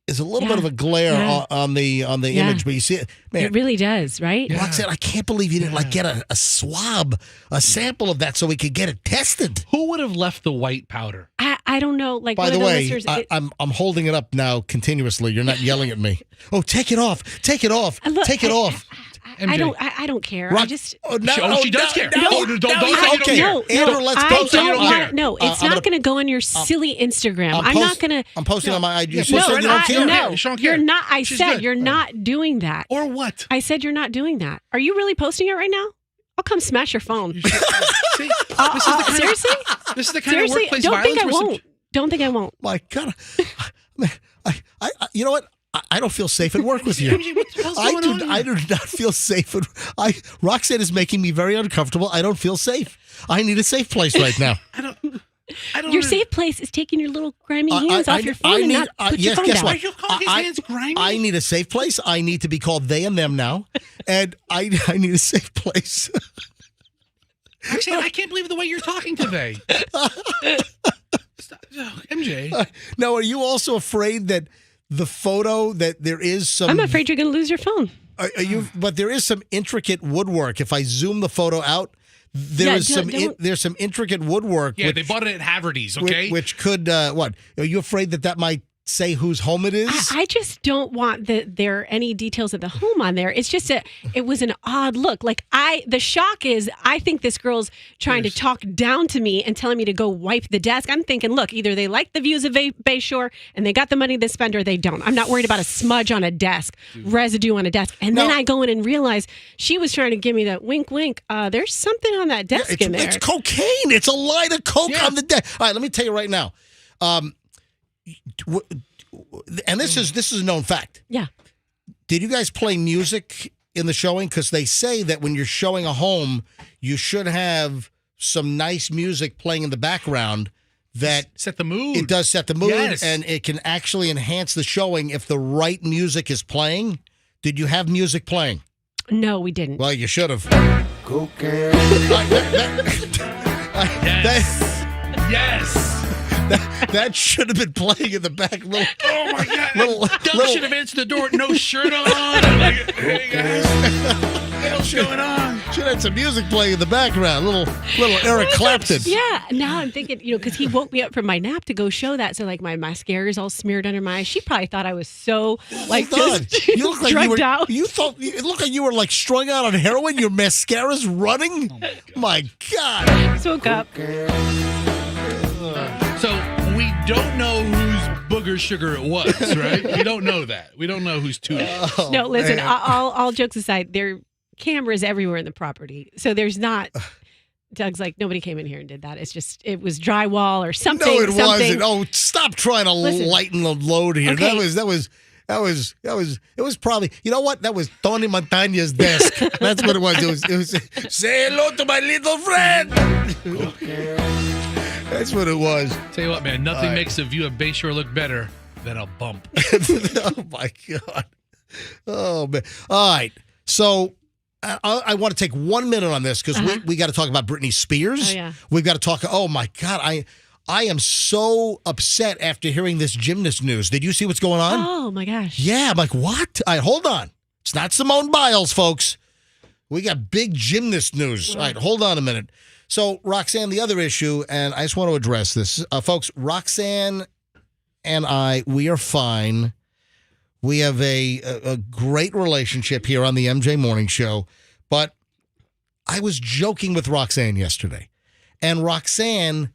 [SPEAKER 1] it's a little bit of a glare on the image, but you see it, man.
[SPEAKER 4] It really does, right?
[SPEAKER 1] Roxanne, I can't believe you didn't get a swab, a sample of that, so we could get it tested.
[SPEAKER 3] Who would have left the white powder?
[SPEAKER 4] I don't know. Like,
[SPEAKER 1] by the way, I'm holding it up now continuously. You're not yelling at me. Oh, take it off! Take it off! Take it off!
[SPEAKER 4] I don't care.
[SPEAKER 1] Rock,
[SPEAKER 4] I just.
[SPEAKER 3] She does care.
[SPEAKER 1] No,
[SPEAKER 3] Don't.
[SPEAKER 1] Andrew, let's
[SPEAKER 4] I
[SPEAKER 1] post
[SPEAKER 4] don't
[SPEAKER 1] it.
[SPEAKER 4] want. No, it's not going to go on your silly Instagram. I'm not going to.
[SPEAKER 1] I'm posting on my IG.
[SPEAKER 3] Yeah,
[SPEAKER 1] So you don't care?
[SPEAKER 4] No,
[SPEAKER 3] She don't
[SPEAKER 4] you're
[SPEAKER 3] care.
[SPEAKER 4] not. I
[SPEAKER 3] She's
[SPEAKER 4] said
[SPEAKER 3] good.
[SPEAKER 4] you're not doing that.
[SPEAKER 3] Or what?
[SPEAKER 4] I said you're not doing that. Are you really posting it right now? I'll come smash your phone.
[SPEAKER 3] See,
[SPEAKER 4] Seriously?
[SPEAKER 3] This is the kind of workplace
[SPEAKER 4] Don't
[SPEAKER 3] violence.
[SPEAKER 4] think I won't. Don't think I won't.
[SPEAKER 1] My God, I you know what? I don't feel safe at work with you.
[SPEAKER 3] What the hell's going on here?
[SPEAKER 1] I do not feel safe. Roxanne is making me very uncomfortable. I don't feel safe. I need a safe place right now.
[SPEAKER 3] I don't
[SPEAKER 4] Your safe place is taking your little grimy hands off your phone and not put your phone
[SPEAKER 1] guess
[SPEAKER 4] down.
[SPEAKER 1] what?
[SPEAKER 3] Are you calling his hands grimy?
[SPEAKER 1] I need a safe place. I need to be called they and them now, and I need a safe place.
[SPEAKER 3] Actually, I can't believe the way you're talking today. Stop. Oh, MJ.
[SPEAKER 1] Now, are you also afraid that the photo that there is some?
[SPEAKER 4] I'm afraid you're going to lose your phone.
[SPEAKER 1] Are you? But there is some intricate woodwork. If I zoom the photo out, there's some intricate woodwork.
[SPEAKER 3] Yeah, they bought it at Haverty's. Okay,
[SPEAKER 1] which could what? Are you afraid that might say whose home it is?
[SPEAKER 4] I just don't want there are any details of the home on there. It's just it was an odd look. Like the shock is I think this girl's trying to talk down to me and telling me to go wipe the desk. I'm thinking, look, either they like the views of Bayshore and they got the money to spend, or they don't. I'm not worried about a smudge on a desk, residue on a desk. And then I go in and realize she was trying to give me that wink, wink. There's something on that desk in there.
[SPEAKER 1] It's cocaine. It's a line of coke on the desk. All right, let me tell you right now. And this is a known fact.
[SPEAKER 4] Yeah.
[SPEAKER 1] Did you guys play music in the showing? Because they say that when you're showing a home, you should have some nice music playing in the background that
[SPEAKER 3] set the mood.
[SPEAKER 1] It does set the mood,
[SPEAKER 3] yes.
[SPEAKER 1] And it can actually enhance the showing if the right music is playing. Did you have music playing?
[SPEAKER 4] No, we didn't.
[SPEAKER 1] Well, you should have.
[SPEAKER 3] Yes.
[SPEAKER 1] That should have been playing in the back.
[SPEAKER 3] Oh my God. Doug should have answered the door with no shirt on. I'm like, hey guys, what's going on?
[SPEAKER 1] Should have had some music playing in the background. Little Eric Clapton.
[SPEAKER 4] Yeah, now I'm thinking, because he woke me up from my nap to go show that. So, like, my mascara is all smeared under my eyes. She probably thought I was so, like,
[SPEAKER 1] Hold on.
[SPEAKER 4] just
[SPEAKER 1] You look like
[SPEAKER 4] drugged out.
[SPEAKER 1] You thought it looked like you were like strung out on heroin. Your mascara's running. Oh my God.
[SPEAKER 4] Just woke up.
[SPEAKER 3] So we don't know whose booger sugar it was, right? We don't know that. We don't know who's tooting.
[SPEAKER 4] No, listen,
[SPEAKER 1] man.
[SPEAKER 4] all jokes aside, there are cameras everywhere in the property. So there's not. Doug's like, nobody came in here and did that. It was drywall or something.
[SPEAKER 1] No, it
[SPEAKER 4] something.
[SPEAKER 1] wasn't. Oh, stop trying to lighten the load here.
[SPEAKER 4] Okay.
[SPEAKER 1] It was probably, you know what? That was Tony Montana's desk. That's what it was. It was say hello to my little friend. That's what it was.
[SPEAKER 3] Tell you what, man, nothing makes a view of Bayshore look better than a bump.
[SPEAKER 1] Oh my God. Oh man. All right. So I want to take 1 minute on this because we got to talk about Britney Spears.
[SPEAKER 4] Oh, yeah.
[SPEAKER 1] We've got to talk. Oh my God. I am so upset after hearing this gymnast news. Did you see what's going on?
[SPEAKER 4] Oh my gosh.
[SPEAKER 1] Yeah. I'm like, what? All right, hold on. It's not Simone Biles, folks. We got big gymnast news. All right, hold on a minute. So, Roxanne, the other issue, and I just want to address this. Folks, Roxanne and I, we are fine. We have a great relationship here on the MJ Morning Show. But I was joking with Roxanne yesterday. And Roxanne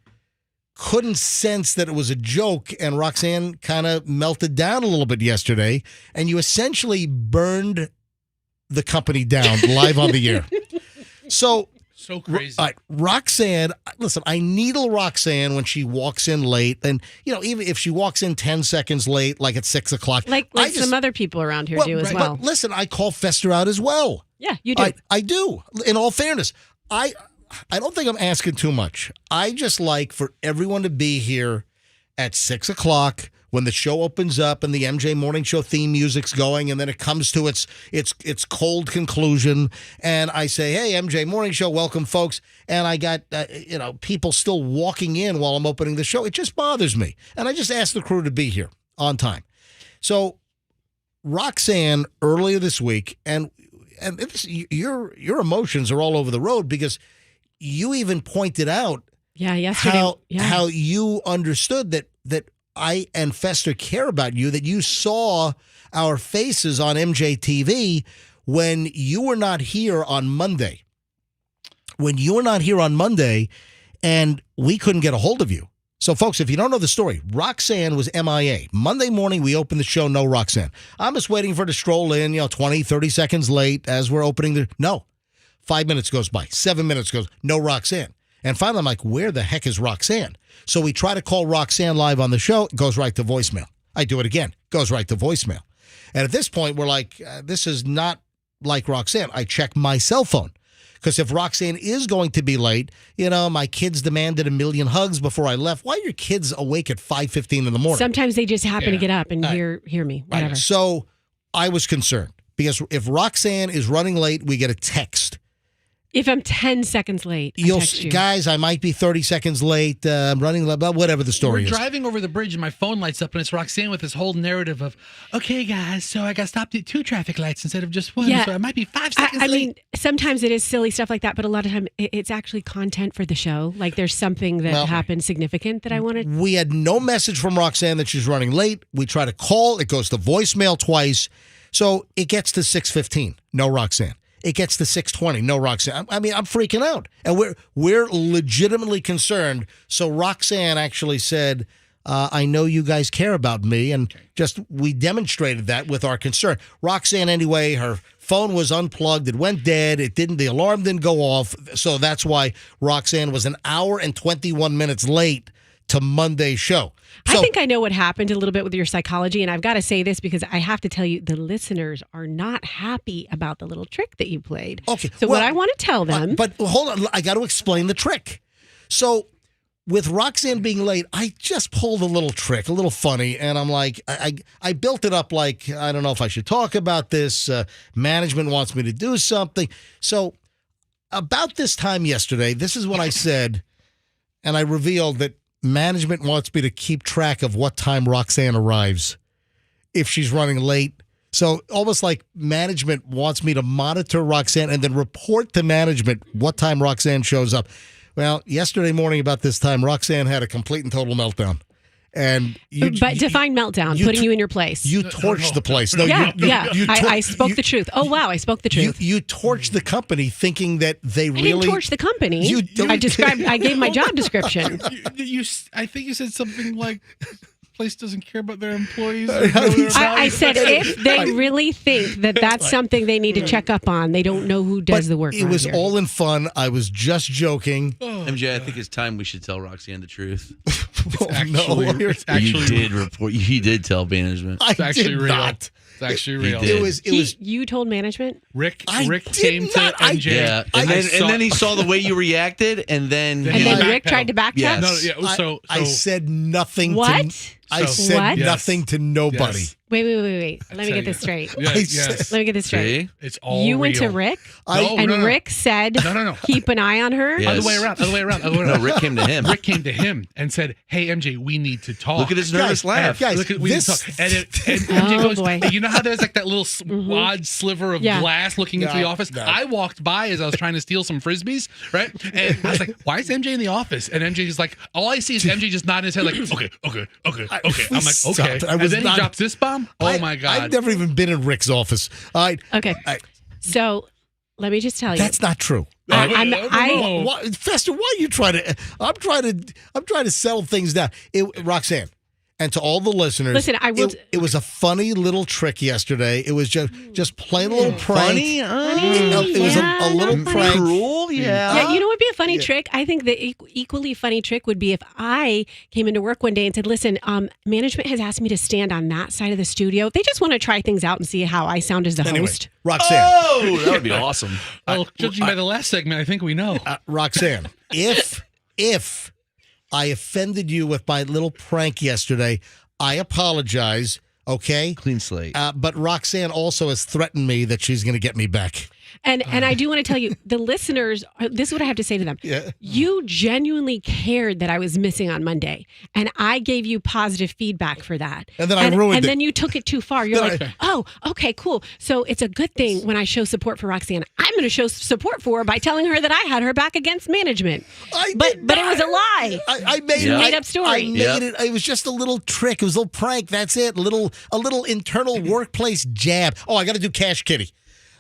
[SPEAKER 1] couldn't sense that it was a joke. And Roxanne kind of melted down a little bit yesterday. And you essentially burned the company down live on the air. So
[SPEAKER 3] crazy.
[SPEAKER 1] Roxanne, listen, I needle Roxanne when she walks in late. And, even if she walks in 10 seconds late, like at 6 o'clock.
[SPEAKER 4] Like some other people around here do as well.
[SPEAKER 1] But listen, I call Fester out as well.
[SPEAKER 4] Yeah, you do.
[SPEAKER 1] I do. In all fairness, I don't think I'm asking too much. I just like for everyone to be here at 6 o'clock when the show opens up and the MJ Morning Show theme music's going, and then it comes to its cold conclusion, and I say, "Hey, MJ Morning Show, welcome, folks." And I got people still walking in while I'm opening the show. It just bothers me, and I just ask the crew to be here on time. So, Roxanne earlier this week, and your emotions are all over the road because you even pointed out,
[SPEAKER 4] yesterday,
[SPEAKER 1] how you understood that I and Fester care about you, that you saw our faces on MJTV when you were not here on Monday. When you were not here on Monday and we couldn't get a hold of you. So, folks, if you don't know the story, Roxanne was MIA. Monday morning, we opened the show, no Roxanne. I'm just waiting for her to stroll in, 20, 30 seconds late as we're opening the... No. 5 minutes goes by. 7 minutes goes, no Roxanne. And finally, I'm like, where the heck is Roxanne? So we try to call Roxanne live on the show. It goes right to voicemail. I do it again. Goes right to voicemail. And at this point, we're like, this is not like Roxanne. I check my cell phone. Because if Roxanne is going to be late, my kids demanded 1 million hugs before I left. Why are your kids awake at 5:15 in the morning?
[SPEAKER 4] Sometimes they just happen to get up and hear me. Whatever.
[SPEAKER 1] Right. So I was concerned. Because if Roxanne is running late, we get a text.
[SPEAKER 4] If I'm 10 seconds late, I text you.
[SPEAKER 1] Guys, I might be 30 seconds late. I'm running late, whatever the story is.
[SPEAKER 3] We're driving over the bridge and my phone lights up and it's Roxanne with this whole narrative of, okay, guys, so I got stopped at 2 traffic lights instead of just 1.
[SPEAKER 4] Yeah.
[SPEAKER 3] So I might be 5 seconds
[SPEAKER 4] I
[SPEAKER 3] late.
[SPEAKER 4] mean, sometimes it is silly stuff like that, but a lot of time it's actually content for the show. Like there's something that happened significant that I wanted.
[SPEAKER 1] We had no message from Roxanne that she's running late. We try to call. It goes to voicemail twice. So it gets to 6:15. No Roxanne. It gets to 6:20. No Roxanne. I mean, I'm freaking out. And we're legitimately concerned. So Roxanne actually said, I know you guys care about me. And we demonstrated that with our concern. Roxanne, anyway, her phone was unplugged. It went dead. The alarm didn't go off. So that's why Roxanne was 1 hour and 21 minutes late to Monday's show.
[SPEAKER 4] I think I know what happened a little bit with your psychology, and I've got to say this because I have to tell you, the listeners are not happy about the little trick that you played.
[SPEAKER 1] Okay.
[SPEAKER 4] So what I want to tell them...
[SPEAKER 1] But hold on, I got to explain the trick. So with Roxanne being late, I just pulled a little trick, a little funny, and I'm like, I built it up like, I don't know if I should talk about this. Management wants me to do something. So about this time yesterday, this is what I said, and I revealed that management wants me to keep track of what time Roxanne arrives if she's running late. So almost like management wants me to monitor Roxanne and then report to management what time Roxanne shows up. Well, yesterday morning about this time, Roxanne had a complete and total meltdown. And
[SPEAKER 4] define meltdown, putting you in your place.
[SPEAKER 1] You torched the place. No,
[SPEAKER 4] I spoke the truth. Oh, wow, I spoke the truth.
[SPEAKER 1] You torched the company thinking that they
[SPEAKER 4] I didn't torch the company. I gave my job description.
[SPEAKER 3] I think you said something like, place doesn't care about their employees.
[SPEAKER 4] I said if they really think that that's something they need to check up on, they don't know who does the work.
[SPEAKER 1] It was all in fun. I was just joking.
[SPEAKER 2] MJ, I think it's time we should tell Roxanne the truth. You did tell management.
[SPEAKER 3] It's actually real.
[SPEAKER 1] Not.
[SPEAKER 3] It's actually real.
[SPEAKER 1] It was.
[SPEAKER 4] You told management?
[SPEAKER 3] Rick came to MJ.
[SPEAKER 2] Yeah, and then he saw the way you reacted, and then
[SPEAKER 4] Rick tried to backtrack.
[SPEAKER 3] Yeah. No,
[SPEAKER 1] I said nothing.
[SPEAKER 4] What?
[SPEAKER 1] I said nothing to nobody.
[SPEAKER 3] Yes.
[SPEAKER 4] Wait. Let me get this straight.
[SPEAKER 3] Yes.
[SPEAKER 4] Let me get this straight.
[SPEAKER 3] See? It's all
[SPEAKER 4] You
[SPEAKER 3] real.
[SPEAKER 4] went to Rick,
[SPEAKER 3] No.
[SPEAKER 4] Rick said,
[SPEAKER 3] No.
[SPEAKER 4] keep an eye on her.
[SPEAKER 2] Yes.
[SPEAKER 3] Other way around.
[SPEAKER 2] No, Rick came to him.
[SPEAKER 3] Rick came to him and said, "Hey, MJ, we need to talk."
[SPEAKER 2] Look at his nervous laugh.
[SPEAKER 1] Guys,
[SPEAKER 3] We need to talk. And MJ goes,
[SPEAKER 4] boy.
[SPEAKER 3] "Hey, you know how there's like that little odd sliver of glass looking into the office?
[SPEAKER 1] No.
[SPEAKER 3] I walked by as I was trying to steal some Frisbees, right? And I was like, why is MJ in the office? And MJ is like, all I see is MJ just nodding his head like, okay. I'm like, okay. And then he drops this bomb. Oh, my God.
[SPEAKER 1] I've never even been in Rick's office. All right.
[SPEAKER 4] Okay. So let me just tell you.
[SPEAKER 1] That's not true. Fester, why are you trying to? I'm trying to settle things down. Roxanne, and to all the listeners,
[SPEAKER 4] listen.
[SPEAKER 1] It was a funny little trick yesterday. It was just plain a little prank.
[SPEAKER 2] Funny?
[SPEAKER 1] It was a little prank.
[SPEAKER 2] Cruel?
[SPEAKER 4] Yeah, you know what would be a funny trick? I think the equally funny trick would be if I came into work one day and said, listen, management has asked me to stand on that side of the studio. They just want to try things out and see how I sound as the host.
[SPEAKER 1] Roxanne.
[SPEAKER 2] Oh, that would be awesome.
[SPEAKER 3] Well, judging by the last segment, I think we know.
[SPEAKER 1] Roxanne, if I offended you with my little prank yesterday, I apologize, okay?
[SPEAKER 2] Clean slate.
[SPEAKER 1] But Roxanne also has threatened me that she's going to get me back.
[SPEAKER 4] And I do want to tell you, the listeners, this is what I have to say to them. Yeah. You genuinely cared that I was missing on Monday, and I gave you positive feedback for that.
[SPEAKER 1] And then I ruined it.
[SPEAKER 4] And then you took it too far. You're like, oh, okay, cool. So it's a good thing when I show support for Roxanne. I'm going to show support for her by telling her that I had her back against management. But it was a lie.
[SPEAKER 1] I made
[SPEAKER 4] a made up story.
[SPEAKER 1] I made it. It was just a little trick. It was a little prank. That's it. A little internal workplace jab. Oh, I got to do Cash Kitty.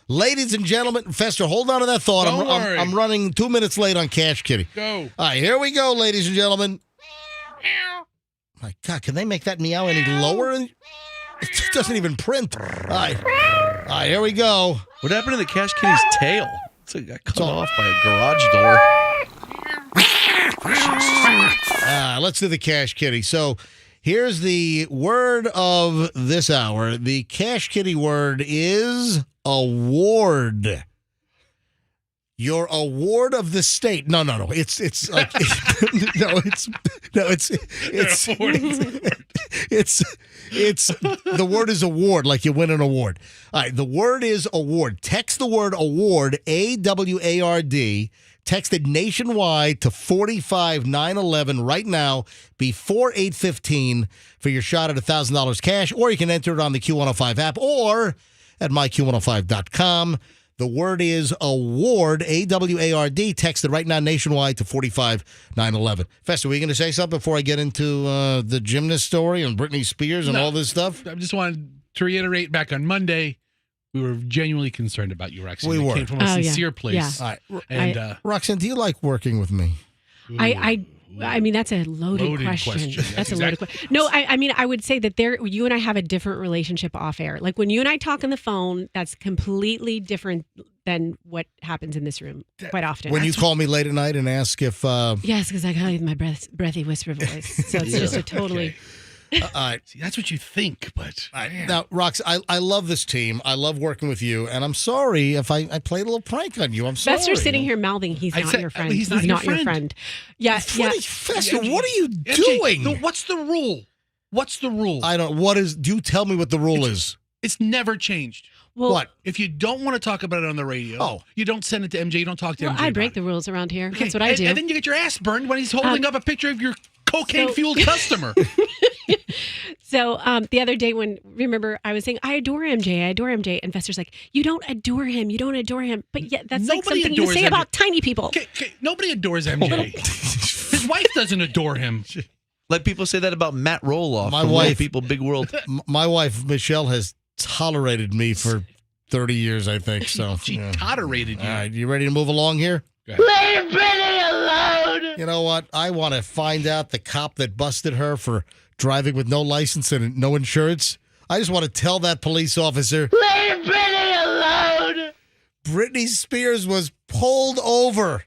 [SPEAKER 1] Ladies and gentlemen, Fester, hold on to that thought. I'm running 2 minutes late on Cash Kitty.
[SPEAKER 3] Go.
[SPEAKER 1] All right, here we go, ladies and gentlemen. My God, can they make that meow any lower? It doesn't even print. All right, here we go.
[SPEAKER 2] What happened to the Cash Kitty's tail? It got cut off by a garage door.
[SPEAKER 1] Let's do the Cash Kitty. So here's the word of this hour. The Cash Kitty word is award. Your award of the state. No. It's like it's the word is award, like you win an award. All right, the word is award. Text the word award, AWARD. Text it nationwide to 45911 right now before 8:15 for your shot at $1,000 cash, or you can enter it on the Q105 app or at myq105.com. The word is award, AWARD. Text it right now nationwide to 45911. Fester, were you going to say something before I get into the gymnast story and Britney Spears and all this stuff?
[SPEAKER 3] I just wanted to reiterate back on Monday, we were genuinely concerned about you, Roxanne.
[SPEAKER 1] We were.
[SPEAKER 3] It came from a sincere place.
[SPEAKER 1] Yeah. All right. And Roxanne, do you like working with me?
[SPEAKER 4] I mean, that's a loaded question. That's a loaded question. No, I mean, I would say that you and I have a different relationship off air. Like when you and I talk on the phone, that's completely different than what happens in this room quite often.
[SPEAKER 1] When you call me late at night and ask if...
[SPEAKER 4] Yes, because I got my breathy whisper voice. So it's just a totally...
[SPEAKER 1] Okay.
[SPEAKER 3] See, that's what you think, but man.
[SPEAKER 1] Now, Rox, I love this team. I love working with you, and I'm sorry if I played a little prank on you. I'm sorry.
[SPEAKER 4] Fester's sitting here mouthing he's not your friend.
[SPEAKER 3] He's not your friend.
[SPEAKER 4] Yeah,
[SPEAKER 1] Fester, what are you doing?
[SPEAKER 3] What's the rule? What's the rule?
[SPEAKER 1] I don't. What is? Do tell me what the rule is.
[SPEAKER 3] It's never changed.
[SPEAKER 4] Well,
[SPEAKER 1] What?
[SPEAKER 3] If you don't want to talk about it on the radio, you don't send it to MJ. You don't talk to MJ.
[SPEAKER 4] I break
[SPEAKER 3] about
[SPEAKER 4] the rules around here.
[SPEAKER 3] Okay,
[SPEAKER 4] That's what I do.
[SPEAKER 3] And then you get your ass burned when he's holding up a picture of your cocaine-fueled customer.
[SPEAKER 4] So the other day remember, I was saying, I adore MJ. And Fester's like, you don't adore him. But yet that's like
[SPEAKER 3] Nobody
[SPEAKER 4] something you
[SPEAKER 3] adores
[SPEAKER 4] say
[SPEAKER 3] MJ.
[SPEAKER 4] about tiny people.
[SPEAKER 3] Okay, nobody adores MJ. His wife doesn't adore him.
[SPEAKER 2] Let people say that about Matt Roloff.
[SPEAKER 1] My
[SPEAKER 2] from
[SPEAKER 1] wife-
[SPEAKER 2] Little People, Big World.
[SPEAKER 1] My wife Michelle has tolerated me for 30 years, I think. So
[SPEAKER 3] She tolerated you.
[SPEAKER 1] All right, you ready to move along here?
[SPEAKER 3] Go ahead.
[SPEAKER 6] Leave Britney alone.
[SPEAKER 1] You know what? I want to find out the cop that busted her for driving with no license and no insurance. I just want to tell that police officer,
[SPEAKER 6] Leave Britney alone.
[SPEAKER 1] Britney Spears was pulled over.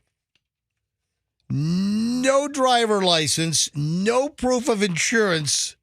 [SPEAKER 1] No driver license, no proof of insurance.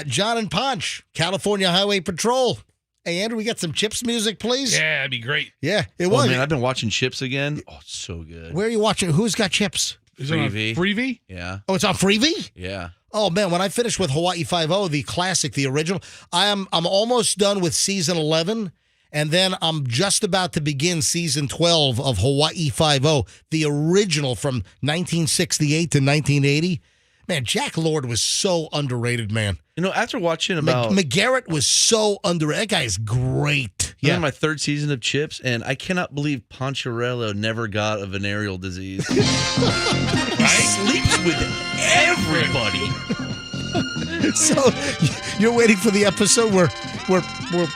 [SPEAKER 1] John and Ponch, California Highway Patrol. Hey, Andrew, we got some Chips music, please?
[SPEAKER 3] Yeah, that'd be great.
[SPEAKER 1] Yeah, it
[SPEAKER 2] Oh,
[SPEAKER 1] was.
[SPEAKER 2] man, I've been watching Chips again. Oh, it's so good.
[SPEAKER 1] Where are you watching? Who's got Chips?
[SPEAKER 3] Is it on
[SPEAKER 2] Freevee.
[SPEAKER 3] Freevee?
[SPEAKER 2] Yeah.
[SPEAKER 1] Oh, it's on Freevee?
[SPEAKER 2] Yeah.
[SPEAKER 1] Oh, man, when I finished with Hawaii Five-0, the classic, the original, I'm almost done with season 11, and then I'm just about to begin season 12 of Hawaii Five-0, the original from 1968 to 1980. Man, Jack Lord was so underrated, man.
[SPEAKER 2] You know, after watching about
[SPEAKER 1] McGarrett was so underrated. That guy is great.
[SPEAKER 2] I'm in my third season of Chips, and I cannot believe Poncherello never got a venereal disease. He sleeps with everybody.
[SPEAKER 1] So you're waiting for the episode where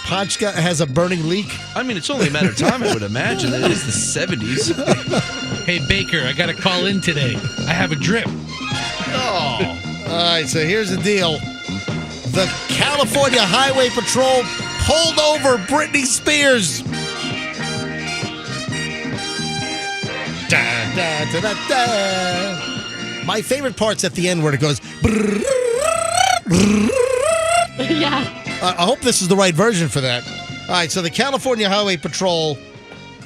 [SPEAKER 1] Ponch has a burning leak?
[SPEAKER 2] I mean, it's only a matter of time, I would imagine. It is the 70s.
[SPEAKER 3] Hey, Baker, I got to call in today. I have a drip.
[SPEAKER 2] Oh.
[SPEAKER 1] All right, so here's the deal. The California Highway Patrol pulled over Britney Spears. Da, da, da, da, da. My favorite part's at the end where it goes.
[SPEAKER 4] Yeah.
[SPEAKER 1] I hope this is the right version for that. All right, so the California Highway Patrol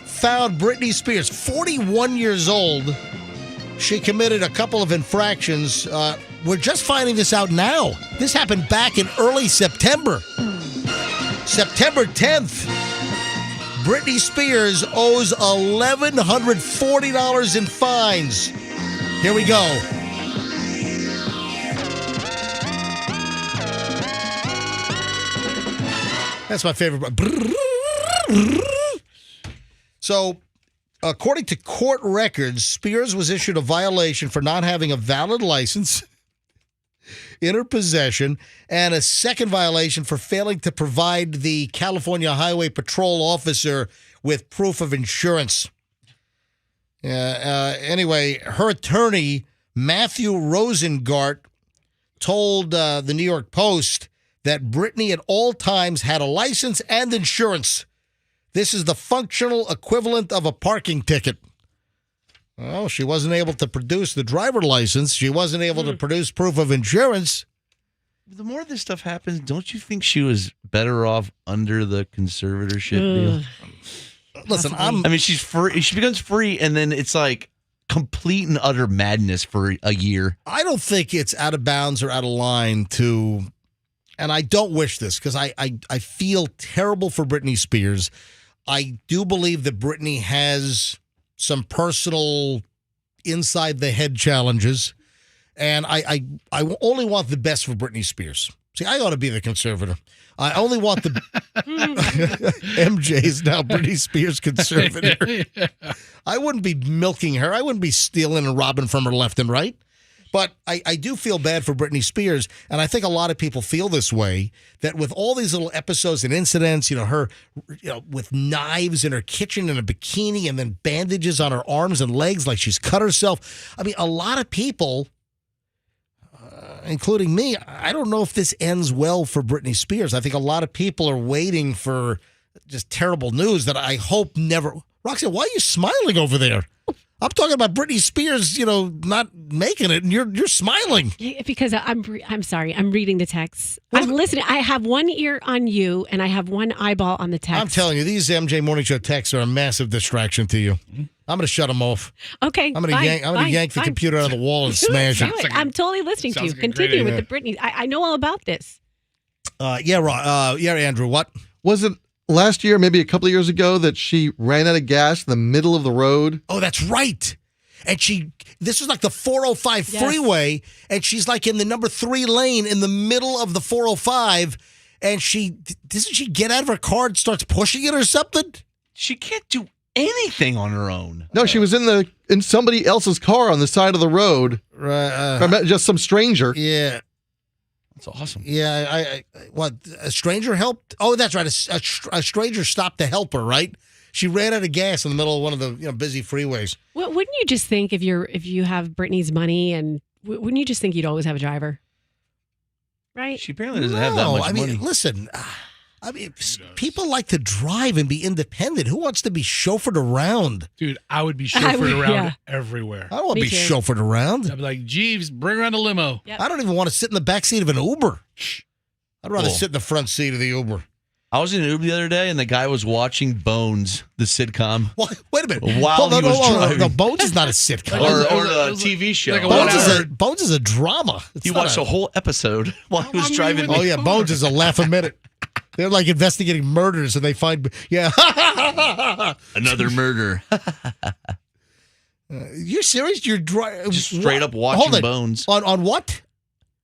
[SPEAKER 1] found Britney Spears, 41 years old. She committed a couple of infractions. We're just finding this out now. This happened back in early September. September 10th. Britney Spears owes $1,140 in fines. Here we go. That's my favorite. So, according to court records, Spears was issued a violation for not having a valid license in her possession and a second violation for failing to provide the California Highway Patrol officer with proof of insurance. Anyway, her attorney, Matthew Rosengart, told the New York Post that Britney at all times had a license and insurance. This is the functional equivalent of a parking ticket. Well, she wasn't able to produce the driver license. She wasn't able to produce proof of insurance.
[SPEAKER 2] The more this stuff happens, don't you think she was better off under the conservatorship deal?
[SPEAKER 1] Listen,
[SPEAKER 2] I mean, she's free. She becomes free, and then it's like complete and utter madness for a year.
[SPEAKER 1] I don't think it's out of bounds or out of line to, and I don't wish this because I feel terrible for Britney Spears. I do believe that Britney has some personal inside the head challenges, and I only want the best for Britney Spears. See, I ought to be the conservator. I only want the MJ is now Britney Spears conservator. I wouldn't be milking her. I wouldn't be stealing and robbing from her left and right. But I do feel bad for Britney Spears, and I think a lot of people feel this way, that with all these little episodes and incidents, her with knives in her kitchen and a bikini and then bandages on her arms and legs like she's cut herself. I mean, a lot of people, including me, I don't know if this ends well for Britney Spears. I think a lot of people are waiting for just terrible news that I hope never. Roxanne, why are you smiling over there? I'm talking about Britney Spears, not making it, and you're smiling.
[SPEAKER 4] Yeah, because I'm sorry. I'm reading the texts. I'm listening. I have one ear on you, and I have one eyeball on the text.
[SPEAKER 1] I'm telling you, these MJ Morning Show texts are a massive distraction to you. I'm going to shut them off.
[SPEAKER 4] Okay,
[SPEAKER 1] I'm going to yank the computer out of the wall and smash it.
[SPEAKER 4] I'm totally listening to you. Continue with the Britney. I know all about this.
[SPEAKER 1] Andrew, what?
[SPEAKER 5] Was it last year, maybe a couple of years ago, that she ran out of gas in the middle of the road?
[SPEAKER 1] Oh, that's right. And this was like the 405 freeway, and she's like in the number 3 lane in the middle of the 405, and doesn't she get out of her car and starts pushing it or something?
[SPEAKER 2] She can't do anything on her own.
[SPEAKER 5] No, she was in somebody else's car on the side of the road.
[SPEAKER 1] Right.
[SPEAKER 5] Just some stranger.
[SPEAKER 1] Yeah.
[SPEAKER 2] That's awesome.
[SPEAKER 1] Yeah, what, a stranger helped? Oh, that's right. A stranger stopped to help her, right? She ran out of gas in the middle of one of the busy freeways.
[SPEAKER 4] Well, wouldn't you just think if you have Britney's money, and wouldn't you just think you'd always have a driver? Right?
[SPEAKER 2] She apparently doesn't have that much money.
[SPEAKER 1] Listen, people like to drive and be independent. Who wants to be chauffeured around?
[SPEAKER 3] Dude, I would be chauffeured around everywhere.
[SPEAKER 1] I don't want to
[SPEAKER 4] Me
[SPEAKER 1] be
[SPEAKER 4] too.
[SPEAKER 1] chauffeured around.
[SPEAKER 3] I'd be like, Jeeves, bring around a limo.
[SPEAKER 4] Yep.
[SPEAKER 1] I don't even want to sit in the back seat of an Uber. I'd rather sit in the front seat of the Uber.
[SPEAKER 2] I was in an Uber the other day, and the guy was watching Bones, the sitcom.
[SPEAKER 1] What? Wait a minute.
[SPEAKER 2] While he was driving.
[SPEAKER 1] No, Bones is not a sitcom.
[SPEAKER 2] Or a TV show.
[SPEAKER 3] like a
[SPEAKER 1] Bones is a drama.
[SPEAKER 2] He watched a whole episode while he was driving.
[SPEAKER 1] Oh, yeah. Bones is a laugh a minute. They're like investigating murders, and they find,
[SPEAKER 2] Another murder.
[SPEAKER 1] You're serious? You're driving?
[SPEAKER 2] Just straight up watching Bones.
[SPEAKER 1] On what?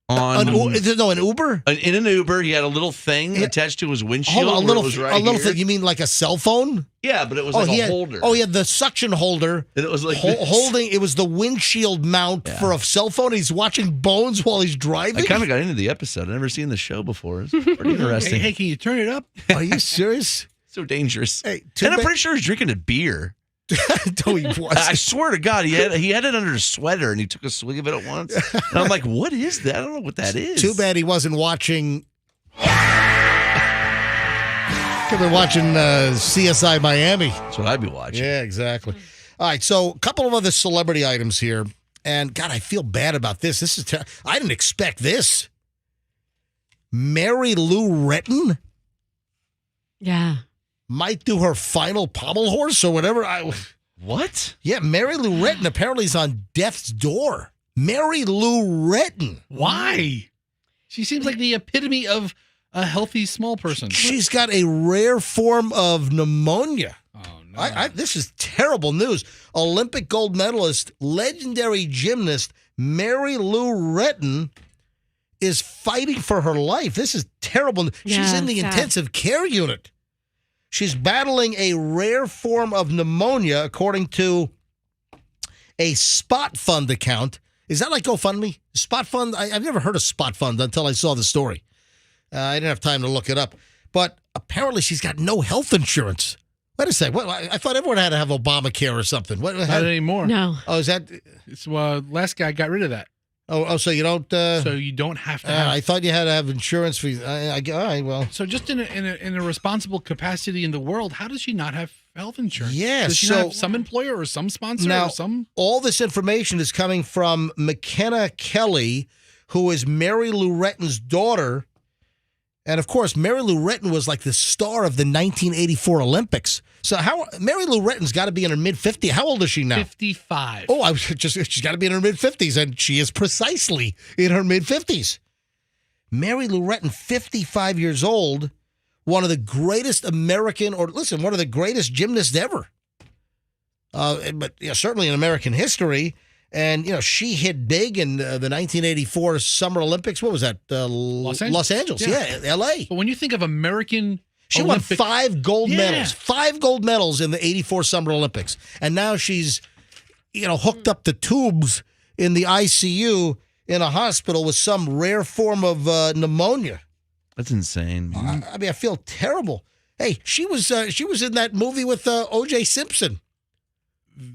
[SPEAKER 2] An
[SPEAKER 1] Uber?
[SPEAKER 2] In an Uber, he had a a thing attached to his windshield.
[SPEAKER 1] Hold on,
[SPEAKER 2] where it was right
[SPEAKER 1] a little
[SPEAKER 2] here.
[SPEAKER 1] thing. You mean like a cell phone?
[SPEAKER 2] Yeah, but it was like a holder.
[SPEAKER 1] Oh, yeah, the suction holder.
[SPEAKER 2] And it was like
[SPEAKER 1] holding. It was the windshield mount for a cell phone. He's watching Bones while he's driving.
[SPEAKER 2] I kind of got into the episode. I've never seen the show before. It's pretty interesting.
[SPEAKER 3] Hey, can you turn it up?
[SPEAKER 1] Are you serious?
[SPEAKER 2] So dangerous.
[SPEAKER 1] Hey,
[SPEAKER 2] and I'm pretty sure he's drinking a beer.
[SPEAKER 1] No, he was.
[SPEAKER 2] I swear to God, he had it under his sweater, and he took a swig of it at once. And I'm like, what is that? I don't know what that is.
[SPEAKER 1] Too bad he wasn't watching. Could be watching CSI Miami.
[SPEAKER 2] That's what I'd be watching.
[SPEAKER 1] Yeah, exactly. All right, so a couple of other celebrity items here. And, God, I feel bad about this. This is I didn't expect this. Mary Lou Retton
[SPEAKER 4] Yeah.
[SPEAKER 1] might do her final pommel horse or whatever.
[SPEAKER 2] What?
[SPEAKER 1] Yeah, Mary Lou Retton apparently is on death's door. Mary Lou Retton.
[SPEAKER 3] Why? She seems like the epitome of a healthy small person.
[SPEAKER 1] She's got a rare form of pneumonia.
[SPEAKER 3] Oh, no.
[SPEAKER 1] This is terrible news. Olympic gold medalist, legendary gymnast Mary Lou Retton is fighting for her life. This is terrible. She's
[SPEAKER 4] Yeah,
[SPEAKER 1] in the
[SPEAKER 4] sad.
[SPEAKER 1] intensive care unit. She's battling a rare form of pneumonia, according to a Spot Fund account. Is that like GoFundMe? Spot Fund? I've never heard of Spot Fund until I saw the story. I didn't have time to look it up. But apparently she's got no health insurance. Wait a second. I thought everyone had to have Obamacare or something.
[SPEAKER 3] Not anymore.
[SPEAKER 4] No.
[SPEAKER 1] Oh, is that?
[SPEAKER 3] It's last guy got rid of that.
[SPEAKER 1] Oh, so you don't.
[SPEAKER 3] So you don't have to have.
[SPEAKER 1] I thought you had to have insurance for. All right, well.
[SPEAKER 3] So just in a responsible capacity in the world, how does she not have health insurance?
[SPEAKER 1] Yeah,
[SPEAKER 3] Does she not have some employer or some sponsor
[SPEAKER 1] now,
[SPEAKER 3] or some?
[SPEAKER 1] all this information is coming from McKenna Kelly, who is Mary Lou Retton's daughter. And, of course, Mary Lou Retton was like the star of the 1984 Olympics. So Mary Lou Retton's got to be in her mid-50s. How old is she now?
[SPEAKER 3] 55.
[SPEAKER 1] Oh, she's got to be in her mid-50s, and she is precisely in her mid-50s. Mary Lou Retton, 55 years old, one of the greatest one of the greatest gymnasts ever. But certainly in American history. And, she hit big in the 1984 Summer Olympics. What was that?
[SPEAKER 3] Los Angeles.
[SPEAKER 1] Los Angeles, yeah, L.A.
[SPEAKER 3] But when you think of American
[SPEAKER 1] She
[SPEAKER 3] Olympic,
[SPEAKER 1] won 5 gold
[SPEAKER 3] Yeah.
[SPEAKER 1] medals. 5 gold medals in the 84 Summer Olympics. And now she's, hooked up to tubes in the ICU in a hospital with some rare form of pneumonia.
[SPEAKER 2] That's insane. Man.
[SPEAKER 1] I feel terrible. Hey, she was in that movie with O.J. Simpson.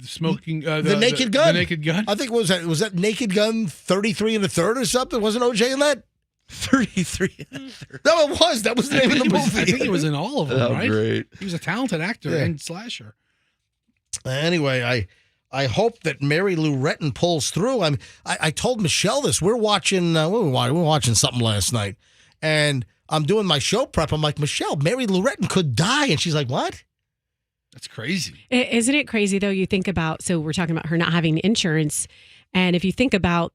[SPEAKER 3] smoking
[SPEAKER 1] The Naked Gun.
[SPEAKER 3] The Naked Gun.
[SPEAKER 1] I think was that Naked Gun 33 1/3 or something? Wasn't O.J. in that?
[SPEAKER 2] 33.
[SPEAKER 1] No, it was. That was the name of the movie.
[SPEAKER 3] I think he was in all of them,
[SPEAKER 2] Oh,
[SPEAKER 3] right?
[SPEAKER 2] great.
[SPEAKER 3] He was a talented actor
[SPEAKER 1] Yeah.
[SPEAKER 3] and slasher.
[SPEAKER 1] Anyway, I hope that Mary Lou Retton pulls through. I told Michelle this. We're watching. We were watching something last night, and I'm doing my show prep. I'm like, Michelle, Mary Lou Retton could die, and she's like, what?
[SPEAKER 3] That's crazy.
[SPEAKER 4] Isn't it crazy, though? You think about, so we're talking about her not having insurance. And if you think about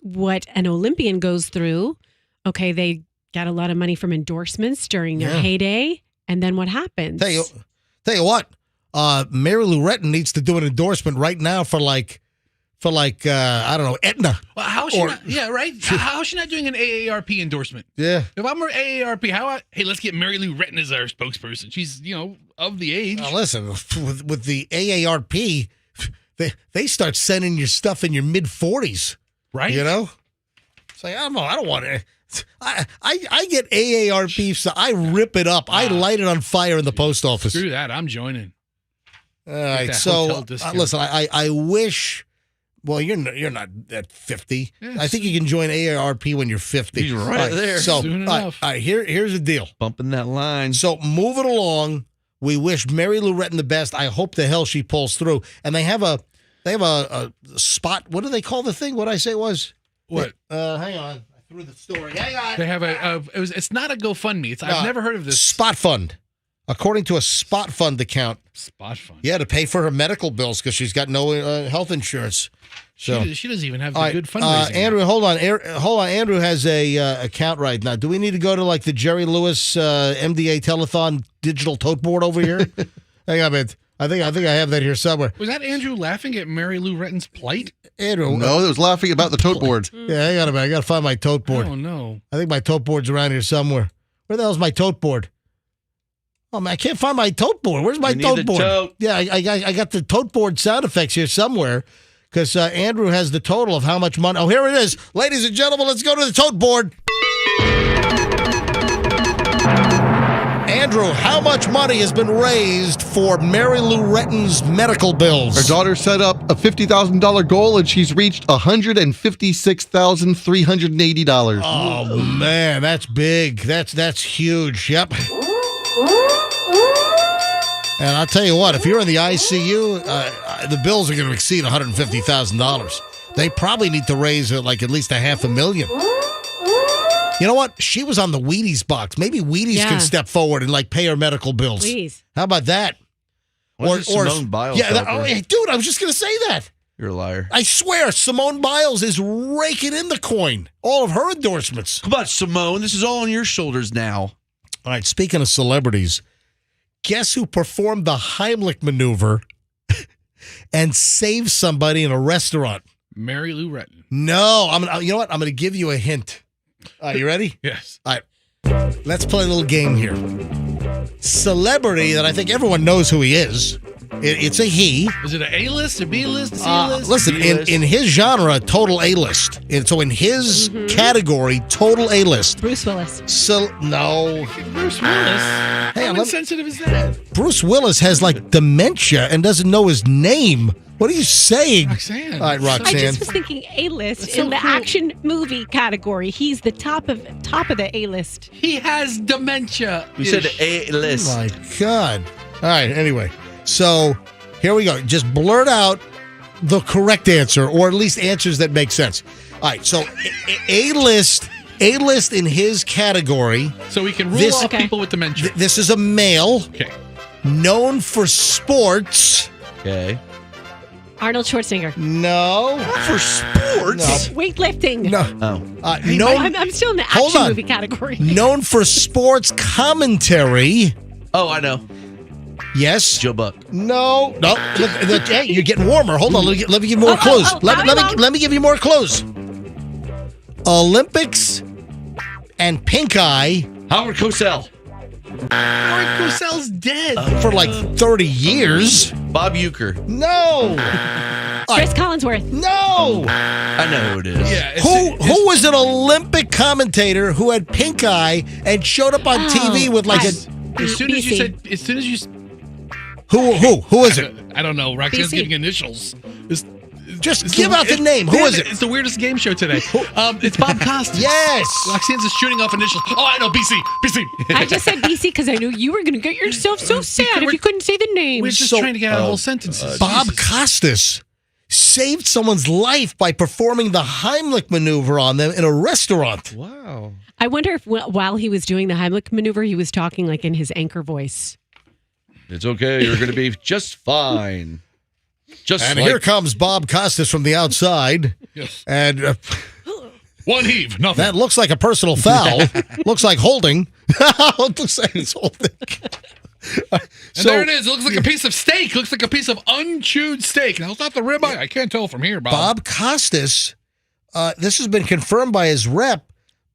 [SPEAKER 4] what an Olympian goes through, okay, they got a lot of money from endorsements during their heyday. And then what happens?
[SPEAKER 1] Tell you what, Mary Lou Retton needs to do an endorsement right now for like I don't know, Aetna.
[SPEAKER 3] Well, how is she not? Yeah, right. How is she not doing an AARP endorsement?
[SPEAKER 1] Yeah.
[SPEAKER 3] If I'm her AARP, hey, let's get Mary Lou Retton as our spokesperson. She's of the age.
[SPEAKER 1] Now listen, with the AARP, they start sending your stuff in your mid 40s,
[SPEAKER 3] right?
[SPEAKER 1] It's like I don't want it. I get AARP, so I rip it up. I light it on fire in the post office.
[SPEAKER 3] Screw that. I'm joining.
[SPEAKER 1] All right. So listen, I wish. Well, you're not at 50.
[SPEAKER 3] Yes.
[SPEAKER 1] I think you can join AARP when you're 50.
[SPEAKER 2] He's right there.
[SPEAKER 1] So,
[SPEAKER 3] Soon enough.
[SPEAKER 1] all right, here's the deal.
[SPEAKER 2] Bumping that line.
[SPEAKER 1] So, moving along, we wish Mary Lou Retton the best. I hope the hell she pulls through. And they have a spot. What do they call the thing? What did I say it was?
[SPEAKER 3] What?
[SPEAKER 1] Hang on. I threw the story. Hang on.
[SPEAKER 3] They have it's not a GoFundMe. I've never heard of this.
[SPEAKER 1] Spot Fund. According to a Spot Fund account.
[SPEAKER 3] Spot Fund.
[SPEAKER 1] Yeah, to pay for her medical bills because she's got no health insurance. So
[SPEAKER 3] she doesn't even have the good fundraising.
[SPEAKER 1] Andrew, hold on. Andrew has a account right now. Do we need to go to like the Jerry Lewis MDA Telethon digital tote board over here? Hang on, man. I think I have that here somewhere.
[SPEAKER 3] Was that Andrew laughing at Mary Lou Retton's plight?
[SPEAKER 1] Andrew,
[SPEAKER 5] No, it was laughing about the tote board.
[SPEAKER 1] yeah, hang on a minute. I got to find my tote board.
[SPEAKER 3] Oh no.
[SPEAKER 1] I think my tote board's around here somewhere. Where the hell's my tote board? Oh man, I can't find my tote board. Where's my
[SPEAKER 2] We need
[SPEAKER 1] tote
[SPEAKER 2] the
[SPEAKER 1] board?
[SPEAKER 2] tote.
[SPEAKER 1] Yeah, I got the tote board sound effects here somewhere because Andrew has the total of how much money. Oh, here it is, ladies and gentlemen. Let's go to the tote board. Andrew, how much money has been raised for Mary Lou Retton's medical bills?
[SPEAKER 5] Her daughter set up a $50,000 goal, and she's reached $156,380.
[SPEAKER 1] Oh man, that's big. That's huge. Yep. And I'll tell you what, if you're in the ICU, the bills are going to exceed $150,000. They probably need to raise like at least $500,000. You know what? She was on the Wheaties box. Maybe Wheaties can step forward and like pay her medical bills.
[SPEAKER 4] Please.
[SPEAKER 1] How about that?
[SPEAKER 2] What's Simone Biles?
[SPEAKER 1] Dude, I was just going to say that.
[SPEAKER 2] You're a liar.
[SPEAKER 1] I swear, Simone Biles is raking in the coin. All of her endorsements.
[SPEAKER 2] Come on, Simone. This is all on your shoulders now.
[SPEAKER 1] All right, speaking of celebrities, guess who performed the Heimlich maneuver and saved somebody in a restaurant?
[SPEAKER 3] Mary Lou Retton.
[SPEAKER 1] No, you know what? I'm going to give you a hint. All right, you ready?
[SPEAKER 3] Yes.
[SPEAKER 1] All right, let's play a little game here. Celebrity that I think everyone knows who he is. It's a he.
[SPEAKER 3] Is it an A-list, a B-list, a C-list?
[SPEAKER 1] Listen, in his genre, total A-list. And so in his category, total A-list.
[SPEAKER 4] Bruce Willis.
[SPEAKER 1] So no.
[SPEAKER 3] Bruce Willis.
[SPEAKER 1] Hey,
[SPEAKER 3] How insensitive is that?
[SPEAKER 1] Bruce Willis has like dementia and doesn't know his name. What are you saying?
[SPEAKER 3] Roxanne.
[SPEAKER 1] All right, Roxanne.
[SPEAKER 4] I just was thinking A-list
[SPEAKER 3] That's so
[SPEAKER 4] in the
[SPEAKER 3] cool.
[SPEAKER 4] action movie category. He's the top of the A-list.
[SPEAKER 3] He has dementia.
[SPEAKER 2] You said A-list.
[SPEAKER 1] Oh my God. All right, anyway. So here we go. Just blurt out the correct answer, or at least answers that make sense. All right, so A-list in his category.
[SPEAKER 3] So we can rule off people with dementia.
[SPEAKER 1] This is a male
[SPEAKER 3] Okay.
[SPEAKER 1] known for sports.
[SPEAKER 2] Okay.
[SPEAKER 4] Arnold Schwarzenegger.
[SPEAKER 1] No.
[SPEAKER 2] For sports?
[SPEAKER 4] Weightlifting.
[SPEAKER 1] No.
[SPEAKER 2] Oh.
[SPEAKER 1] Known,
[SPEAKER 4] I'm still in the
[SPEAKER 1] Hold
[SPEAKER 4] action
[SPEAKER 1] on.
[SPEAKER 4] movie category.
[SPEAKER 1] known for sports commentary.
[SPEAKER 2] Oh, I know.
[SPEAKER 1] Yes.
[SPEAKER 2] Joe Buck.
[SPEAKER 1] No. Look, hey, you're getting warmer. Hold on. Let me give you more clues. Let me give you more clues. Olympics and pink eye
[SPEAKER 2] Howard Cosell.
[SPEAKER 3] Howard Cosell's dead.
[SPEAKER 1] for like 30 years.
[SPEAKER 2] Bob Uecker.
[SPEAKER 1] No.
[SPEAKER 4] Chris Collinsworth.
[SPEAKER 1] No.
[SPEAKER 2] I know who it is.
[SPEAKER 3] Yeah.
[SPEAKER 1] Who was an Olympic commentator who had pink eye and showed up on TV with like
[SPEAKER 3] As soon as you
[SPEAKER 1] who is it?
[SPEAKER 3] I don't know. Roxanne's
[SPEAKER 4] BC.
[SPEAKER 3] giving initials.
[SPEAKER 1] Just give out the name. Who is it?
[SPEAKER 3] It's the weirdest game show today. It's Bob Costas.
[SPEAKER 1] Yes.
[SPEAKER 3] Roxanne's just shooting off initials. Oh, I know. BC.
[SPEAKER 4] I just said BC because I knew you were going to get yourself so sad if you couldn't say the name.
[SPEAKER 3] We're just
[SPEAKER 1] So-
[SPEAKER 3] trying to get out whole sentences.
[SPEAKER 1] Bob Costas. saved someone's life by performing the Heimlich maneuver on them in a restaurant.
[SPEAKER 2] Wow.
[SPEAKER 4] I wonder if while he was doing the Heimlich maneuver, he was talking like in his anchor voice.
[SPEAKER 2] It's okay. You're going to be just fine.
[SPEAKER 1] And here comes Bob Costas from the outside.
[SPEAKER 3] Yes.
[SPEAKER 1] And
[SPEAKER 3] One heave, nothing.
[SPEAKER 1] that looks like a personal foul. Looks like holding. It looks like it's holding.
[SPEAKER 3] And there it is. It looks like a piece of steak. It looks like a piece of unchewed steak. Now, it's not the ribeye. I can't tell from here, Bob.
[SPEAKER 1] Bob Costas, this has been confirmed by his rep.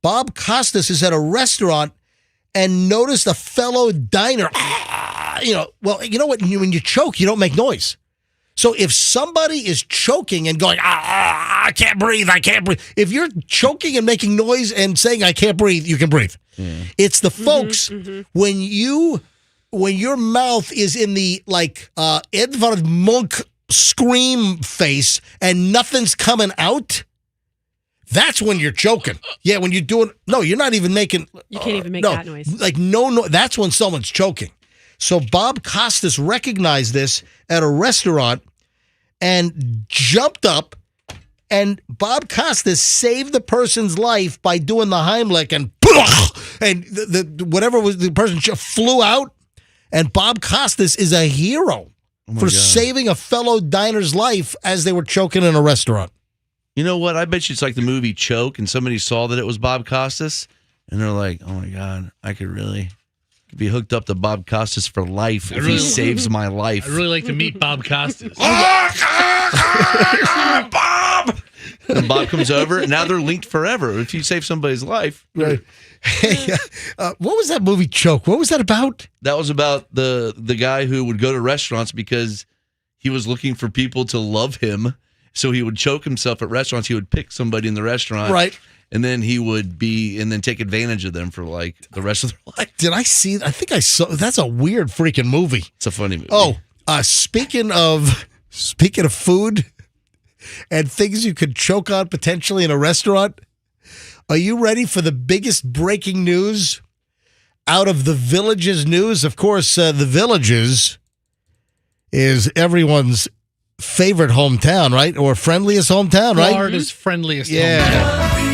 [SPEAKER 1] Bob Costas is at a restaurant and noticed a fellow diner. You know what? When you choke, you don't make noise. So if somebody is choking and going, I can't breathe, if you're choking and making noise and saying I can't breathe, you can breathe. It's the folks when your mouth is in the Edvard Munch scream face and nothing's coming out. That's when you're choking. Yeah, when you're doing you're not even making.
[SPEAKER 4] You can't even make that noise.
[SPEAKER 1] Like no. That's when someone's choking. So Bob Costas recognized this at a restaurant and jumped up, and Bob Costas saved the person's life by doing the Heimlich, and whatever was the person flew out, and Bob Costas is a hero for saving a fellow diner's life as they were choking in a restaurant.
[SPEAKER 2] You know what? I bet you it's like the movie Choke, and somebody saw that it was Bob Costas, and they're like, oh my God, I could really be hooked up to Bob Costas for life if he saves my life.
[SPEAKER 3] I'd really like to meet Bob Costas.
[SPEAKER 2] Bob! And Bob comes over, and now they're linked forever. If you save somebody's life.
[SPEAKER 1] Right. Hey, what was that movie Choke? What was that about?
[SPEAKER 2] That was about the guy who would go to restaurants because he was looking for people to love him. So he would choke himself at restaurants. He would pick somebody in the restaurant.
[SPEAKER 1] Right.
[SPEAKER 2] And then he would take advantage of them for like the rest of their life.
[SPEAKER 1] Did I see? I think I saw. That's a weird freaking movie.
[SPEAKER 2] It's a funny movie.
[SPEAKER 1] Oh, speaking of food and things you could choke on potentially in a restaurant, are you ready for the biggest breaking news out of the Villages news? Of course, the Villages is everyone's favorite hometown, right? Or friendliest hometown, right?
[SPEAKER 3] Florida's friendliest hometown.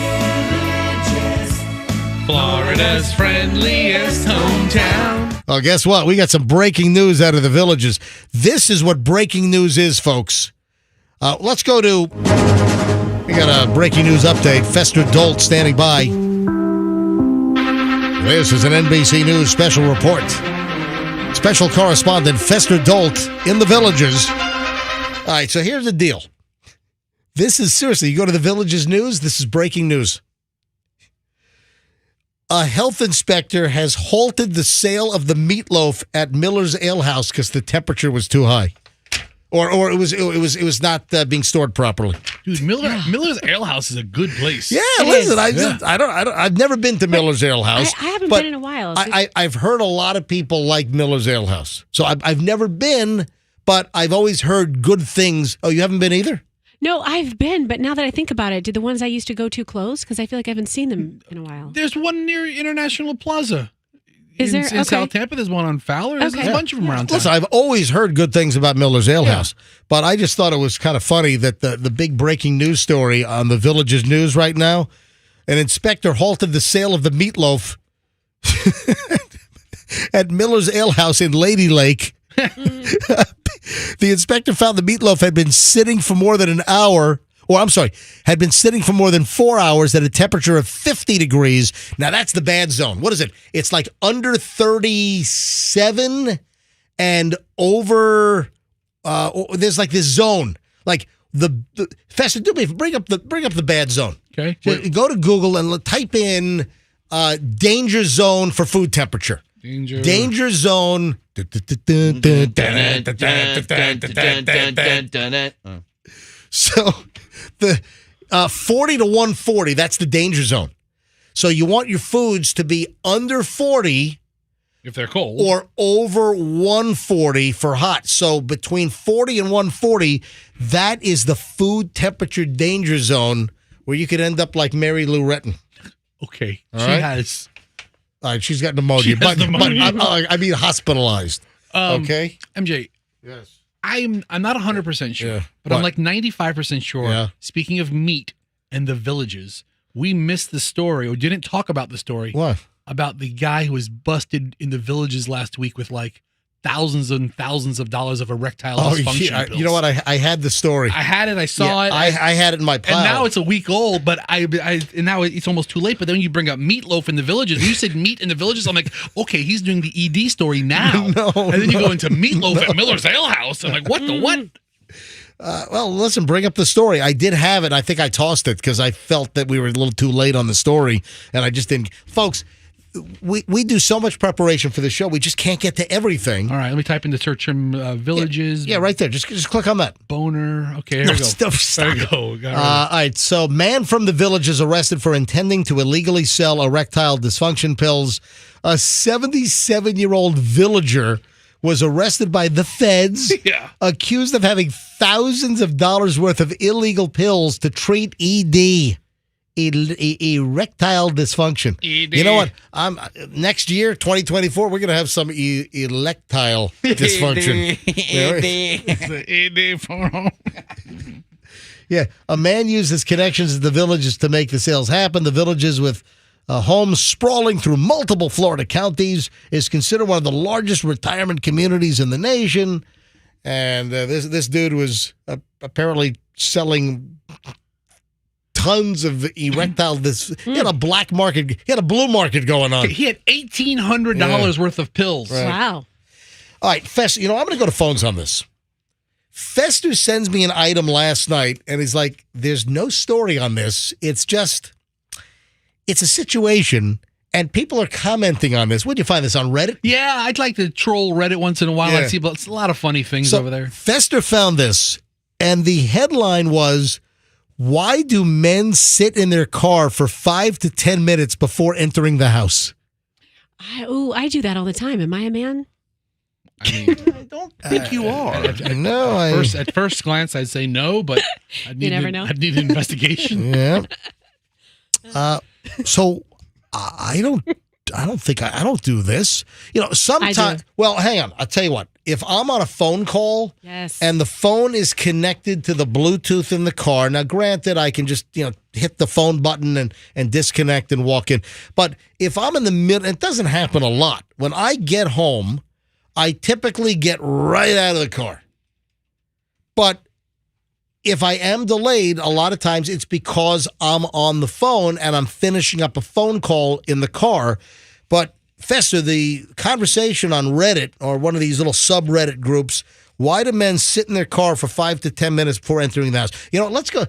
[SPEAKER 3] Florida's friendliest hometown.
[SPEAKER 1] Well, guess what? We got some breaking news out of the Villages. This is what breaking news is, folks. Let's go to... We got a breaking news update. Fester Dolt standing by. This is an NBC News special report. Special correspondent Fester Dolt in the Villages. All right, so here's the deal. This is seriously, you go to the Villages news, this is breaking news. A health inspector has halted the sale of the meatloaf at Miller's Ale House because the temperature was too high, or it was not being stored properly.
[SPEAKER 3] Dude, Miller's Ale House is a good place.
[SPEAKER 1] Yeah, listen, I've never been to Miller's Ale House.
[SPEAKER 4] I haven't been in a while.
[SPEAKER 1] I've heard a lot of people like Miller's Ale House, so I've never been, but I've always heard good things. Oh, you haven't been either?
[SPEAKER 4] No, I've been, but now that I think about it, did the ones I used to go to close? Because I feel like I haven't seen them in a while.
[SPEAKER 3] There's one near International Plaza.
[SPEAKER 4] Is there?
[SPEAKER 3] In South Tampa, there's one on Fowler. There's a bunch of them around town.
[SPEAKER 1] Listen, I've always heard good things about Miller's Ale House, but I just thought it was kind of funny that the big breaking news story on the Villages news right now, an inspector halted the sale of the meatloaf at Miller's Ale House in Lady Lake. The inspector found the meatloaf had been sitting for more than an hour, had been sitting for more than 4 hours at a temperature of 50 degrees. Now, that's the bad zone. What is it? It's like under 37 and over, there's like this zone. Like Fester, do me a favor, bring up the bad zone.
[SPEAKER 3] Okay.
[SPEAKER 1] Go to Google and type in danger zone for food temperature. Danger zone. So the 40 to 140, that's the danger zone. So you want your foods to be under 40
[SPEAKER 3] if they're cold,
[SPEAKER 1] or over 140 for hot. So between 40 and 140, that is the food temperature danger zone where you could end up like Mary Lou Retton.
[SPEAKER 3] Okay.
[SPEAKER 1] All right?
[SPEAKER 3] Has.
[SPEAKER 1] All right, she's got pneumonia.
[SPEAKER 3] She has pneumonia.
[SPEAKER 1] I mean hospitalized. Okay?
[SPEAKER 3] MJ.
[SPEAKER 1] Yes.
[SPEAKER 3] I'm not 100% sure,
[SPEAKER 1] Yeah.
[SPEAKER 3] but I'm
[SPEAKER 1] What?
[SPEAKER 3] like 95% sure.
[SPEAKER 1] Yeah.
[SPEAKER 3] Speaking of meat and the villages, we missed the story or didn't talk about the story
[SPEAKER 1] What?
[SPEAKER 3] about the guy who was busted in the villages last week with like thousands and thousands of dollars of erectile dysfunction pills.
[SPEAKER 1] You know what? I had the story.
[SPEAKER 3] I had it. I saw it.
[SPEAKER 1] I had it in my pile.
[SPEAKER 3] and now it's a week old, but and now it's almost too late. But then you bring up meatloaf in the villages. When you said meat in the villages, I'm like, okay, he's doing the ED story now. And then you go into meatloaf at Miller's Ale House. I'm like, what the what?
[SPEAKER 1] Well, listen, bring up the story. I did have it. I think I tossed it because I felt that we were a little too late on the story, and I just didn't. Folks, we do so much preparation for the show, we just can't get to everything.
[SPEAKER 3] All right, let me type in the search term villages.
[SPEAKER 1] Yeah, right there. Just click on that.
[SPEAKER 3] Boner. Okay, here we go.
[SPEAKER 1] Stop
[SPEAKER 3] There we
[SPEAKER 1] it.
[SPEAKER 3] go. Got it.
[SPEAKER 1] All right, so man from the village is arrested for intending to illegally sell erectile dysfunction pills. A 77-year-old villager was arrested by the feds, accused of having thousands of dollars worth of illegal pills to treat ED. Erectile dysfunction.
[SPEAKER 3] ED.
[SPEAKER 1] You know what? Next year, 2024, we're going to have some electile dysfunction. Yeah, a man used his connections at the villages to make the sales happen. The villages with homes sprawling through multiple Florida counties is considered one of the largest retirement communities in the nation. And this dude was apparently selling tons of erectile. He had a black market. He had a blue market going on.
[SPEAKER 3] He had $1,800 worth of pills.
[SPEAKER 1] Right.
[SPEAKER 4] Wow.
[SPEAKER 1] All right, Fester, I'm going to go to phones on this. Fester sends me an item last night, and he's like, there's no story on this. It's a situation, and people are commenting on this. Where'd you find this, on Reddit?
[SPEAKER 3] Yeah, I'd like to troll Reddit once in a while.
[SPEAKER 1] Yeah.
[SPEAKER 3] I see but it's a lot of funny things
[SPEAKER 1] So
[SPEAKER 3] over there.
[SPEAKER 1] Fester found this, and the headline was, why do men sit in their car for 5 to 10 minutes before entering the house?
[SPEAKER 4] I do that all the time. Am I a man?
[SPEAKER 3] I mean, I don't think you are. At first glance, I'd say no, but I'd need
[SPEAKER 4] never know.
[SPEAKER 3] I'd need an investigation.
[SPEAKER 1] Yeah. So I don't do this. Sometimes. Well, hang on. I'll tell you what. If I'm on a phone call,
[SPEAKER 4] Yes.
[SPEAKER 1] and the phone is connected to the Bluetooth in the car. Now, granted, I can just hit the phone button and disconnect and walk in. But if I'm in the middle, it doesn't happen a lot. When I get home, I typically get right out of the car. But if I am delayed, a lot of times it's because I'm on the phone and I'm finishing up a phone call in the car. But Fester, the conversation on Reddit or one of these little subreddit groups, why do men sit in their car for 5 to 10 minutes before entering the house? Let's go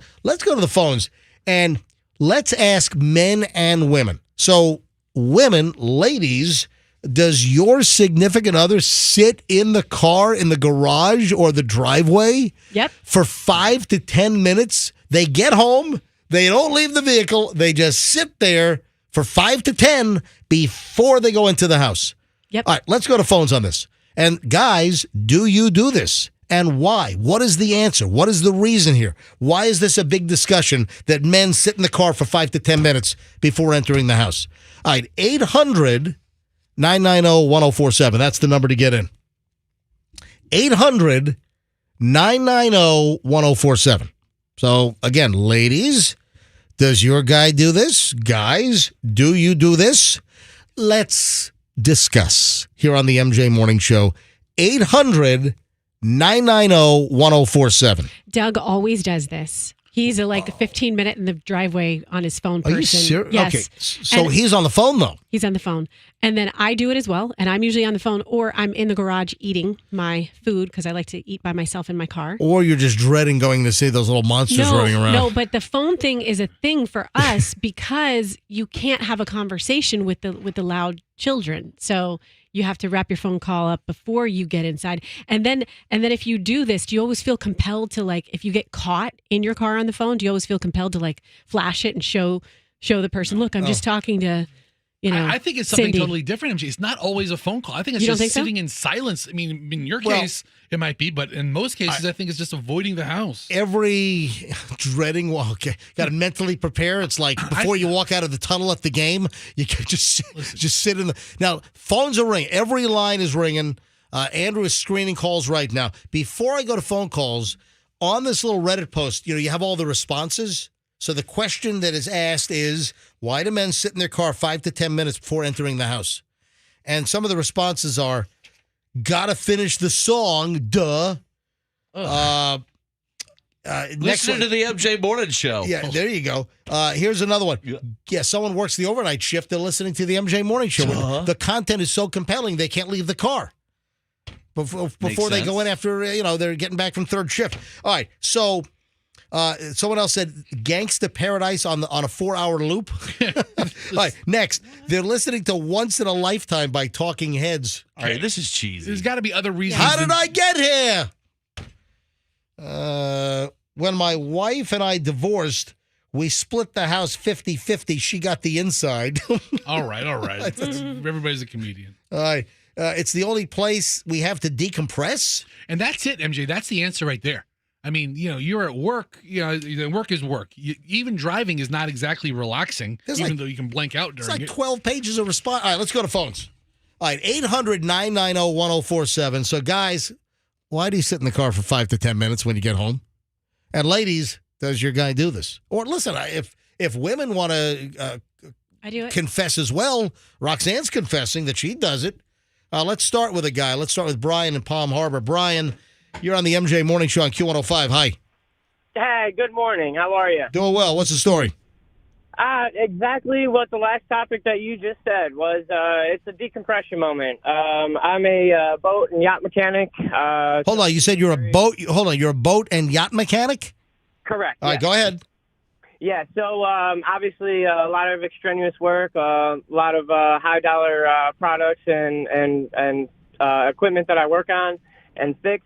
[SPEAKER 1] to the phones and let's ask men and women. So women, ladies, does your significant other sit in the car, in the garage or the driveway?
[SPEAKER 4] Yep.
[SPEAKER 1] For 5 to 10 minutes? They get home, they don't leave the vehicle, they just sit there for 5 to 10 before they go into the house.
[SPEAKER 4] Yep.
[SPEAKER 1] All right, let's go to phones on this. And guys, do you do this? And why? What is the answer? What is the reason here? Why is this a big discussion that men sit in the car for 5 to 10 minutes before entering the house? All right, 800-990-1047. That's the number to get in. 800-990-1047. So, again, ladies, does your guy do this? Guys, do you do this? Let's discuss here on the MJ Morning Show. 800-990-1047.
[SPEAKER 4] Doug always does this. He's a 15-minute in the driveway on his phone person.
[SPEAKER 1] Are you serious?
[SPEAKER 4] Yes.
[SPEAKER 1] Okay. So
[SPEAKER 4] And
[SPEAKER 1] he's on the phone, though.
[SPEAKER 4] he's on the phone. And then I do it as well. And I'm usually on the phone or I'm in the garage eating my food because I like to eat by myself in my car.
[SPEAKER 1] Or you're just dreading going to see those little monsters running around.
[SPEAKER 4] No, but the phone thing is a thing for us because you can't have a conversation with the loud children. So you have to wrap your phone call up before you get inside. And then if you do this, do you always feel compelled to if you get caught in your car on the phone, do you always feel compelled to flash it and show the person, look, I'm just talking to
[SPEAKER 3] I think it's something
[SPEAKER 4] Cindy.
[SPEAKER 3] totally different, MJ. It's not always a phone call. I think it's
[SPEAKER 4] You don't
[SPEAKER 3] just
[SPEAKER 4] think so?
[SPEAKER 3] sitting in silence. I mean, in your case, it might be, but in most cases, I think it's just avoiding the house.
[SPEAKER 1] Every dreading walk, got to mentally prepare. It's like before you walk out of the tunnel at the game, you can just sit in the. Now, phones are ringing. Every line is ringing. Andrew is screening calls right now. Before I go to phone calls, on this little Reddit post, you have all the responses. So the question that is asked is, why do men sit in their car 5 to 10 minutes before entering the house? And some of the responses are, gotta finish the song, duh.
[SPEAKER 2] Listen to the MJ Morning Show.
[SPEAKER 1] Yeah, there you go. Here's another one. Yeah, someone works the overnight shift. They're listening to the MJ Morning Show. The content is so compelling, they can't leave the car before they go in after, they're getting back from third shift. All right, so someone else said Gangsta Paradise on a 4-hour loop. All right, next. They're listening to Once in a Lifetime by Talking Heads.
[SPEAKER 2] All right, this is cheesy.
[SPEAKER 3] There's got to be other reasons.
[SPEAKER 1] How did I get here? When my wife and I divorced, we split the house 50-50. She got the inside.
[SPEAKER 3] All right. Everybody's a comedian.
[SPEAKER 1] All right. It's the only place we have to decompress.
[SPEAKER 3] And that's it, MJ. That's the answer right there. I mean, you're at work. Work is work. Even driving is not exactly relaxing, though you can blank out during it.
[SPEAKER 1] It's like 12 pages of response. All right, let's go to phones. All right, 800-990-1047. So, guys, why do you sit in the car for 5 to 10 minutes when you get home? And ladies, does your guy do this? Or listen, if women want to
[SPEAKER 4] I do it.
[SPEAKER 1] confess as well, Roxanne's confessing that she does it. Let's start with a guy. Let's start with Brian in Palm Harbor. Brian, you're on the MJ Morning Show on Q105. Hi.
[SPEAKER 8] Hey, good morning. How are you?
[SPEAKER 1] Doing well. What's the story?
[SPEAKER 8] Exactly what the last topic that you just said was. It's a decompression moment. I'm a boat and yacht mechanic.
[SPEAKER 1] Hold on. You said you're a boat. Hold on. You're a boat and yacht mechanic?
[SPEAKER 8] Correct.
[SPEAKER 1] All right. Go ahead.
[SPEAKER 8] Yeah. So obviously a lot of extraneous work, a lot of high dollar products and equipment that I work on and fix.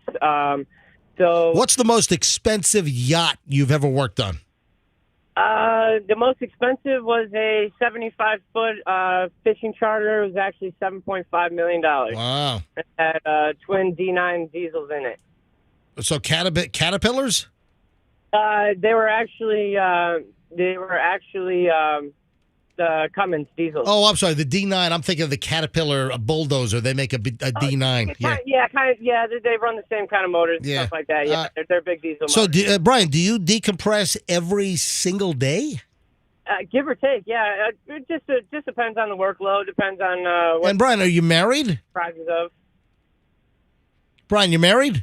[SPEAKER 8] So
[SPEAKER 1] what's the most expensive yacht you've ever worked on?
[SPEAKER 8] The most expensive was a 75-foot fishing charter. It was actually $7.5 million.
[SPEAKER 1] Wow.
[SPEAKER 8] It had twin D9 diesels in it.
[SPEAKER 1] So Caterpillars?
[SPEAKER 8] They were actually the Cummins diesels.
[SPEAKER 1] Oh, I'm sorry. The D9. I'm thinking of the Caterpillar bulldozer. They make a D9.
[SPEAKER 8] Yeah. They run the same kind of motors and stuff like that. Yeah, they're big diesel
[SPEAKER 1] so,
[SPEAKER 8] motors.
[SPEAKER 1] Brian, do you decompress every single day?
[SPEAKER 8] Give or take, yeah. It just depends on the workload. Depends on what.
[SPEAKER 1] And Brian, are you married?
[SPEAKER 8] Prices of.
[SPEAKER 1] Brian, you married?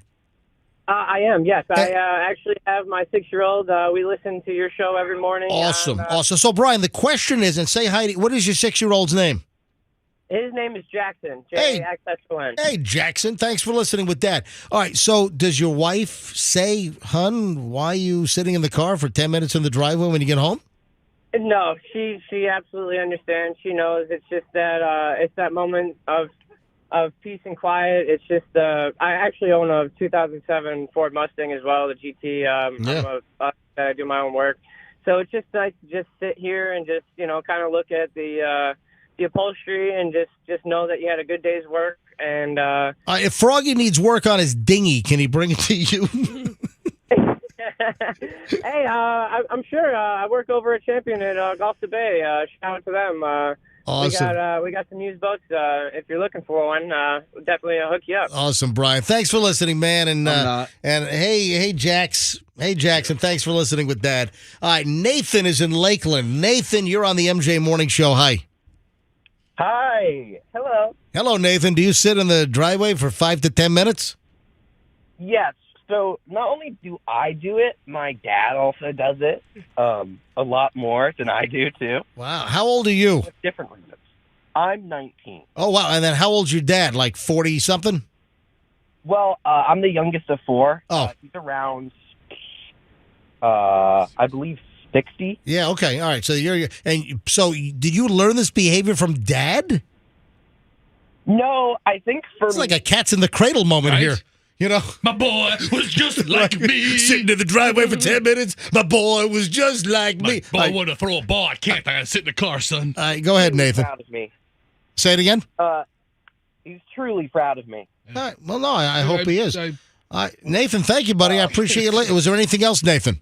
[SPEAKER 8] I am, yes. I actually have my 6-year-old. We listen to your show every morning.
[SPEAKER 1] Awesome, awesome. So, Brian, the question is, and say hi to, what is your 6-year-old's name?
[SPEAKER 8] His name is Jackson. Jackson.
[SPEAKER 1] Hey, Jackson. Thanks for listening with Dad. All right, so does your wife say, hon, why are you sitting in the car for 10 minutes in the driveway when you get home?
[SPEAKER 8] No, she absolutely understands. She knows it's just that it's that moment of peace and quiet. It's just I actually own a 2007 Ford Mustang as well, the GT. I do my own work, so it's just nice to just sit here and just kind of look at the upholstery and just know that you had a good day's work. And
[SPEAKER 1] if Froggy needs work on his dinghy, can he bring it to you?
[SPEAKER 8] Hey, I'm sure. I work over at Champion at Gulf to Bay. Shout out to them.
[SPEAKER 1] Awesome.
[SPEAKER 8] We got some used boats. If you're looking for one, we'll definitely hook you up.
[SPEAKER 1] Awesome, Brian. Thanks for listening, man. And hey, Jackson. Thanks for listening with Dad. All right, Nathan is in Lakeland. Nathan, you're on the MJ Morning Show. Hi.
[SPEAKER 9] Hi. Hello.
[SPEAKER 1] Hello, Nathan. Do you sit in the driveway for 5 to 10 minutes?
[SPEAKER 9] Yes. So not only do I do it, my dad also does it a lot more than I do, too.
[SPEAKER 1] Wow. How old are you?
[SPEAKER 9] With different reasons. I'm 19.
[SPEAKER 1] Oh, wow. And then how old's your dad? Like 40-something?
[SPEAKER 9] Well, I'm the youngest of 4.
[SPEAKER 1] Oh.
[SPEAKER 9] He's around, I believe, 60.
[SPEAKER 1] Yeah, okay. All right. So did you learn this behavior from Dad?
[SPEAKER 9] No, I think
[SPEAKER 1] it's like a cat's in the cradle moment here.
[SPEAKER 3] My boy was just like me.
[SPEAKER 1] Sitting in the driveway for 10 minutes. My boy was just like me.
[SPEAKER 3] My boy wanted to throw a ball. I can't. I gotta sit in the car, son.
[SPEAKER 1] All right, go ahead, Nathan.
[SPEAKER 9] Proud of me.
[SPEAKER 1] Say it again.
[SPEAKER 9] He's truly proud of me.
[SPEAKER 1] All right. Well, no, I hope he is. Nathan, thank you, buddy. I appreciate you. Was there anything else, Nathan?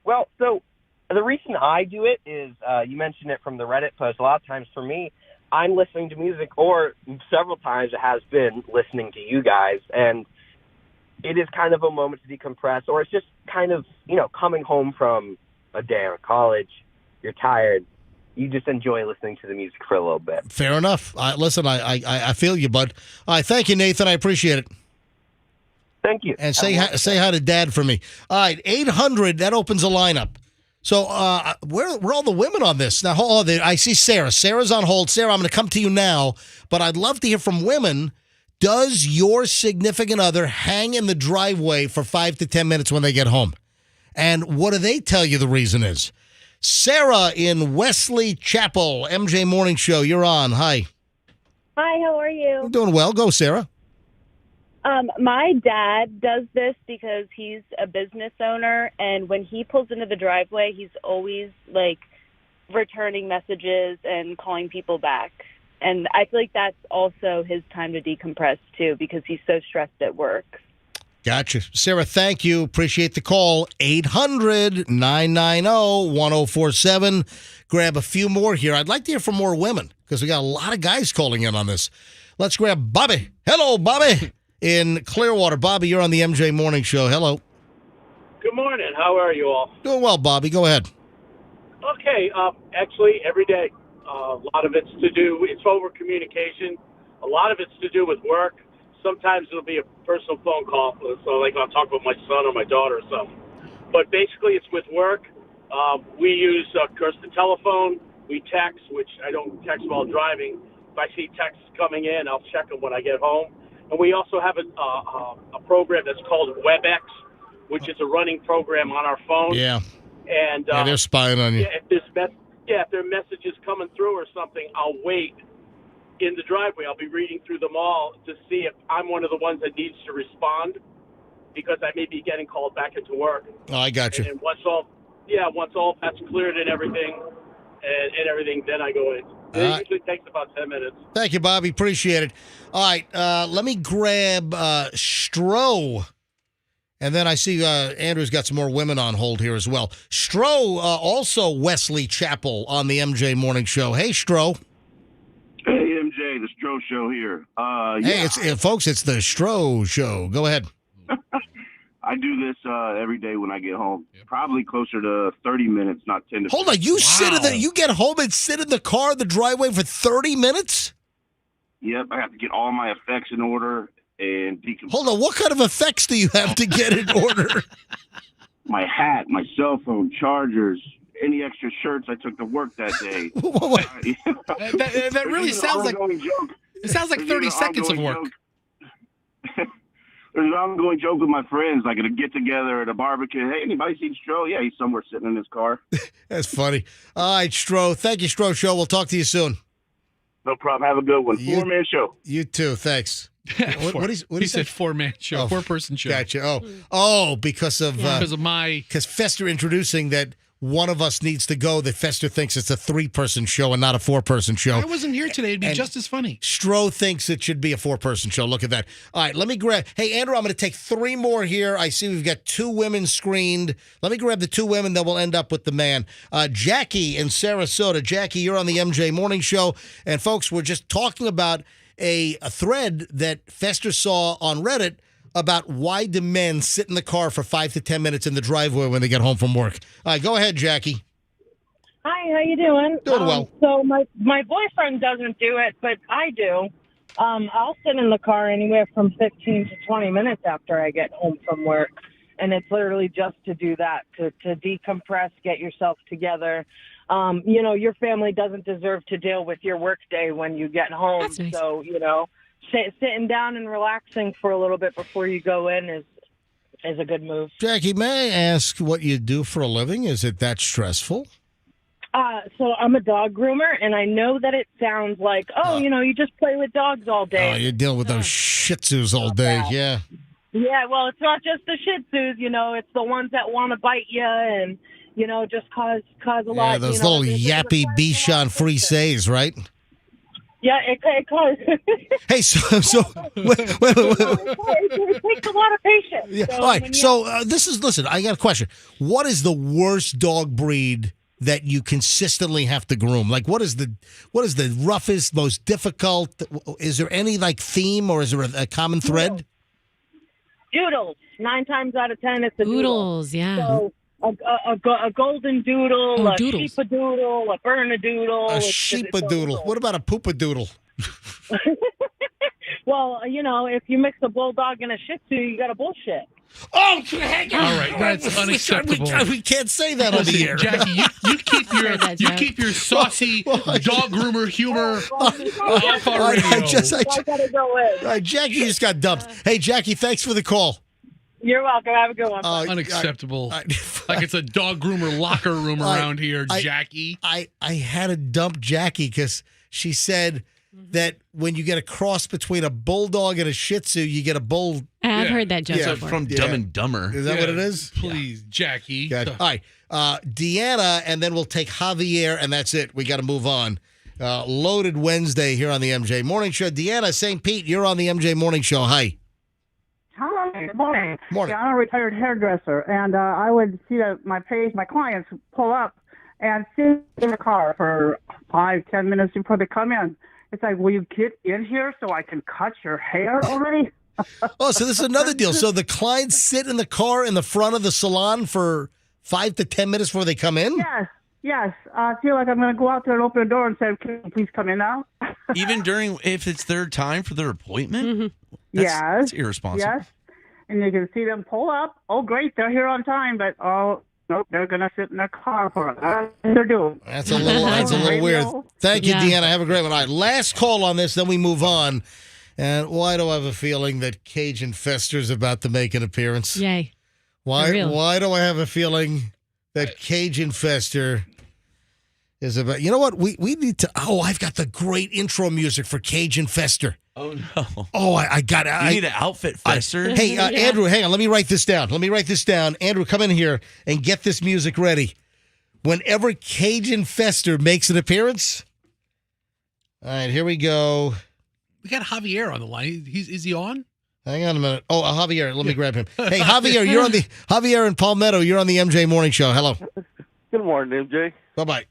[SPEAKER 9] Well, so the reason I do it is you mentioned it from the Reddit post. A lot of times for me, I'm listening to music, or several times it has been listening to you guys, and it is kind of a moment to decompress, or it's just kind of, coming home from a day of college, you're tired, you just enjoy listening to the music for a little bit.
[SPEAKER 1] Fair enough. Listen, I feel you, bud. All right, thank you, Nathan. I appreciate it.
[SPEAKER 9] Thank you.
[SPEAKER 1] And say hi to Dad for me. All right, 800, that opens a lineup. So where are all the women on this? Now, hold on, I see Sarah. Sarah's on hold. Sarah, I'm going to come to you now, but I'd love to hear from women. Does your significant other hang in the driveway for 5 to 10 minutes when they get home? And what do they tell you the reason is? Sarah in Wesley Chapel, MJ Morning Show. You're on. Hi.
[SPEAKER 10] Hi, how are you?
[SPEAKER 1] I'm doing well. Go, Sarah.
[SPEAKER 10] My dad does this because he's a business owner, and when he pulls into the driveway, he's always, returning messages and calling people back. And I feel like that's also his time to decompress, too, because he's so stressed at work.
[SPEAKER 1] Gotcha. Sarah, thank you. Appreciate the call. 800-990-1047. Grab a few more here. I'd like to hear from more women because we got a lot of guys calling in on this. Let's grab Bobby. Hello, Bobby. In Clearwater. Bobby, you're on the MJ Morning Show. Hello.
[SPEAKER 11] Good morning. How are you all?
[SPEAKER 1] Doing well, Bobby. Go ahead.
[SPEAKER 11] Okay. Actually, every day. A lot of it's over communication. A lot of it's to do with work. Sometimes it'll be a personal phone call. So, I'll talk with my son or my daughter or something. But basically, it's with work. We use, of course, the telephone. We text, which I don't text while driving. If I see texts coming in, I'll check them when I get home. And we also have a program that's called WebEx, which is a running program on our phone.
[SPEAKER 1] Yeah.
[SPEAKER 11] And
[SPEAKER 1] they're spying on you.
[SPEAKER 11] If there are messages coming through or something, I'll wait in the driveway. I'll be reading through them all to see if I'm one of the ones that needs to respond, because I may be getting called back into work.
[SPEAKER 1] Oh, I got you.
[SPEAKER 11] And once all that's cleared and everything, then I go in. It usually takes about 10 minutes.
[SPEAKER 1] Thank you, Bobby. Appreciate it. All right, let me grab Stro. And then I see Andrew's got some more women on hold here as well. Stro, also Wesley Chapel on the MJ Morning Show. Hey, Stro.
[SPEAKER 12] Hey, MJ, the Stro Show here.
[SPEAKER 1] Hey, folks, it's the Stro Show. Go ahead.
[SPEAKER 12] I do this every day when I get home. Probably closer to 30 minutes, not 10 to 15.
[SPEAKER 1] Hold on, you get home and sit in the car in the driveway for 30 minutes?
[SPEAKER 12] Yep, I have to get all my effects in order and decompress.
[SPEAKER 1] Hold on, what kind of effects do you have to get in order?
[SPEAKER 12] My hat, my cell phone, chargers, any extra shirts I took to work that day.
[SPEAKER 13] That really sounds like it sounds like 30 seconds of work.
[SPEAKER 12] There's an ongoing joke with my friends, like at a get-together at a barbecue. Hey, anybody seen Stro? Yeah, he's somewhere sitting in his car.
[SPEAKER 1] That's funny. All right, Stro. Thank you, Stro Show. We'll talk to you soon.
[SPEAKER 12] No problem. Have a good one. Four-man show.
[SPEAKER 1] You too. Thanks. What he
[SPEAKER 3] said four-man show, four-person show.
[SPEAKER 1] Gotcha. Because Fester introducing that one of us needs to go, that Fester thinks it's a 3-person show and not a 4-person show.
[SPEAKER 13] I wasn't here today. It'd be just as funny.
[SPEAKER 1] Stro thinks it should be a 4-person show. Look at that. All right, let me grab. Hey, Andrew, I'm going to take 3 more here. I see we've got 2 women screened. Let me grab the 2 women, then we'll end up with the man. Jackie in Sarasota. Jackie, you're on the MJ Morning Show. And, folks, we're just talking about a thread that Fester saw on Reddit about why do men sit in the car for 5 to 10 minutes in the driveway when they get home from work. All right, go ahead, Jackie.
[SPEAKER 14] Hi, how you doing?
[SPEAKER 1] Doing well.
[SPEAKER 14] So my boyfriend doesn't do it, but I do. I'll sit in the car anywhere from 15 to 20 minutes after I get home from work. And it's literally just to do that, to decompress, get yourself together. Your family doesn't deserve to deal with your work day when you get home.
[SPEAKER 4] That's nice.
[SPEAKER 14] So, sitting down and relaxing for a little bit before you go in is a good move.
[SPEAKER 1] Jackie, may I ask what you do for a living? Is it that stressful?
[SPEAKER 14] So I'm a dog groomer, and I know that it sounds like, you just play with dogs all day.
[SPEAKER 1] Oh, you're dealing with those Shih Tzus all day, yeah.
[SPEAKER 14] Yeah, well, it's not just the Shih Tzus, it's the ones that want to bite you and, just cause a lot.
[SPEAKER 1] Yeah, those little yappy Bichon Frises, right?
[SPEAKER 14] Yeah, it causes.
[SPEAKER 1] Hey, so wait.
[SPEAKER 14] It takes a lot of patience.
[SPEAKER 1] Yeah. All right. So listen, I got a question. What is the worst dog breed that you consistently have to groom? Like, what is the roughest, most difficult? Is there any like theme, or is there a common thread?
[SPEAKER 14] Doodles. 9 times out of 10, it's a doodle.
[SPEAKER 4] Doodles, yeah.
[SPEAKER 14] So a golden doodle, a
[SPEAKER 4] doodles.
[SPEAKER 14] sheepadoodle, a burnadoodle.
[SPEAKER 1] A
[SPEAKER 14] It's
[SPEAKER 1] sheepadoodle. What about a poopadoodle?
[SPEAKER 14] Well, if you mix a bulldog and a shih tzu, you got a bullshit.
[SPEAKER 1] Oh,
[SPEAKER 3] All right, that's unacceptable.
[SPEAKER 1] We can't say that on the
[SPEAKER 3] Listen,
[SPEAKER 1] air.
[SPEAKER 3] Jackie, you keep your saucy dog groomer humor off our radio.
[SPEAKER 14] I gotta go in.
[SPEAKER 1] All right, Jackie just got dumped. Hey, Jackie, thanks for the call.
[SPEAKER 14] You're welcome. Have a good one.
[SPEAKER 3] Unacceptable. Like it's a dog groomer locker room around here, Jackie.
[SPEAKER 1] I had to dump Jackie because she said that when you get a cross between a bulldog and a shih tzu, you get a bull.
[SPEAKER 4] I've heard that joke before.
[SPEAKER 2] From Dumb and Dumber.
[SPEAKER 1] Is that what it is?
[SPEAKER 3] Please, Jackie.
[SPEAKER 1] Good. All right. Deanna, and then we'll take Javier, and that's it. We got to move on. Loaded Wednesday here on the MJ Morning Show. Deanna, St. Pete, you're on the MJ Morning Show. Hi.
[SPEAKER 15] Hi, good morning.
[SPEAKER 1] Morning.
[SPEAKER 15] Yeah, I'm a retired hairdresser, and I would see my clients pull up and sit in the car for 5-10 minutes before they come in. It's like, will you get in here so I can cut your hair already?
[SPEAKER 1] Oh, so this is another deal. So the clients sit in the car in the front of the salon for 5 to 10 minutes before they come in?
[SPEAKER 15] Yes. I feel like I'm going to go out there and open the door and say, can you please come in now?
[SPEAKER 2] Even if it's their time for their appointment?
[SPEAKER 15] Mm-hmm.
[SPEAKER 2] That's irresponsible.
[SPEAKER 15] Yes. And you can see them pull up. Oh, great, they're here on time, but nope, they're going to sit in their car for what they're doing.
[SPEAKER 1] That's a little weird. Thank you, Deanna. Have a great one. All right, last call on this, then we move on. And why do I have a feeling that Cajun Fester's about to make an appearance?
[SPEAKER 4] Yay.
[SPEAKER 1] Why do I have a feeling that Cajun Fester is about... You know what? We need to... Oh, I've got the great intro music for Cajun Fester.
[SPEAKER 2] Oh, no.
[SPEAKER 1] Oh, I got it.
[SPEAKER 2] You need an outfit, Fester.
[SPEAKER 1] Hey, Andrew, hang on. Let me write this down. Andrew, come in here and get this music ready. Whenever Cajun Fester makes an appearance... All right, here we go.
[SPEAKER 3] We got Javier on the line. Is he on?
[SPEAKER 1] Hang on a minute. Oh, Javier, let me grab him. Hey, Javier, Javier in Palmetto. You're on the MJ Morning Show. Hello.
[SPEAKER 16] Good morning, MJ.
[SPEAKER 1] Bye-bye.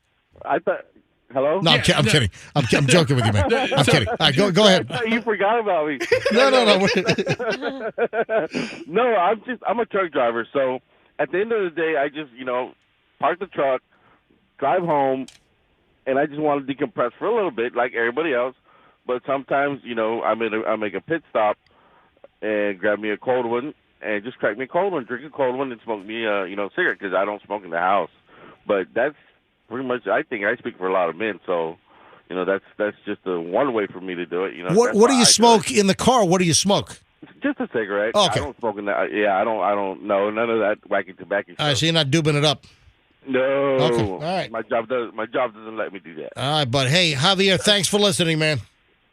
[SPEAKER 16] I thought. Hello?
[SPEAKER 1] No, I'm kidding. I'm joking with you, man. I'm kidding. All right, go ahead.
[SPEAKER 16] I thought you forgot about me.
[SPEAKER 1] No.
[SPEAKER 16] No, I'm a truck driver. So at the end of the day, I just park the truck, drive home, and I just want to decompress for a little bit, like everybody else. But sometimes, I make a pit stop and grab me a cold one and just crack me a cold one, drink a cold one, and smoke me a cigarette because I don't smoke in the house. But that's pretty much. I think I speak for a lot of men, so that's just one way for me to do it.
[SPEAKER 1] What do you smoke in the car? What do you smoke?
[SPEAKER 16] Just a cigarette.
[SPEAKER 1] Oh, okay.
[SPEAKER 16] I don't smoke in that. Yeah, I don't know none of that wacky tobacco stuff.
[SPEAKER 1] All right, so you're not dubing it up.
[SPEAKER 16] No.
[SPEAKER 1] Okay. All right.
[SPEAKER 16] My job doesn't let me do that.
[SPEAKER 1] All right, but hey, Javier, thanks for listening, man.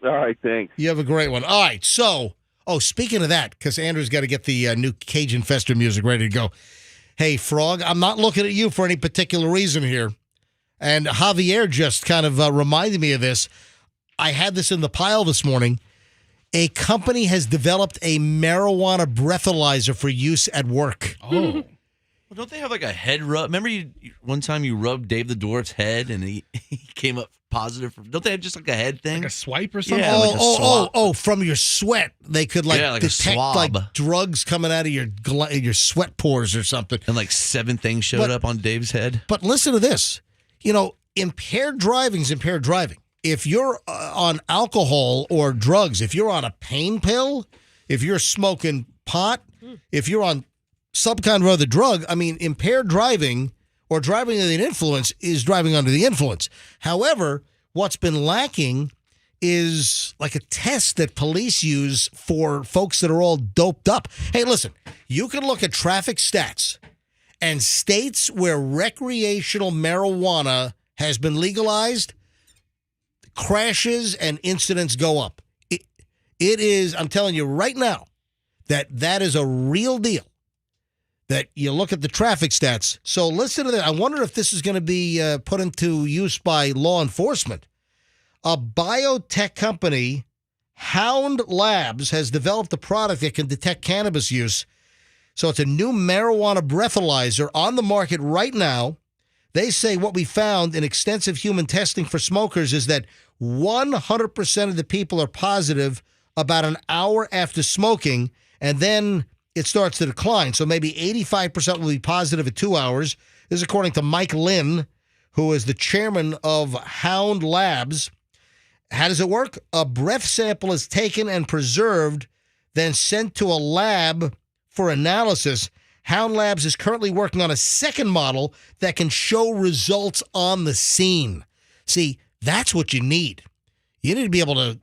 [SPEAKER 16] All right, thanks.
[SPEAKER 1] You have a great one. All right, so, speaking of that, because Andrew's got to get the new Cajun Fester music ready to go. Hey, Frog, I'm not looking at you for any particular reason here. And Javier just kind of reminded me of this. I had this in the pile this morning. A company has developed a marijuana breathalyzer for use at work.
[SPEAKER 2] Oh. Well, don't they have like a head rub? Remember one time you rubbed Dave the Dwarf's head and he came up positive? Don't they have just like a head thing?
[SPEAKER 3] Like a swipe or something?
[SPEAKER 2] Yeah, like a swab.
[SPEAKER 1] From your sweat. They could detect like drugs coming out of your sweat pores or something.
[SPEAKER 2] And like 7 things showed up on Dave's head.
[SPEAKER 1] But listen to this. Impaired driving is impaired driving. If you're on alcohol or drugs, if you're on a pain pill, if you're smoking pot, if you're on some kind of other drug, impaired driving or driving under the influence is driving under the influence. However, what's been lacking is like a test that police use for folks that are all doped up. Hey, listen, you can look at traffic stats and states where recreational marijuana has been legalized, crashes and incidents go up. It is, I'm telling you right now, that is a real deal. That you look at the traffic stats. So listen to that. I wonder if this is going to be put into use by law enforcement. A biotech company, Hound Labs, has developed a product that can detect cannabis use. So it's a new marijuana breathalyzer on the market right now They say what we found in extensive human testing for smokers is that 100% of the people are positive about an hour after smoking, and then it starts to decline. So maybe 85% will be positive at 2 hours. This is according to Mike Lynn, who is the chairman of Hound Labs. How does it work? A breath sample is taken and preserved, then sent to a lab for analysis. Hound Labs is currently working on a second model that can show results on the scene. See, that's what you need. You need to be able to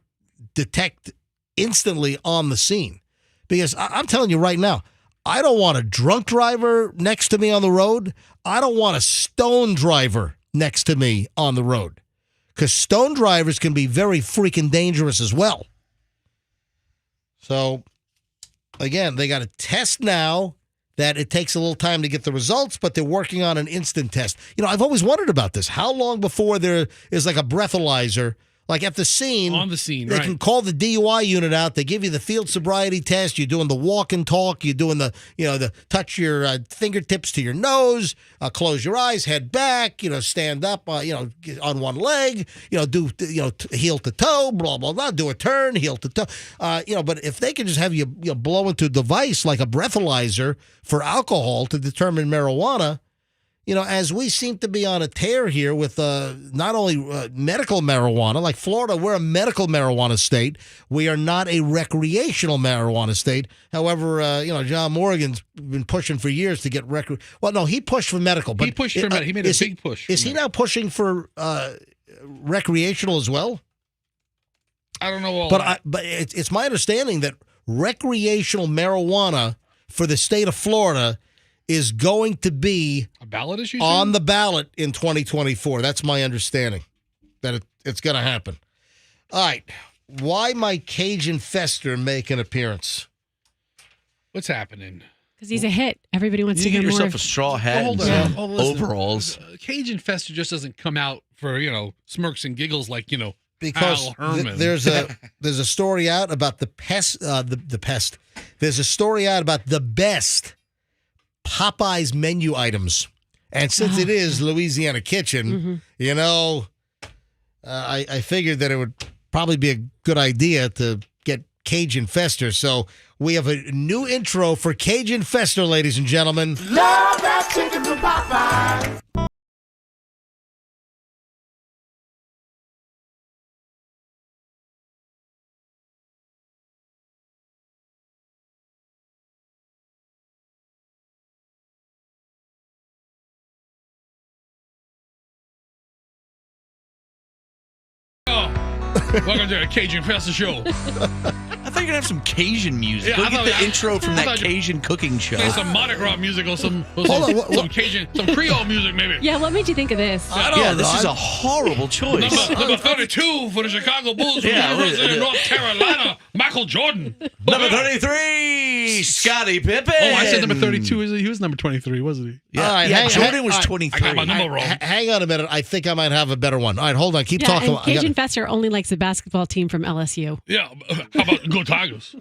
[SPEAKER 1] detect instantly on the scene. Because I'm telling you right now, I don't want a drunk driver next to me on the road. I don't want a stone driver next to me on the road. Because stone drivers can be very freaking dangerous as well. So, again, they got a test now that it takes a little time to get the results, but they're working on an instant test. You know, I've always wondered about this. How long before there is like a breathalyzer, like at the scene,
[SPEAKER 3] on the scene,
[SPEAKER 1] they
[SPEAKER 3] right?
[SPEAKER 1] can call the DUI unit out. They give you the field sobriety test. You're doing the walk and talk. You're doing the, the touch your fingertips to your nose, close your eyes, head back, stand up, on one leg, do, heel to toe, blah, blah, blah, do a turn, heel to toe. But if they can just have you, blow into a device like a breathalyzer for alcohol to determine marijuana, as we seem to be on a tear here with not only medical marijuana, like Florida, we're a medical marijuana state. We are not a recreational marijuana state. However, John Morgan's been pushing for years to get Well, no, he pushed for medical. But
[SPEAKER 3] he pushed for medical. He made a big push.
[SPEAKER 1] Is he now pushing for recreational as well?
[SPEAKER 3] I don't know all
[SPEAKER 1] that. But it's my understanding that recreational marijuana for the state of Florida is going to be
[SPEAKER 3] a ballot issue
[SPEAKER 1] on the ballot in 2024. That's my understanding, that it's going to happen. All right. Why might Cajun Fester make an appearance?
[SPEAKER 3] What's happening?
[SPEAKER 4] Because he's a hit. Everybody wants to
[SPEAKER 2] get
[SPEAKER 4] hear more.
[SPEAKER 2] yourself a straw hat and some overalls.
[SPEAKER 3] Cajun Fester just doesn't come out for, smirks and giggles like,
[SPEAKER 1] because
[SPEAKER 3] Al Herman.
[SPEAKER 1] There's a story out about the pest. There's a story out about the best Popeye's menu items. And since it is Louisiana Kitchen, I figured that it would probably be a good idea to get Cajun Fester. So we have a new intro for Cajun Fester, ladies and gentlemen.
[SPEAKER 17] Love that chicken from Popeye.
[SPEAKER 3] Welcome to the Cajun Fester Show.
[SPEAKER 2] I thought you were going to have some Cajun music.
[SPEAKER 3] Yeah,
[SPEAKER 2] Go get the intro from that Cajun cooking show.
[SPEAKER 3] Play some Mardi Gras music or some Cajun, some Creole music maybe.
[SPEAKER 4] Yeah, what made you think of this?
[SPEAKER 2] This is a horrible choice.
[SPEAKER 3] Number 32 for the Chicago Bulls from the University of North Carolina, Michael Jordan.
[SPEAKER 2] Number 33, Scottie Pippen.
[SPEAKER 3] Oh, I said number 32. He was number 23, wasn't he?
[SPEAKER 2] Yeah, Jordan was 23.
[SPEAKER 3] I got my number wrong.
[SPEAKER 1] Hang on a minute. I think I might have a better one. All right, hold on. Keep
[SPEAKER 4] Yeah,
[SPEAKER 1] talking.
[SPEAKER 4] and Cajun Fester only likes the basketball team from LSU.
[SPEAKER 3] Yeah, how about Go Tigers?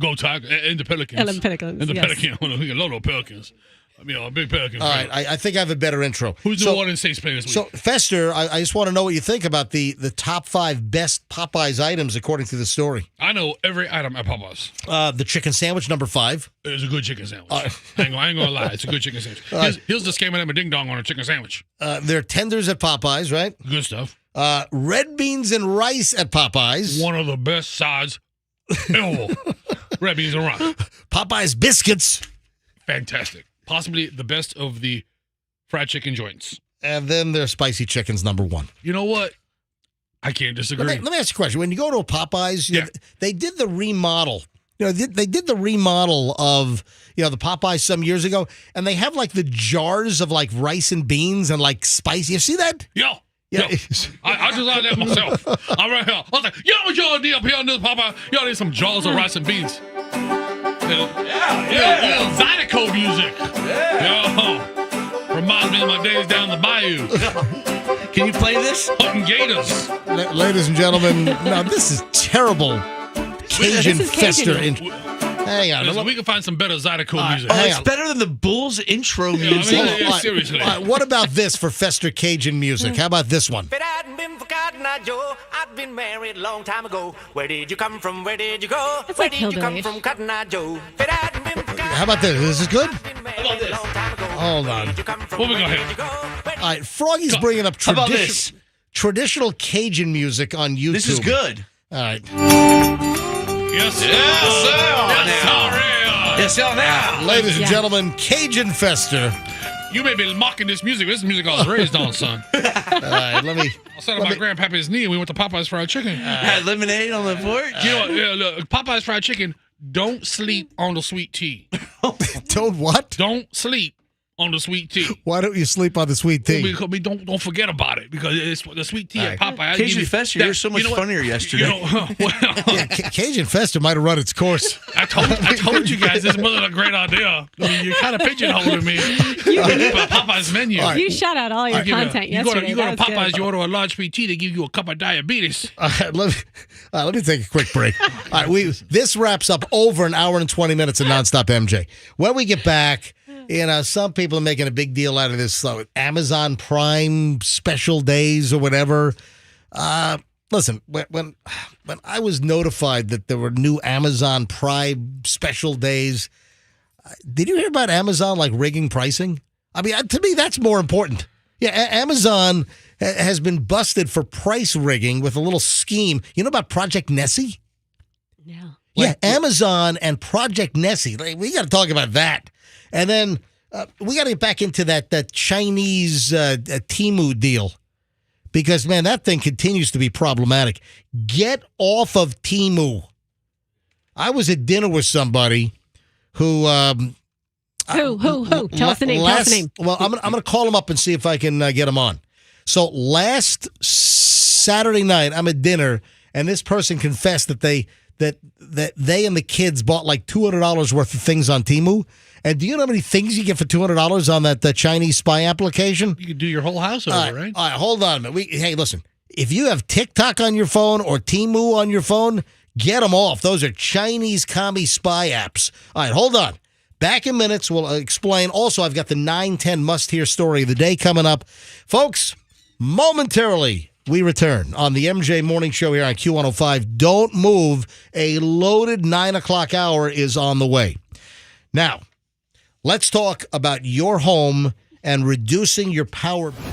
[SPEAKER 3] Go Tigers. And the Pelicans.
[SPEAKER 4] And the Pelicans,
[SPEAKER 3] And the
[SPEAKER 4] yes.
[SPEAKER 3] Pelicans. We got little Pelicans. I mean, a big Pelicans.
[SPEAKER 1] All right, I think I have a better intro.
[SPEAKER 3] Who's the one in States playing this week?
[SPEAKER 1] So, Fester, I just want to know what you think about the top 5 best Popeyes items according to the story.
[SPEAKER 3] I know every item at Popeyes.
[SPEAKER 1] The chicken sandwich, number 5.
[SPEAKER 3] It's a good chicken sandwich. I ain't gonna lie. It's a good chicken sandwich. Here's the scam of a ding dong on a chicken sandwich.
[SPEAKER 1] They're tenders at Popeyes, right?
[SPEAKER 3] Good stuff.
[SPEAKER 1] Red beans and rice at Popeyes.
[SPEAKER 3] One of the best sides ever. Red beans and rice.
[SPEAKER 1] Popeyes biscuits.
[SPEAKER 3] Fantastic. Possibly the best of the fried chicken joints.
[SPEAKER 1] And then their spicy chicken's number 1.
[SPEAKER 3] You know what? I can't disagree.
[SPEAKER 1] Let me ask you a question. When you go to a Popeyes, they did the remodel. They did the remodel of, the Popeyes some years ago, and they have like the jars of like rice and beans and like spice. You see that?
[SPEAKER 3] Yeah.
[SPEAKER 1] Yeah.
[SPEAKER 3] I designed that myself. I'm right here. I was like, what y'all need up here on this Popeye? Y'all need some jars of rice and beans. Little Zydeco music. Yeah. Reminds me of my days down the bayou.
[SPEAKER 2] Can you play this?
[SPEAKER 3] Hunting gators.
[SPEAKER 1] Ladies and gentlemen, now this is terrible Cajun
[SPEAKER 4] This is
[SPEAKER 1] Fester.
[SPEAKER 4] Cajun.
[SPEAKER 1] Hang on.
[SPEAKER 3] Listen, we can find some better Zydeco music.
[SPEAKER 2] Oh, it's better than the Bulls intro music.
[SPEAKER 3] Seriously.
[SPEAKER 1] All right, what about this for Fester Cajun music? How about this one?
[SPEAKER 17] If it hadn't been for Cotton Eye Joe, I'd been married a long time ago. Where did you come from? Where did you go?
[SPEAKER 4] It's
[SPEAKER 17] Where
[SPEAKER 4] like
[SPEAKER 17] did you come
[SPEAKER 4] Hillbilly.
[SPEAKER 17] from, Cotton Eye Joe? If it hadn't been for Cotton
[SPEAKER 1] How about this? This is good?
[SPEAKER 17] How about this?
[SPEAKER 1] Hold on.
[SPEAKER 3] What we got here?
[SPEAKER 1] All right, Froggy's bringing up
[SPEAKER 2] How about this?
[SPEAKER 1] traditional Cajun music on YouTube.
[SPEAKER 2] This is good.
[SPEAKER 1] All right.
[SPEAKER 3] Yes, sir.
[SPEAKER 2] Yes, sir. Now.
[SPEAKER 1] Ladies and gentlemen, Cajun Fester.
[SPEAKER 3] You may be mocking this music. This is music I was raised on, son.
[SPEAKER 1] All right, let me.
[SPEAKER 3] I sat on my grandpappy's knee and we went to Popeye's Fried Chicken.
[SPEAKER 2] Had lemonade on the porch.
[SPEAKER 3] You know what? Yeah, look, Popeye's Fried Chicken, don't sleep on the sweet tea.
[SPEAKER 1] Don't what?
[SPEAKER 3] Don't sleep on the sweet tea.
[SPEAKER 1] Why don't you sleep on the sweet tea?
[SPEAKER 3] Because don't forget about it, because it's the sweet tea at Popeye.
[SPEAKER 2] Cajun Fester, you were so much funnier yesterday.
[SPEAKER 1] Yeah, Cajun Fester might have run its course.
[SPEAKER 3] I told you guys this wasn't a great idea. I mean, you're kind of pigeonholing me. About Popeye's menu.
[SPEAKER 4] You shout out all your content yesterday.
[SPEAKER 3] You go to
[SPEAKER 4] That was
[SPEAKER 3] Popeye's,
[SPEAKER 4] good.
[SPEAKER 3] you order a large sweet tea, they give you a cup of diabetes.
[SPEAKER 1] All right, let me take a quick break. All right, this wraps up over an hour and 20 minutes of nonstop MJ. When we get back, some people are making a big deal out of this Amazon Prime special days or whatever. Listen, when I was notified that there were new Amazon Prime special days, did you hear about Amazon rigging pricing? I mean, to me, that's more important. Yeah, Amazon has been busted for price rigging with a little scheme. You know about Project Nessie?
[SPEAKER 4] No.
[SPEAKER 1] Yeah, Amazon and Project Nessie. We got to talk about that. And then we got to get back into that Chinese Teemu deal because, man, that thing continues to be problematic. Get off of Teemu. I was at dinner with somebody who...
[SPEAKER 4] Who? Tell us the name. Tell us the name.
[SPEAKER 1] Well, I'm gonna call him up and see if I can get him on. So last Saturday night, I'm at dinner, and this person confessed that they and the kids bought $200 worth of things on Teemu. And do you know how many things you get for $200 on that Chinese spy application?
[SPEAKER 3] You could do your whole house over, right?
[SPEAKER 1] All right, hold on a minute. Hey, listen. If you have TikTok on your phone or Teemu on your phone, get them off. Those are Chinese commie spy apps. All right, hold on. Back in minutes, we'll explain. Also, I've got the 9-10 must-hear story of the day coming up. Folks, momentarily, we return on the MJ Morning Show here on Q105. Don't move. A loaded 9 o'clock hour is on the way. Now, let's talk about your home and reducing your power bill.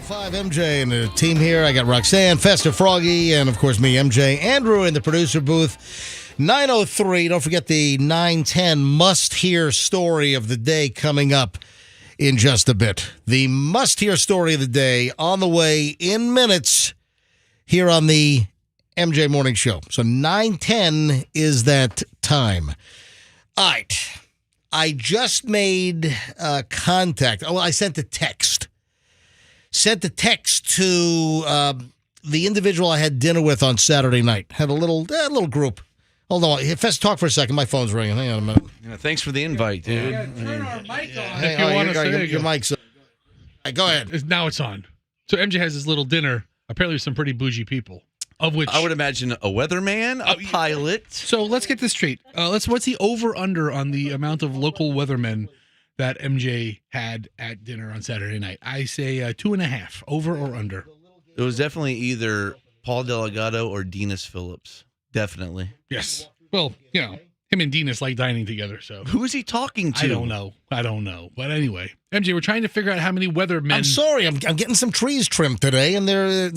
[SPEAKER 1] 105 MJ and the team here. I got Roxanne, Fester, Froggy, and of course me, MJ, Andrew in the producer booth. 9:03. Don't forget the 9:10 must-hear story of the day coming up in just a bit. The must-hear story of the day on the way in minutes here on the MJ Morning Show. So 9:10 is that time. All right. I just made contact. Oh, I sent a text. Sent the text to the individual I had dinner with on Saturday night. Had a little group. Hold on. Let's talk for a second. My phone's ringing. Hang on a minute.
[SPEAKER 2] Yeah, thanks for the invite, dude.
[SPEAKER 3] Turn our mic on.
[SPEAKER 1] Hey,
[SPEAKER 3] If you want to say
[SPEAKER 1] your mic's on. Go ahead.
[SPEAKER 3] Now it's on. So MJ has his little dinner. Apparently with some pretty bougie people. Of which
[SPEAKER 2] I would imagine a weatherman, a pilot.
[SPEAKER 3] So let's get this straight. What's the over-under on the amount of local weathermen that MJ had at dinner on Saturday night? I say 2.5, over or under.
[SPEAKER 2] It was definitely either Paul Delgado or Dinas Phillips. Definitely.
[SPEAKER 3] Yes. Well, him and Dinas like dining together. So
[SPEAKER 2] who is he talking to?
[SPEAKER 3] I don't know. But anyway, MJ, we're trying to figure out how many weathermen.
[SPEAKER 1] I'm sorry. I'm getting some trees trimmed today, and they're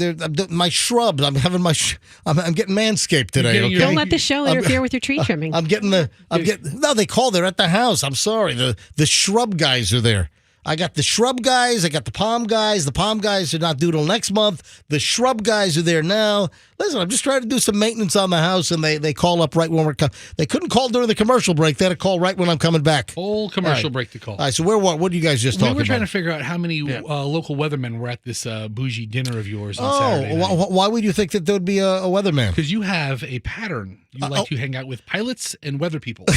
[SPEAKER 1] my shrubs. I'm having I'm getting manscaped today. Okay?
[SPEAKER 4] Don't let the show interfere with your tree trimming.
[SPEAKER 1] No, they call. They're at the house. I'm sorry. The shrub guys are there. I got the shrub guys. I got the palm guys. The palm guys are not due till next month. The shrub guys are there now. Listen, I'm just trying to do some maintenance on the house, and they call up right when we're coming. They couldn't call during the commercial break. They had to call right when I'm coming back.
[SPEAKER 3] Whole commercial break to call.
[SPEAKER 1] All right, so what do you guys just talking about?
[SPEAKER 3] We were trying to figure out how many local weathermen were at this bougie dinner of yours on Saturday night.
[SPEAKER 1] Why would you think that there would be a weatherman?
[SPEAKER 3] Because you have a pattern. You like to hang out with pilots and weather people.
[SPEAKER 1] All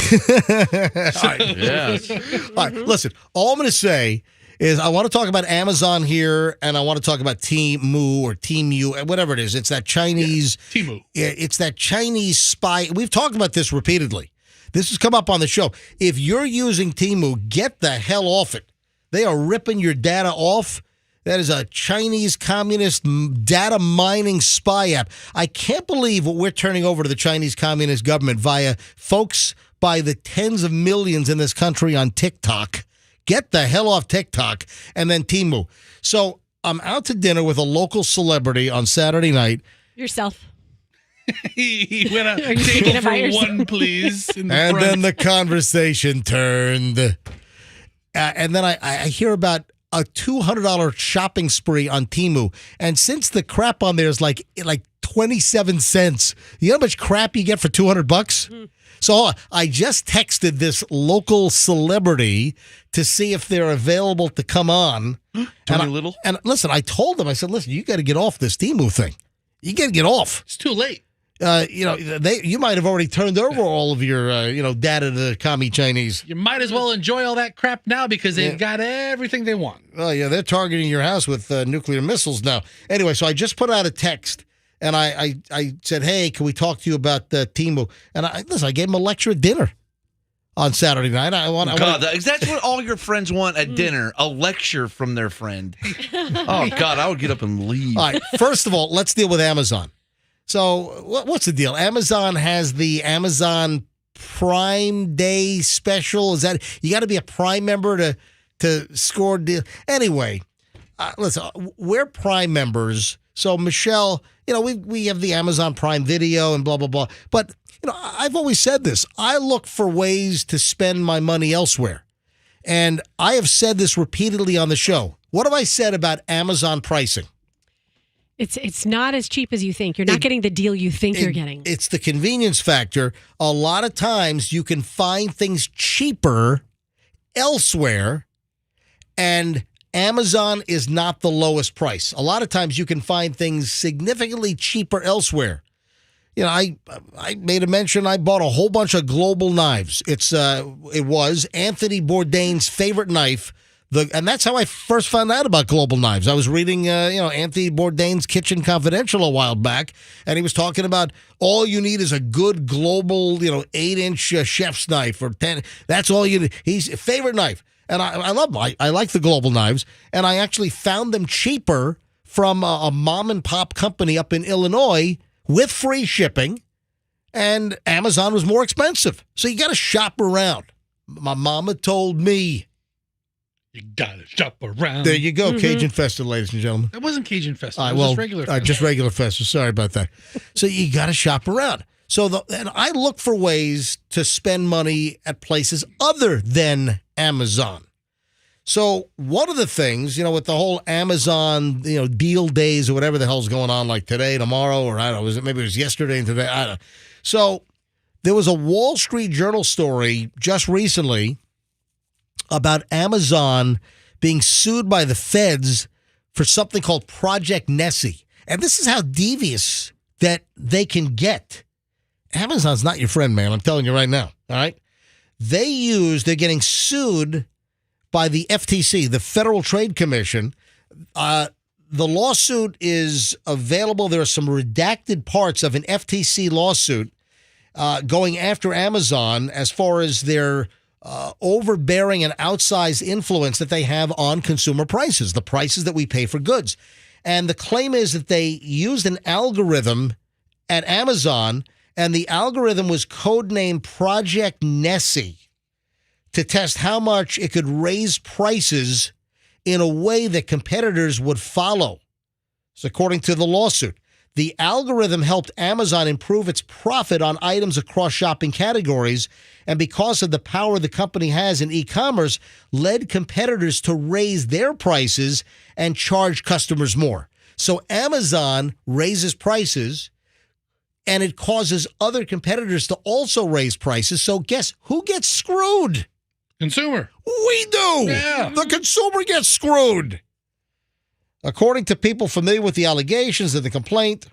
[SPEAKER 1] right.
[SPEAKER 2] Yes.
[SPEAKER 1] All right, listen, all I'm going to say is I want to talk about Amazon here, and I want to talk about Teemu or Teemu, whatever it is. It's that Chinese.
[SPEAKER 3] Teemu.
[SPEAKER 1] It's that Chinese spy. We've talked about this repeatedly. This has come up on the show. If you're using Teemu, get the hell off it. They are ripping your data off. That is a Chinese communist data mining spy app. I can't believe what we're turning over to the Chinese communist government via folks by the tens of millions in this country on TikTok. Get the hell off TikTok, and then Teemu. So I'm out to dinner with a local celebrity on Saturday night.
[SPEAKER 4] Yourself.
[SPEAKER 3] He went out.
[SPEAKER 4] Are you taking it by yourself?
[SPEAKER 3] One, please.
[SPEAKER 1] And then the conversation turned. And then I hear about a $200 shopping spree on Teemu. And since the crap on there is like 27 cents, you know how much crap you get for $200? So I just texted this local celebrity to see if they're available to come on.
[SPEAKER 2] Tony Little?
[SPEAKER 1] And listen, I told them, I said, listen, you got to get off this Teemu thing. You got to get off.
[SPEAKER 3] It's too late.
[SPEAKER 1] You might have already turned over all of your, data to the commie Chinese.
[SPEAKER 3] You might as well enjoy all that crap now because they've got everything they want.
[SPEAKER 1] Oh, yeah, they're targeting your house with nuclear missiles now. Anyway, so I just put out a text. And I said, hey, can we talk to you about Teemu? And I gave him a lecture at dinner on Saturday night.
[SPEAKER 2] That's what all your friends want at dinner, a lecture from their friend. Oh, God, I would get up and leave.
[SPEAKER 1] All right, first of all, let's deal with Amazon. So what's the deal? Amazon has the Amazon Prime Day special. Is that you got to be a Prime member to score deal? Anyway, listen, we're Prime members. So, Michelle, we have the Amazon Prime Video and blah, blah, blah. But, I've always said this. I look for ways to spend my money elsewhere. And I have said this repeatedly on the show. What have I said about Amazon pricing?
[SPEAKER 4] It's not as cheap as you think. You're not getting the deal you think you're getting.
[SPEAKER 1] It's the convenience factor. A lot of times you can find things cheaper elsewhere, and Amazon is not the lowest price. A lot of times you can find things significantly cheaper elsewhere. I made a mention. I bought a whole bunch of Global knives. It was Anthony Bourdain's favorite knife. And that's how I first found out about Global knives. I was reading, Anthony Bourdain's Kitchen Confidential a while back, and he was talking about all you need is a good Global, 8-inch chef's knife or 10. That's all you need. He's favorite knife. And I love them. I like the Global knives. And I actually found them cheaper from a mom and pop company up in Illinois with free shipping. And Amazon was more expensive. So you got to shop around. My mama told me.
[SPEAKER 3] You gotta shop around.
[SPEAKER 1] There you go, Cajun Festa, ladies and gentlemen.
[SPEAKER 3] That wasn't Cajun Festa.
[SPEAKER 1] All right,
[SPEAKER 3] It was just regular Festa.
[SPEAKER 1] just regular Festa. Sorry about that. So you got to shop around. And I look for ways to spend money at places other than Amazon. So one of the things, with the whole Amazon, deal days or whatever the hell's going on, like today, tomorrow, or I don't know, maybe it was yesterday and today. I don't know. So there was a Wall Street Journal story just recently about Amazon being sued by the feds for something called Project Nessie. And this is how devious that they can get. Amazon's not your friend, man. I'm telling you right now. All right. They're getting sued by the FTC, the Federal Trade Commission. The lawsuit is available. There are some redacted parts of an FTC lawsuit going after Amazon as far as their overbearing and outsized influence that they have on consumer prices, the prices that we pay for goods. And the claim is that they used an algorithm at Amazon, and the algorithm was codenamed Project Nessie, to test how much it could raise prices in a way that competitors would follow. So according to the lawsuit, the algorithm helped Amazon improve its profit on items across shopping categories, and because of the power the company has in e-commerce, led competitors to raise their prices and charge customers more. So Amazon raises prices, and it causes other competitors to also raise prices. So guess who gets screwed?
[SPEAKER 3] Consumer.
[SPEAKER 1] We do.
[SPEAKER 3] Yeah.
[SPEAKER 1] The consumer gets screwed. According to people familiar with the allegations and the complaint,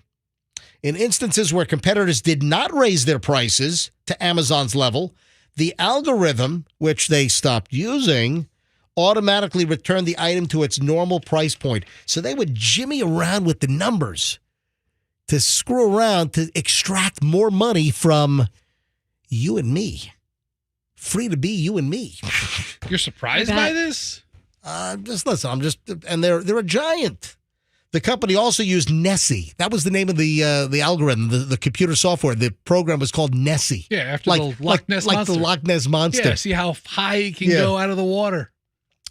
[SPEAKER 1] in instances where competitors did not raise their prices to Amazon's level, the algorithm, which they stopped using, automatically returned the item to its normal price point. So they would jimmy around with the numbers to screw around to extract more money from you and me. Free to be you and me.
[SPEAKER 3] You're surprised by this?
[SPEAKER 1] Just listen. And they're a giant. The company also used Nessie. That was the name of the algorithm, the computer software. The program was called Nessie.
[SPEAKER 3] Yeah, after the Loch Ness Monster.
[SPEAKER 1] Like the Loch Ness Monster.
[SPEAKER 3] Yeah, see how high it can go out of the water.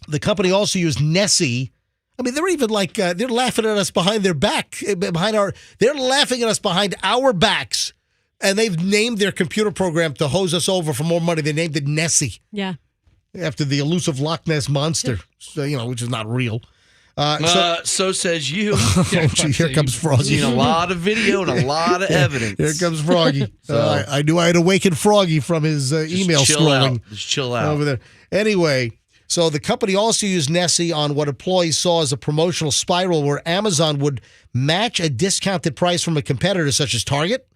[SPEAKER 1] The company also used Nessie. I mean, they're even they're laughing at us behind their back, they're laughing at us behind our backs. And they've named their computer program to hose us over for more money. They named it Nessie.
[SPEAKER 4] Yeah.
[SPEAKER 1] After the elusive Loch Ness Monster, so, which is not real.
[SPEAKER 2] So says you.
[SPEAKER 1] Here comes Froggy.
[SPEAKER 2] Seen a lot of video and a lot of evidence.
[SPEAKER 1] Here comes Froggy. I knew I had awakened Froggy from his email scrolling.
[SPEAKER 2] Just chill out.
[SPEAKER 1] Over there. Anyway, so the company also used Nessie on what employees saw as a promotional spiral where Amazon would match a discounted price from a competitor such as Target,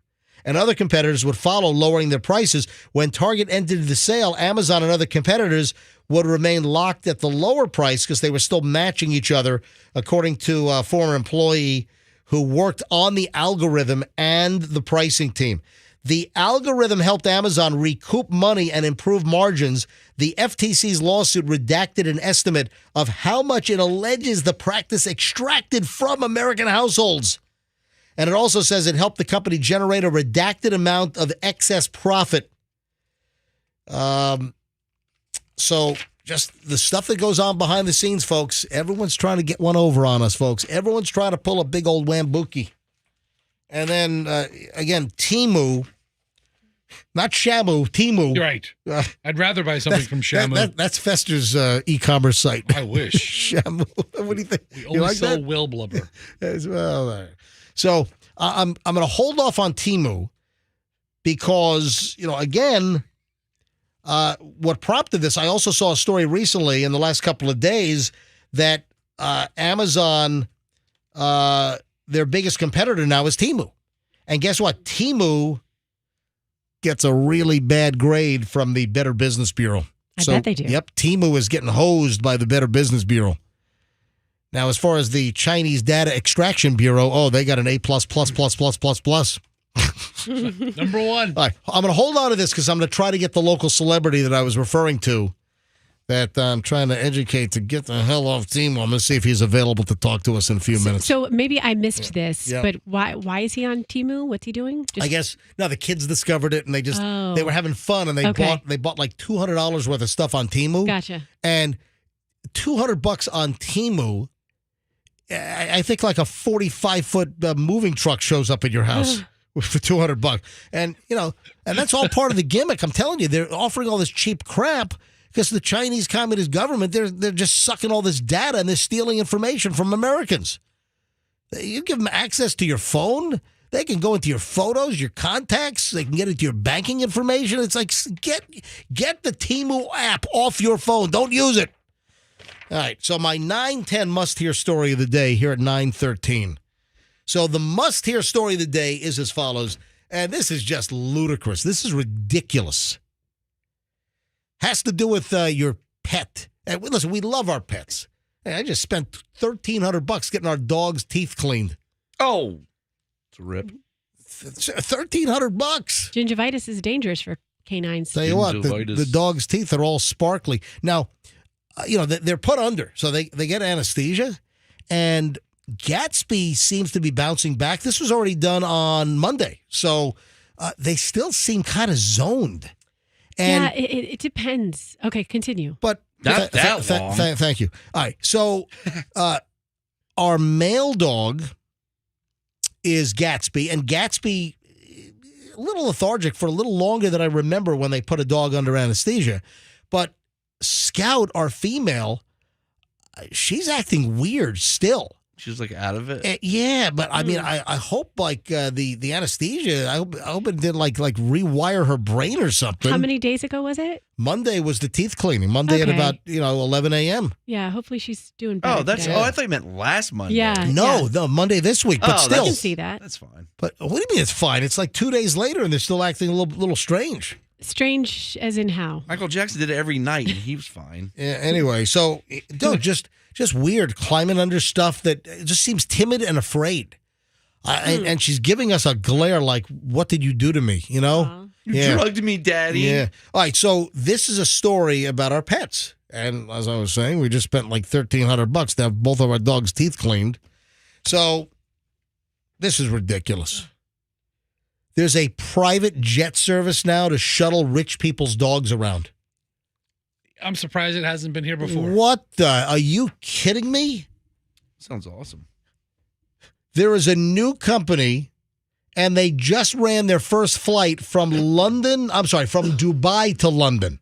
[SPEAKER 1] and other competitors would follow, lowering their prices. When Target ended the sale, Amazon and other competitors would remain locked at the lower price because they were still matching each other, according to a former employee who worked on the algorithm and the pricing team. The algorithm helped Amazon recoup money and improve margins. The FTC's lawsuit redacted an estimate of how much it alleges the practice extracted from American households. And it also says it helped the company generate a redacted amount of excess profit. So just the stuff that goes on behind the scenes, folks, everyone's trying to get one over on us, folks. Everyone's trying to pull a big old wambuki. And then, again, Teemu, not Shamu, Teemu.
[SPEAKER 3] You're right. I'd rather buy something from Shamu.
[SPEAKER 1] That's Fester's e-commerce site.
[SPEAKER 3] I wish.
[SPEAKER 1] Shamu. What do you think?
[SPEAKER 3] We only sell whale blubber.
[SPEAKER 1] Well, all right. So I'm going to hold off on Teemu because, again, what prompted this, I also saw a story recently in the last couple of days that Amazon, their biggest competitor now is Teemu. And guess what? Teemu gets a really bad grade from the Better Business Bureau.
[SPEAKER 4] I bet they do.
[SPEAKER 1] Yep, Teemu is getting hosed by the Better Business Bureau. Now, as far as the Chinese Data Extraction Bureau, they got an A++++++.
[SPEAKER 3] Number one.
[SPEAKER 1] All right, I'm going to hold on to this because I'm going to try to get the local celebrity that I was referring to that I'm trying to educate to get the hell off Teemu. I'm going to see if he's available to talk to us in a few minutes.
[SPEAKER 4] So maybe I missed this, but why is he on Teemu? What's he doing?
[SPEAKER 1] I guess, no, the kids discovered it and they were having fun and they bought like $200 worth of stuff on Teemu.
[SPEAKER 4] Gotcha.
[SPEAKER 1] And $200 on Teemu. I think like a 45-foot moving truck shows up at your house for $200. And, and that's all part of the gimmick. I'm telling you, they're offering all this cheap crap because the Chinese Communist government, they're just sucking all this data and they're stealing information from Americans. You give them access to your phone, they can go into your photos, your contacts, they can get into your banking information. It's like, get the Teemu app off your phone. Don't use it. All right, so my 9:10 must-hear story of the day here at 9:13. So the must-hear story of the day is as follows, and this is just ludicrous. This is ridiculous. Has to do with your pet. And listen, we love our pets. Hey, I just spent $1,300 getting our dog's teeth cleaned.
[SPEAKER 2] Oh, it's a rip.
[SPEAKER 1] $1,300.
[SPEAKER 4] Gingivitis is dangerous for canines.
[SPEAKER 1] Tell you what, the dog's teeth are all sparkly. Now, they're put under, so they get anesthesia, and Gatsby seems to be bouncing back. This was already done on Monday, so they still seem kind of zoned. And
[SPEAKER 4] it depends. Okay, continue.
[SPEAKER 1] But
[SPEAKER 2] not that long.
[SPEAKER 1] Thank you. All right, so our male dog is Gatsby, and Gatsby a little lethargic for a little longer than I remember when they put a dog under anesthesia, but Scout, our female, she's acting weird still.
[SPEAKER 2] She's like out of it.
[SPEAKER 1] Yeah, but I mean, I hope like the anesthesia. I hope it didn't like rewire her brain or something.
[SPEAKER 4] How many days ago was it?
[SPEAKER 1] Monday was the teeth cleaning. Monday at about 11 a.m.
[SPEAKER 4] Yeah, hopefully she's doing better.
[SPEAKER 2] Today. I thought you meant last Monday.
[SPEAKER 4] Yeah.
[SPEAKER 1] No, Monday this week. But still,
[SPEAKER 4] I can see that.
[SPEAKER 2] That's fine.
[SPEAKER 1] But what do you mean it's fine? It's like 2 days later and they're still acting a little strange.
[SPEAKER 4] Strange as in how?
[SPEAKER 2] Michael Jackson did it every night and he was fine.
[SPEAKER 1] Yeah. Anyway, so just weird, climbing under stuff that just seems timid and afraid. And she's giving us a glare like, what did you do to me? You
[SPEAKER 2] drugged me, Daddy.
[SPEAKER 1] Yeah. All right, so this is a story about our pets. And as I was saying, we just spent like $1,300 to have both of our dogs' teeth cleaned. So this is ridiculous. There's a private jet service now to shuttle rich people's dogs around.
[SPEAKER 3] I'm surprised it hasn't been here before.
[SPEAKER 1] What the? Are you kidding me?
[SPEAKER 2] Sounds awesome.
[SPEAKER 1] There is a new company, and they just ran their first flight from Dubai to London.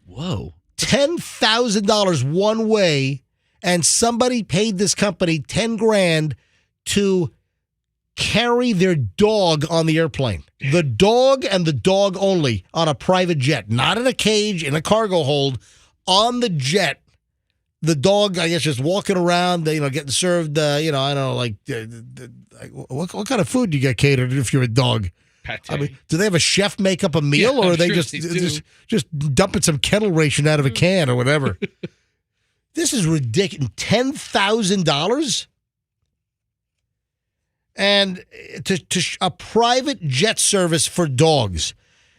[SPEAKER 2] Whoa.
[SPEAKER 1] $10,000 one way, and somebody paid this company $10,000 to carry their dog on the airplane. The dog and the dog only on a private jet, not in a cage, in a cargo hold, on the jet. The dog, I guess, just walking around, getting served, I don't know, like, what kind of food do you get catered if you're a dog?
[SPEAKER 3] Pate.
[SPEAKER 1] I mean, do they have a chef make up a meal, or are they just dumping some kettle ration out of a can or whatever? This is ridiculous. $10,000? And to a private jet service for dogs.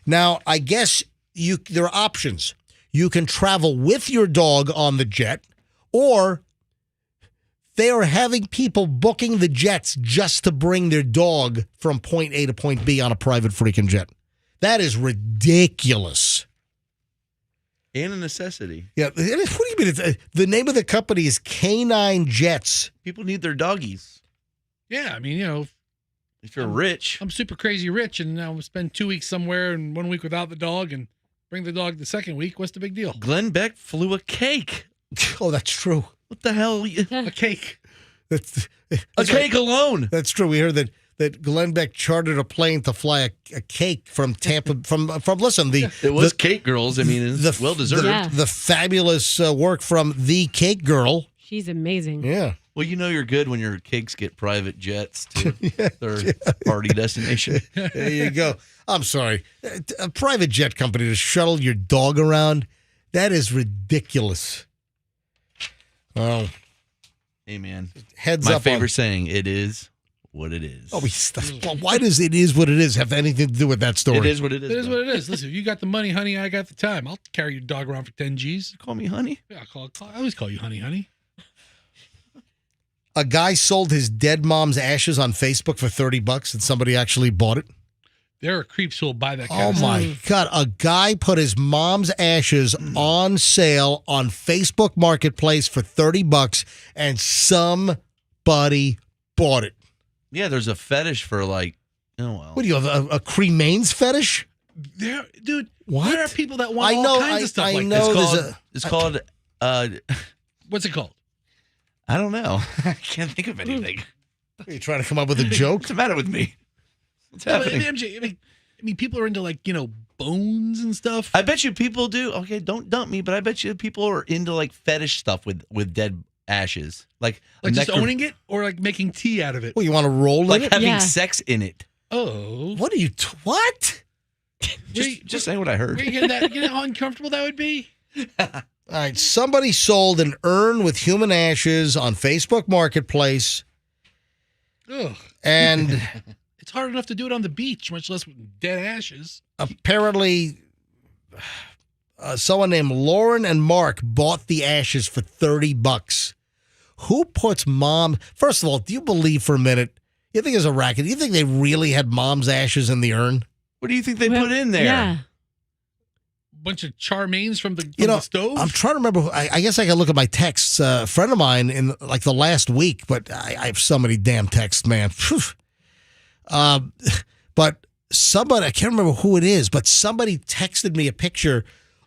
[SPEAKER 1] Now, I guess there are options. You can travel with your dog on the jet, or they are having people booking the jets just to bring their dog from point A to point B on a private freaking jet. That is ridiculous.
[SPEAKER 2] And a necessity.
[SPEAKER 1] Yeah. What do you mean? The name of the company is Canine Jets.
[SPEAKER 2] People need their doggies.
[SPEAKER 3] Yeah, I mean,
[SPEAKER 2] if you're rich.
[SPEAKER 3] I'm super crazy rich, and I'll spend 2 weeks somewhere and 1 week without the dog and bring the dog the second week. What's the big deal?
[SPEAKER 2] Glenn Beck flew a cake.
[SPEAKER 1] Oh, that's true.
[SPEAKER 2] What the hell?
[SPEAKER 3] A cake.
[SPEAKER 1] That's
[SPEAKER 2] a cake alone.
[SPEAKER 1] That's true. We heard that Glenn Beck chartered a plane to fly a cake from Tampa. It
[SPEAKER 2] was Cake Girls. I mean, it's well deserved.
[SPEAKER 1] The fabulous work from the Cake Girl.
[SPEAKER 4] She's amazing.
[SPEAKER 1] Yeah.
[SPEAKER 2] Well, you're good when your cakes get private jets to their party destination.
[SPEAKER 1] There you go. I'm sorry. A private jet company to shuttle your dog around, that is ridiculous. Oh.
[SPEAKER 2] Hey, man.
[SPEAKER 1] Heads
[SPEAKER 2] My
[SPEAKER 1] up.
[SPEAKER 2] favorite saying, it is what it is.
[SPEAKER 1] Why does it is what it is have anything to do with that story?
[SPEAKER 2] It is what it is.
[SPEAKER 3] It is what it is. Listen, if you got the money, honey, I got the time. I'll carry your dog around for 10 G's.
[SPEAKER 2] Call me honey.
[SPEAKER 3] Yeah, I always call you honey.
[SPEAKER 1] A guy sold his dead mom's ashes on Facebook for $30 and somebody actually bought it.
[SPEAKER 3] There are creeps who will buy that kind
[SPEAKER 1] Oh
[SPEAKER 3] of
[SPEAKER 1] my God. A guy put his mom's ashes on sale on Facebook Marketplace for $30 and somebody bought it.
[SPEAKER 2] Yeah, there's a fetish for like, oh well.
[SPEAKER 1] What do you have? A cremains fetish?
[SPEAKER 3] There, dude.
[SPEAKER 1] What?
[SPEAKER 3] There are people that want all kinds of stuff like
[SPEAKER 2] It's
[SPEAKER 3] this.
[SPEAKER 2] called
[SPEAKER 3] What's it called?
[SPEAKER 2] I don't know. I can't think of anything.
[SPEAKER 1] Are you trying to come up with a joke?
[SPEAKER 2] What's the matter with me? What's
[SPEAKER 3] No, but,
[SPEAKER 2] happening?
[SPEAKER 3] MJ, I mean, people are into like, bones and stuff.
[SPEAKER 2] I bet you people do. Okay, don't dump me, but I bet you people are into like fetish stuff with dead ashes. Like
[SPEAKER 3] Just owning it or like making tea out of it.
[SPEAKER 1] Well, you want to roll
[SPEAKER 2] like
[SPEAKER 1] in it?
[SPEAKER 2] having sex in it.
[SPEAKER 3] Oh.
[SPEAKER 1] What are you, what?
[SPEAKER 2] Just saying what I heard.
[SPEAKER 3] Where you get how uncomfortable that would be?
[SPEAKER 1] All right, somebody sold an urn with human ashes on Facebook Marketplace.
[SPEAKER 3] Ugh.
[SPEAKER 1] And
[SPEAKER 3] It's hard enough to do it on the beach, much less with dead ashes.
[SPEAKER 1] apparently someone named Lauren and Mark bought the ashes for $30. Who puts mom? First of all, do you believe for a minute? You think it's a racket? Do you think they really had mom's ashes in the urn?
[SPEAKER 2] What do you think they put in there?
[SPEAKER 4] Yeah.
[SPEAKER 3] Bunch of charmaines from the stove.
[SPEAKER 1] I'm trying to remember. I guess I can look at my texts. A friend of mine in like the last week, but I have so many damn texts, man. But somebody, I can't remember who it is, but somebody texted me a picture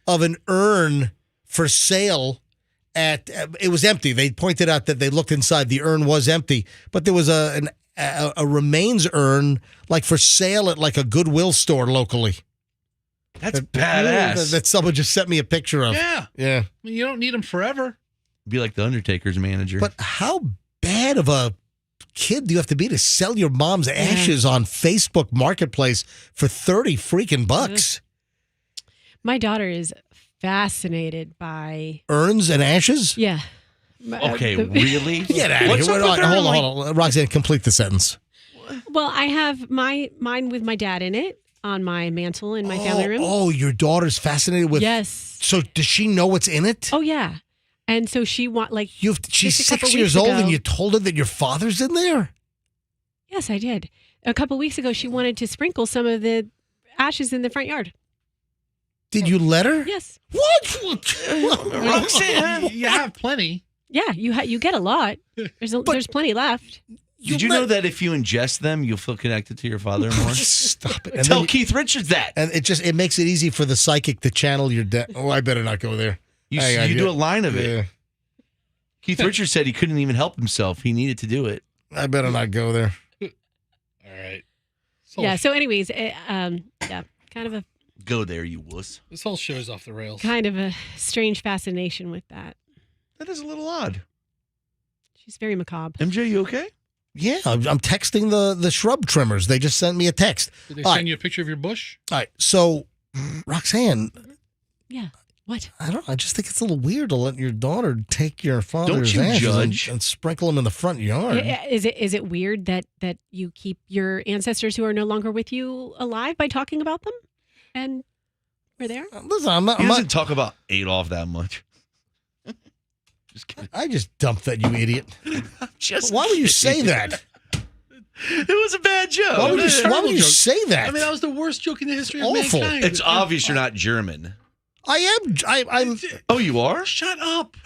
[SPEAKER 1] of an urn for sale. It was empty. They pointed out that they looked inside. The urn was empty, but there was a remains urn like for sale at like a Goodwill store locally.
[SPEAKER 2] That's badass.
[SPEAKER 1] That someone just sent me a picture of.
[SPEAKER 3] Yeah.
[SPEAKER 1] Yeah.
[SPEAKER 3] I mean, you don't need them forever.
[SPEAKER 2] Be like the Undertaker's manager.
[SPEAKER 1] But how bad of a kid do you have to be to sell your mom's ashes on Facebook Marketplace for 30 freaking bucks?
[SPEAKER 4] My daughter is fascinated by
[SPEAKER 1] Urns and ashes?
[SPEAKER 4] Yeah.
[SPEAKER 2] Okay, really?
[SPEAKER 1] Get out of
[SPEAKER 2] What's
[SPEAKER 1] here.
[SPEAKER 2] up with her?
[SPEAKER 1] Hold on. Roxanne, complete the sentence.
[SPEAKER 4] Well, I have mine with my dad in it on my mantle in my family room.
[SPEAKER 1] Oh, your daughter's fascinated with.
[SPEAKER 4] Yes.
[SPEAKER 1] So does she know what's in it?
[SPEAKER 4] Oh yeah. And so she
[SPEAKER 1] She's
[SPEAKER 4] just a couple
[SPEAKER 1] 6 years
[SPEAKER 4] weeks
[SPEAKER 1] old
[SPEAKER 4] ago-
[SPEAKER 1] and you told her that your father's in there?
[SPEAKER 4] Yes, I did. A couple weeks ago, she wanted to sprinkle some of the ashes in the front yard.
[SPEAKER 1] Did you let her?
[SPEAKER 4] Yes.
[SPEAKER 1] What?
[SPEAKER 3] Roxanne, you have plenty.
[SPEAKER 4] Yeah, you get a lot. There's plenty left.
[SPEAKER 2] Did you know that if you ingest them, you'll feel connected to your father more?
[SPEAKER 1] Stop it.
[SPEAKER 2] Tell
[SPEAKER 1] then-
[SPEAKER 2] Keith Richards that.
[SPEAKER 1] And it makes it easy for the psychic to channel your dad. Oh, I better not go there.
[SPEAKER 2] You
[SPEAKER 1] Hang on,
[SPEAKER 2] do a line of it.
[SPEAKER 1] Yeah.
[SPEAKER 2] Keith Richards said he couldn't even help himself. He needed to do it.
[SPEAKER 1] I better not go there.
[SPEAKER 3] All right.
[SPEAKER 4] Yeah. So, anyways, yeah, kind of a
[SPEAKER 2] Go there, you wuss.
[SPEAKER 3] This whole show's off the rails.
[SPEAKER 4] kind of a strange fascination with that.
[SPEAKER 2] That is a little odd.
[SPEAKER 4] She's very macabre.
[SPEAKER 2] MJ, you okay?
[SPEAKER 1] Yeah, I'm texting the shrub trimmers. They just sent me a text.
[SPEAKER 3] Did they
[SPEAKER 1] All
[SPEAKER 3] send
[SPEAKER 1] right.
[SPEAKER 3] you a picture of your bush?
[SPEAKER 1] All right. So, Roxanne,
[SPEAKER 4] Yeah. What?
[SPEAKER 1] I don't. I just think it's a little weird to let your daughter take your father's
[SPEAKER 2] you
[SPEAKER 1] ashes
[SPEAKER 2] judge.
[SPEAKER 1] and sprinkle them in the front yard.
[SPEAKER 4] Is it weird that you keep your ancestors who are no longer with you alive by talking about them? And we're there.
[SPEAKER 1] Listen, I'm not.
[SPEAKER 2] He doesn't talk about Adolf that much. Just kidding.
[SPEAKER 1] I just dumped that, you idiot.
[SPEAKER 2] Just
[SPEAKER 1] Why would you say
[SPEAKER 2] kidding.
[SPEAKER 1] that?
[SPEAKER 2] It was a bad joke.
[SPEAKER 1] Why would you,
[SPEAKER 3] Terrible
[SPEAKER 1] why would you
[SPEAKER 3] joke.
[SPEAKER 1] say that?
[SPEAKER 3] I mean, that was the worst joke in the history of
[SPEAKER 1] Awful.
[SPEAKER 3] mankind.
[SPEAKER 2] It's obvious you're not German.
[SPEAKER 1] I am. I'm.
[SPEAKER 2] Oh, you are?
[SPEAKER 3] Shut up.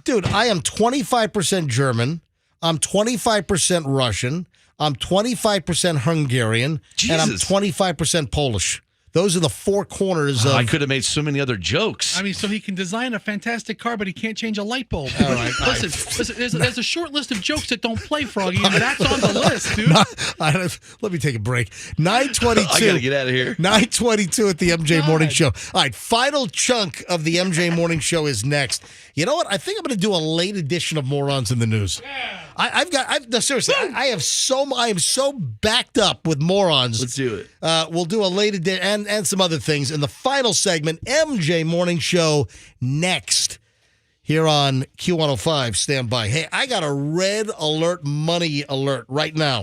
[SPEAKER 1] Dude, I am 25% German. I'm 25% Russian. I'm 25% Hungarian. And I'm
[SPEAKER 2] Jesus.
[SPEAKER 1] 25% Polish. Those are the four corners of.
[SPEAKER 2] I could have made so many other jokes.
[SPEAKER 3] I mean, so he can design a fantastic car, but he can't change a light bulb.
[SPEAKER 1] All right, all right.
[SPEAKER 3] Listen, there's a short list of jokes that don't play, Froggy, and that's on the list, dude.
[SPEAKER 1] Let me take a break. 9:22.
[SPEAKER 2] I got to get out of here.
[SPEAKER 1] 9:22 at the MJ Morning Show. All right, final chunk of the MJ Morning Show is next. You know what? I think I'm going to do a late edition of Morons in the News. No, seriously, I am so backed up with morons.
[SPEAKER 2] Let's do it.
[SPEAKER 1] We'll do a late edition and some other things in the final segment. MJ Morning Show next here on Q105. Stand by. Hey, I got a red alert, money alert right now.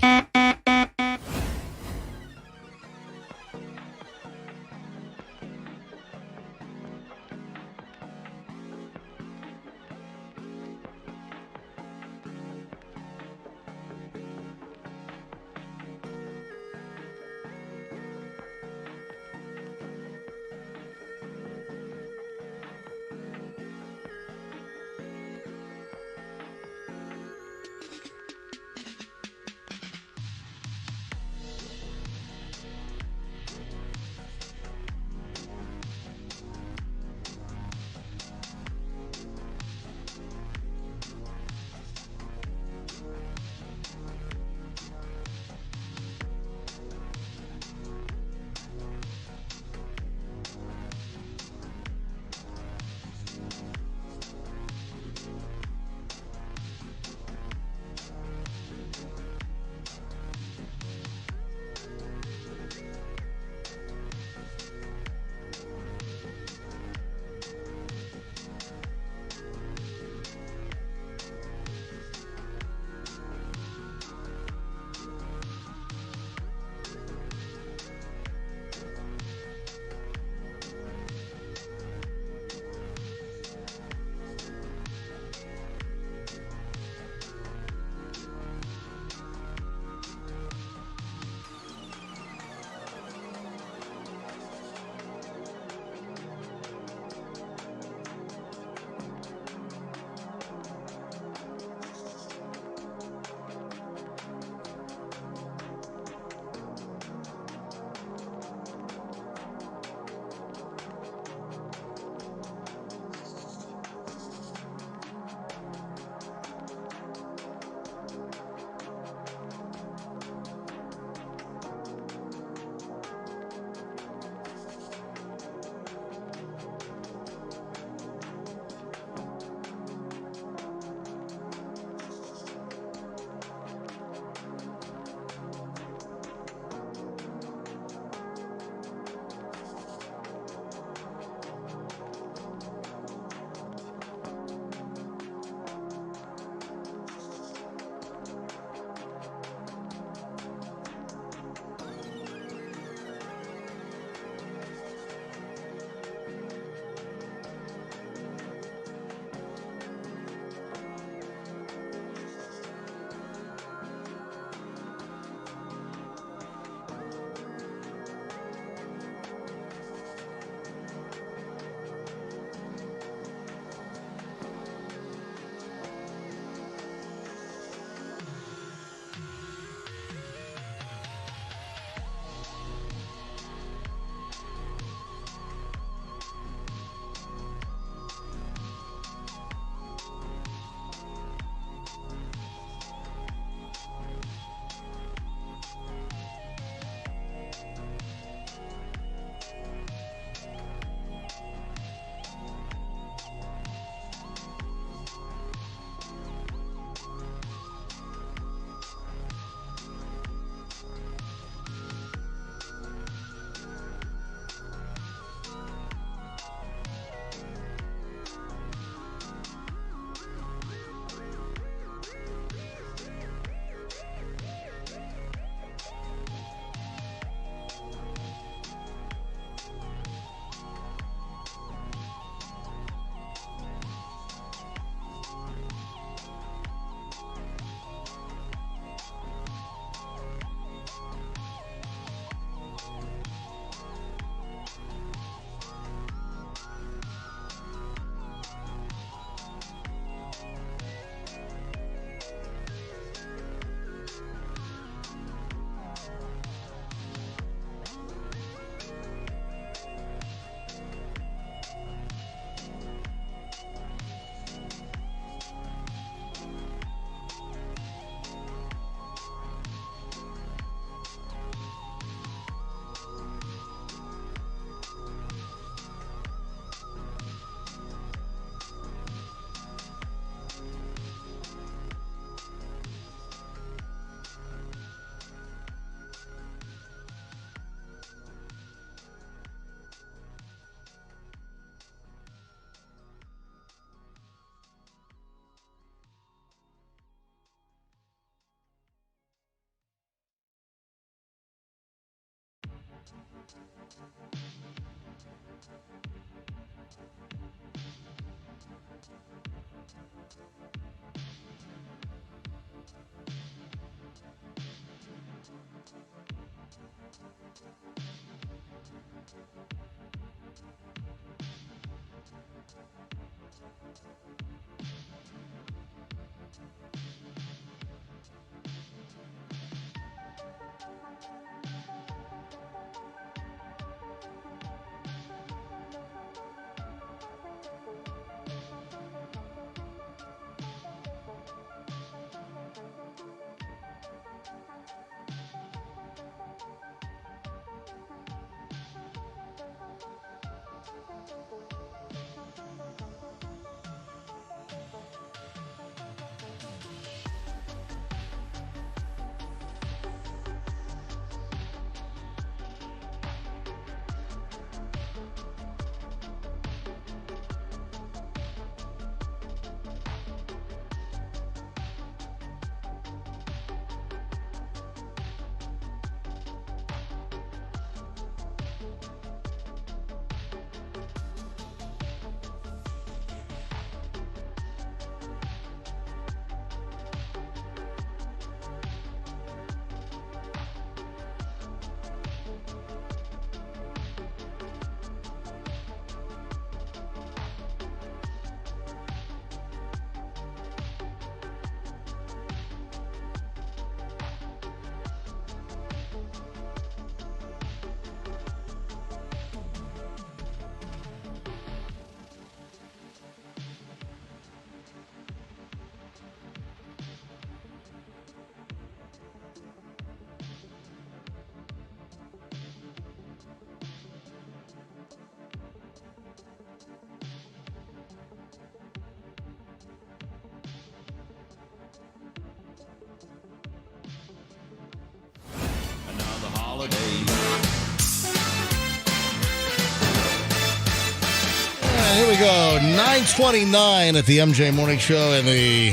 [SPEAKER 1] Here we go. 9:29 at the MJ Morning Show and the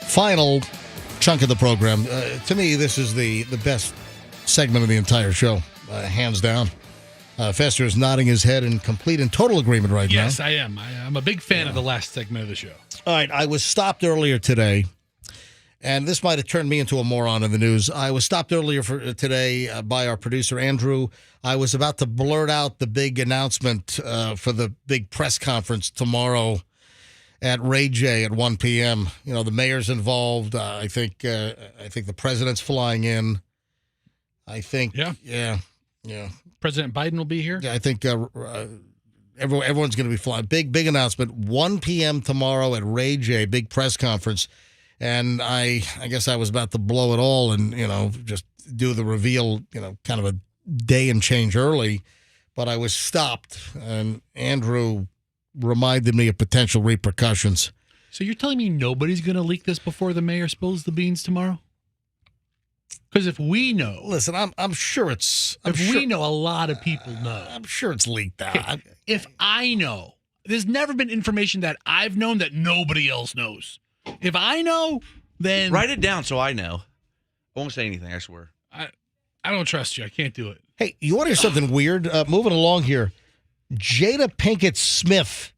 [SPEAKER 1] final chunk of the program. To me, this is the best segment of the entire show, hands down. Fester is nodding his head in complete and total agreement right now.
[SPEAKER 3] Yes, I am. I'm a big fan of the last segment of the show.
[SPEAKER 1] All right, I was stopped earlier today, and this might have turned me into a moron in the news. I was stopped earlier today by our producer, Andrew. I was about to blurt out the big announcement for the big press conference tomorrow at Ray J at 1 p.m. You know, the mayor's involved. I think the president's flying in. I think. Yeah.
[SPEAKER 3] President Biden will be here.
[SPEAKER 1] Yeah, I think everyone's going to be flying. Big announcement. 1 p.m. tomorrow at Ray J. Big press conference. And I guess I was about to blow it all and, just do the reveal, kind of a day and change early. But I was stopped. And Andrew reminded me of potential repercussions.
[SPEAKER 3] So you're telling me nobody's going to leak this before the mayor spills the beans tomorrow? Because if we know,
[SPEAKER 1] listen, I'm sure it's.
[SPEAKER 3] We know, a lot of people know.
[SPEAKER 1] I'm sure it's leaked out.
[SPEAKER 3] Okay. If I know, there's never been information that I've known that nobody else knows. If I know, then
[SPEAKER 2] write it down so I know. I won't say anything. I swear.
[SPEAKER 3] I don't trust you. I can't do it.
[SPEAKER 1] Hey, you want to hear something weird? Moving along here, Jada Pinkett Smith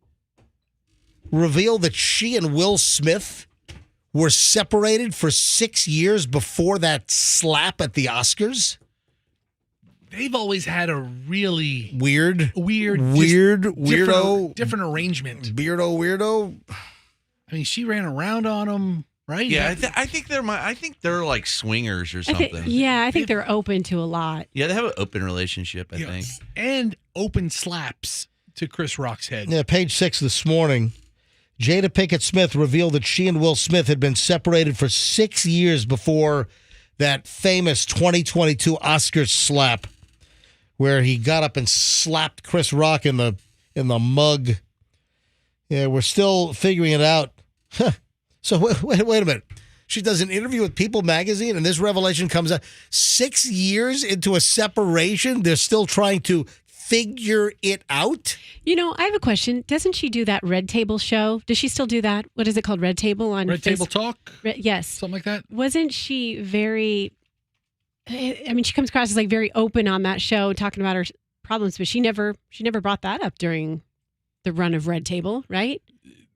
[SPEAKER 1] revealed that she and Will Smith were separated for 6 years before that slap at the Oscars.
[SPEAKER 3] They've always had a really
[SPEAKER 1] weirdo,
[SPEAKER 3] different arrangement.
[SPEAKER 1] Weirdo.
[SPEAKER 3] I mean, she ran around on him, right?
[SPEAKER 2] Yeah, I think they're like swingers or something.
[SPEAKER 4] I think they're open to a lot.
[SPEAKER 2] Yeah, they have an open relationship, I think.
[SPEAKER 3] And open slaps to Chris Rock's head.
[SPEAKER 1] Yeah, page 6 this morning. Jada Pinkett Smith revealed that she and Will Smith had been separated for 6 years before that famous 2022 Oscars slap, where he got up and slapped Chris Rock in the mug. Yeah, we're still figuring it out. So wait a minute. She does an interview with People magazine, and this revelation comes out 6 years into a separation. They're still trying to figure it out.
[SPEAKER 4] I have a question. Doesn't she do that Red Table show? Does she still do that? What is it called? Red Table on
[SPEAKER 3] Red Table Talk?
[SPEAKER 4] Yes.
[SPEAKER 3] Something like that?
[SPEAKER 4] Wasn't she very, she comes across as like very open on that show, talking about her problems, but she never brought that up during the run of Red Table, right?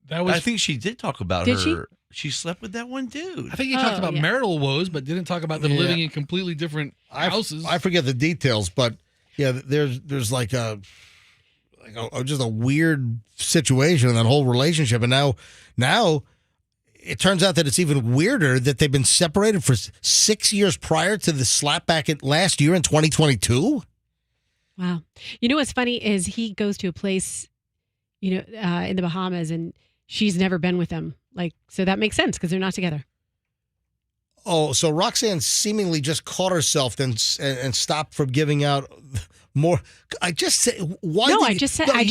[SPEAKER 2] I think she did talk about
[SPEAKER 4] Did
[SPEAKER 2] her. She slept with that one dude.
[SPEAKER 3] I think he talked about marital woes, but didn't talk about them living in completely different houses.
[SPEAKER 1] I forget the details, but yeah, there's like just a weird situation in that whole relationship, and now it turns out that it's even weirder that they've been separated for 6 years prior to the slapback last year in 2022.
[SPEAKER 4] Wow. You know what's funny is he goes to a place, in the Bahamas, and she's never been with him. So that makes sense because they're not together.
[SPEAKER 1] Oh, so Roxanne seemingly just caught herself and stopped from giving out more. I just said, why?
[SPEAKER 4] No, I just said that.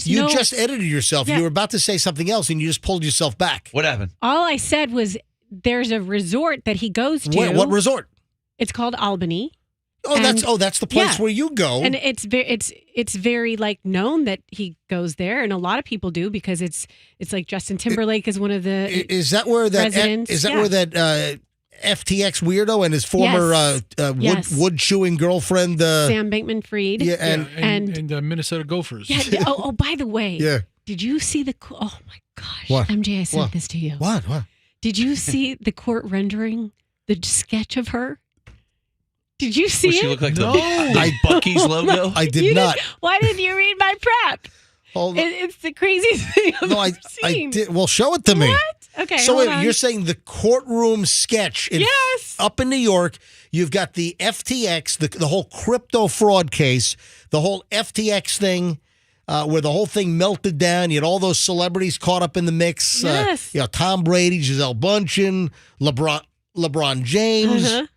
[SPEAKER 1] You just edited yourself.
[SPEAKER 4] Yeah.
[SPEAKER 1] You were about to say something else, and you just pulled yourself back.
[SPEAKER 2] What happened?
[SPEAKER 4] All I said was there's a resort that he goes to.
[SPEAKER 1] What resort?
[SPEAKER 4] It's called Albany.
[SPEAKER 1] Oh, that's the place where you go.
[SPEAKER 4] And it's very known that he goes there, and a lot of people do because it's like Justin Timberlake is one of the
[SPEAKER 1] Is that where that
[SPEAKER 4] residents.
[SPEAKER 1] where that FTX weirdo and his former wood chewing girlfriend
[SPEAKER 4] Sam Bankman-Fried?
[SPEAKER 1] Yeah,
[SPEAKER 3] and Minnesota Gophers.
[SPEAKER 4] Yeah. Oh, by the way.
[SPEAKER 1] Yeah.
[SPEAKER 4] Did you see the? Oh my gosh,
[SPEAKER 1] What?
[SPEAKER 4] MJ, I sent
[SPEAKER 1] What?
[SPEAKER 4] this to you.
[SPEAKER 1] What?
[SPEAKER 4] Did you see the court rendering the sketch of her? Did you see
[SPEAKER 2] Does
[SPEAKER 4] it?
[SPEAKER 2] she look like the Buc-ee's logo?
[SPEAKER 1] I did not.
[SPEAKER 4] Why didn't you read my prep? It's the craziest thing I've ever seen.
[SPEAKER 1] I did. Well, show it to me.
[SPEAKER 4] What? Okay.
[SPEAKER 1] So
[SPEAKER 4] hold
[SPEAKER 1] wait,
[SPEAKER 4] on.
[SPEAKER 1] you're saying the courtroom sketch? Up in New York, you've got the FTX, the whole crypto fraud case, the whole FTX thing, where the whole thing melted down. You had all those celebrities caught up in the mix.
[SPEAKER 4] Yes.
[SPEAKER 1] Tom Brady, Gisele Bündchen, LeBron James.
[SPEAKER 4] Uh-huh.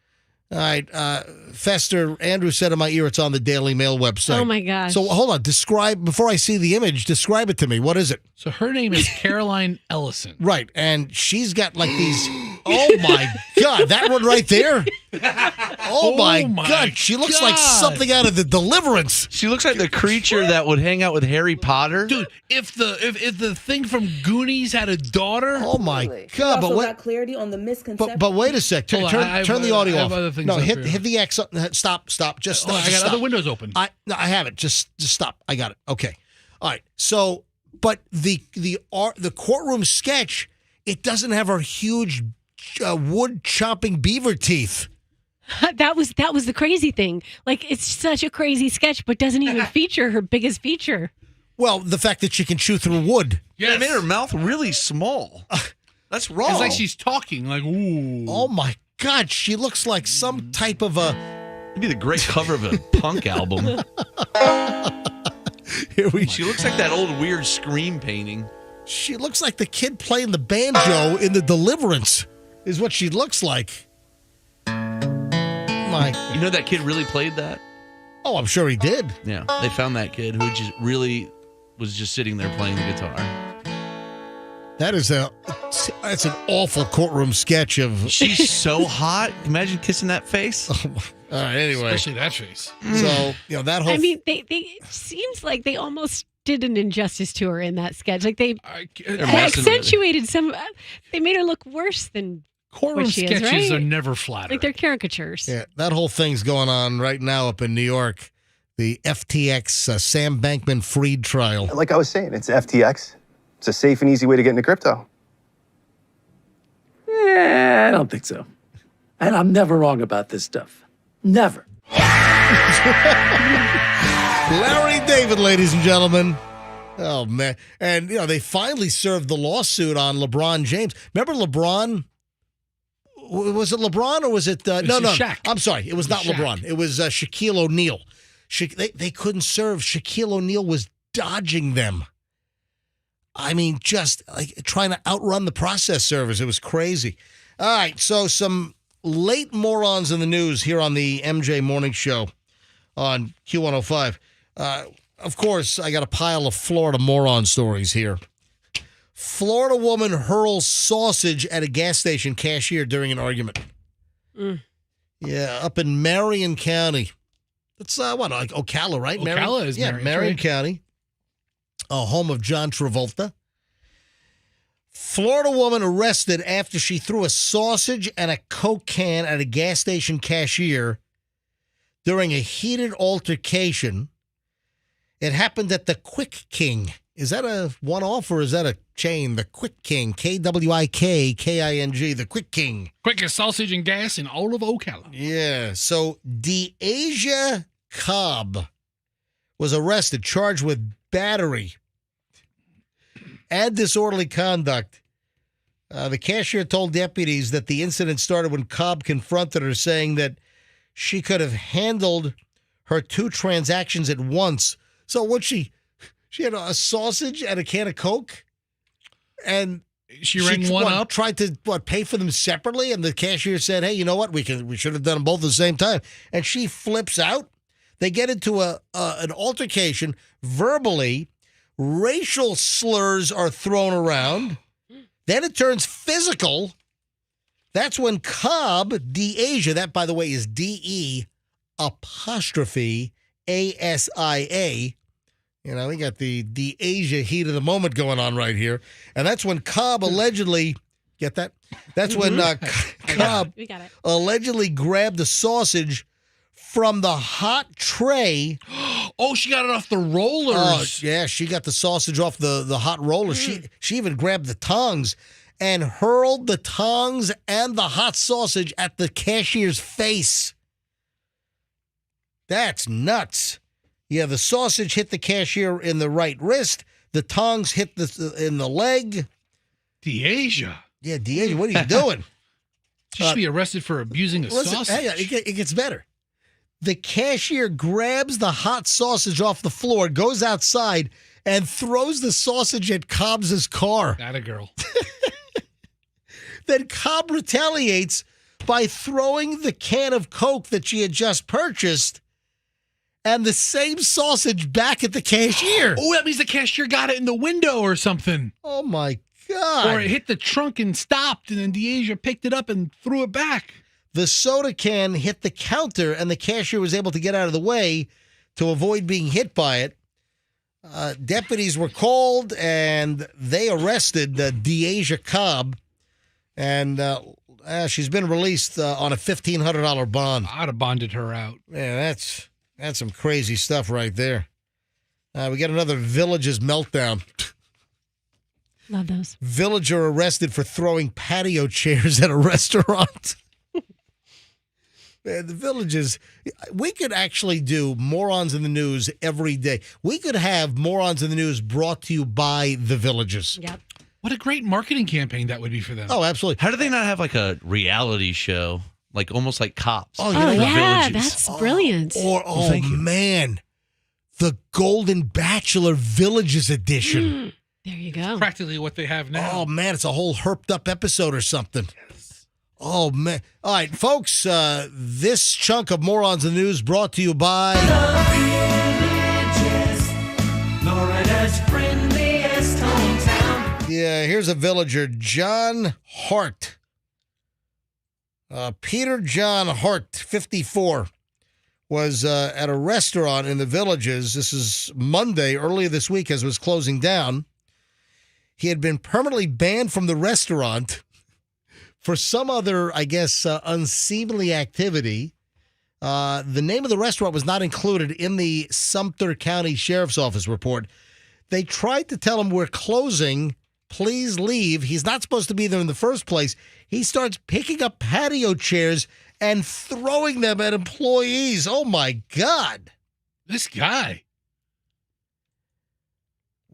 [SPEAKER 1] All right, Fester, Andrew said in my ear it's on the Daily Mail website.
[SPEAKER 4] Oh, my gosh.
[SPEAKER 1] So hold on, before I see the image, describe it to me. What is it?
[SPEAKER 3] So her name is Caroline Ellison.
[SPEAKER 1] Right, and she's got like these, oh my God, that one right there? Oh my God, she looks like something out of the Deliverance.
[SPEAKER 2] She looks like the creature that would hang out with Harry Potter.
[SPEAKER 3] Dude, if the thing from Goonies had a daughter.
[SPEAKER 1] Oh my God,
[SPEAKER 18] also got clarity on the misconception.
[SPEAKER 1] but wait a sec, turn the audio off. No, hit the X. Stop. Just stop.
[SPEAKER 3] I got other windows open.
[SPEAKER 1] I have it. Just stop. I got it. Okay. All right. So, but the courtroom sketch, it doesn't have her huge wood chopping beaver teeth.
[SPEAKER 4] That was the crazy thing. It's such a crazy sketch, but doesn't even feature her biggest feature.
[SPEAKER 1] Well, the fact that she can chew through wood.
[SPEAKER 2] Yeah, it made her mouth really small. That's wrong.
[SPEAKER 3] It's like she's talking. Ooh.
[SPEAKER 1] Oh my God, she looks like some type of a.
[SPEAKER 2] It'd be the great cover of a punk album. She looks like that old weird Scream painting.
[SPEAKER 1] She looks like the kid playing the banjo in the Deliverance. Is what she looks like.
[SPEAKER 2] You know that kid really played that?
[SPEAKER 1] Oh, I'm sure he did.
[SPEAKER 2] Yeah, they found that kid who just really was just sitting there playing the guitar.
[SPEAKER 1] That's an awful courtroom sketch of.
[SPEAKER 2] She's so hot. Imagine kissing that face.
[SPEAKER 1] All right. Anyway,
[SPEAKER 3] especially that face.
[SPEAKER 1] So that whole.
[SPEAKER 4] I mean, they it seems like they almost did an injustice to her in that sketch. They accentuated some. They made her look worse than.
[SPEAKER 3] Courtroom sketches
[SPEAKER 4] right?
[SPEAKER 3] are never flattering.
[SPEAKER 4] They're caricatures.
[SPEAKER 1] Yeah, that whole thing's going on right now up in New York. The FTX Sam Bankman-Fried trial.
[SPEAKER 19] Like I was saying, it's FTX. It's a safe and easy way to get into crypto.
[SPEAKER 20] Yeah, I don't think so. And I'm never wrong about this stuff. Never.
[SPEAKER 1] Larry David, ladies and gentlemen. Oh, man. And, they finally served the lawsuit on LeBron James. Remember LeBron? Was it LeBron or was it? No.
[SPEAKER 3] Shaq.
[SPEAKER 1] I'm sorry. It was not LeBron. It was Shaquille O'Neal. They couldn't serve. Shaquille O'Neal was dodging them. I mean, just trying to outrun the process servers. It was crazy. All right. So some late morons in the news here on the MJ Morning Show on Q105. Of course, I got a pile of Florida moron stories here. Florida woman hurls sausage at a gas station cashier during an argument. Yeah, up in Marion County. That's like Ocala, right?
[SPEAKER 3] Ocala is
[SPEAKER 1] Marion County. Home of John Travolta. Florida woman arrested after she threw a sausage and a Coke can at a gas station cashier during a heated altercation It happened at the Quick King. Is that a one-off or is that a chain? The Quick King, Kwikking, the Quick King.
[SPEAKER 3] Quickest sausage and gas in all of Ocala.
[SPEAKER 1] Yeah. So Deasia Cobb was arrested, charged with battery and disorderly conduct. The cashier told deputies that the incident started when Cobb confronted her, saying that she could have handled her 2 transactions at once. So what she had a sausage and a can of Coke, and
[SPEAKER 3] she rang one up,
[SPEAKER 1] tried to pay for them separately, and the cashier said, "Hey, you know what? We should have done them both at the same time." And she flips out. They get into an altercation verbally. Racial slurs are thrown around. Then it turns physical. That's when Cobb, Deasia, that by the way is DE''ASIA. You know, we got the Deasia heat of the moment going on right here. And that's when Cobb allegedly, get that? That's when Cobb allegedly grabbed the sausage from the hot tray.
[SPEAKER 3] Oh, she got it off the rollers.
[SPEAKER 1] Oh, yeah, she got the sausage off the hot rollers. She even grabbed the tongs and hurled the tongs and the hot sausage at the cashier's face. That's nuts. Yeah, the sausage hit the cashier in the right wrist. The tongs hit in the leg.
[SPEAKER 3] Deasia.
[SPEAKER 1] Yeah, Deasia, what are you doing?
[SPEAKER 3] She should be arrested for abusing a sausage.
[SPEAKER 1] Hang on, it gets better. The cashier grabs the hot sausage off the floor, goes outside, and throws the sausage at Cobb's car.
[SPEAKER 3] That a girl.
[SPEAKER 1] Then Cobb retaliates by throwing the can of Coke that she had just purchased and the same sausage back at the cashier.
[SPEAKER 3] Oh, that means the cashier got it in the window or something.
[SPEAKER 1] Oh, my God.
[SPEAKER 3] Or it hit the trunk and stopped, and then Deasia picked it up and threw it back.
[SPEAKER 1] The soda can hit the counter, and the cashier was able to get out of the way to avoid being hit by it. Deputies were called, and they arrested Deasia Cobb, and she's been released on a $1,500 bond.
[SPEAKER 3] I'd have bonded her out.
[SPEAKER 1] Yeah, that's some crazy stuff right there. We got another Villages meltdown.
[SPEAKER 4] Love those.
[SPEAKER 1] Villager arrested for throwing patio chairs at a restaurant. Man, the Villages, we could actually do Morons in the News every day. We could have Morons in the News brought to you by the Villages.
[SPEAKER 4] Yep.
[SPEAKER 3] What a great marketing campaign that would be for them.
[SPEAKER 1] Oh, absolutely.
[SPEAKER 2] How do they not have like a reality show, like almost like Cops?
[SPEAKER 1] Oh, you know what?
[SPEAKER 4] Yeah,
[SPEAKER 2] Villages.
[SPEAKER 4] that's brilliant.
[SPEAKER 1] Man, the Golden Bachelor Villages edition.
[SPEAKER 4] There you go.
[SPEAKER 3] Practically what they have now.
[SPEAKER 1] Oh, man, it's a whole herped up episode or something. Oh, man. All right, folks, this chunk of Morons in the News brought to you by
[SPEAKER 17] Florida's friendliest hometown.
[SPEAKER 1] Yeah, here's a villager, John Hart. Peter John Hart, 54, was at a restaurant in the Villages. This is Monday, earlier this week, as it was closing down. He had been permanently banned from the restaurant for some other, I guess, unseemly activity. The name of the restaurant was not included in the Sumter County Sheriff's Office report. They tried to tell him, we're closing, please leave. He's not supposed to be there in the first place. He starts picking up patio chairs and throwing them at employees. Oh, my God.
[SPEAKER 3] This guy.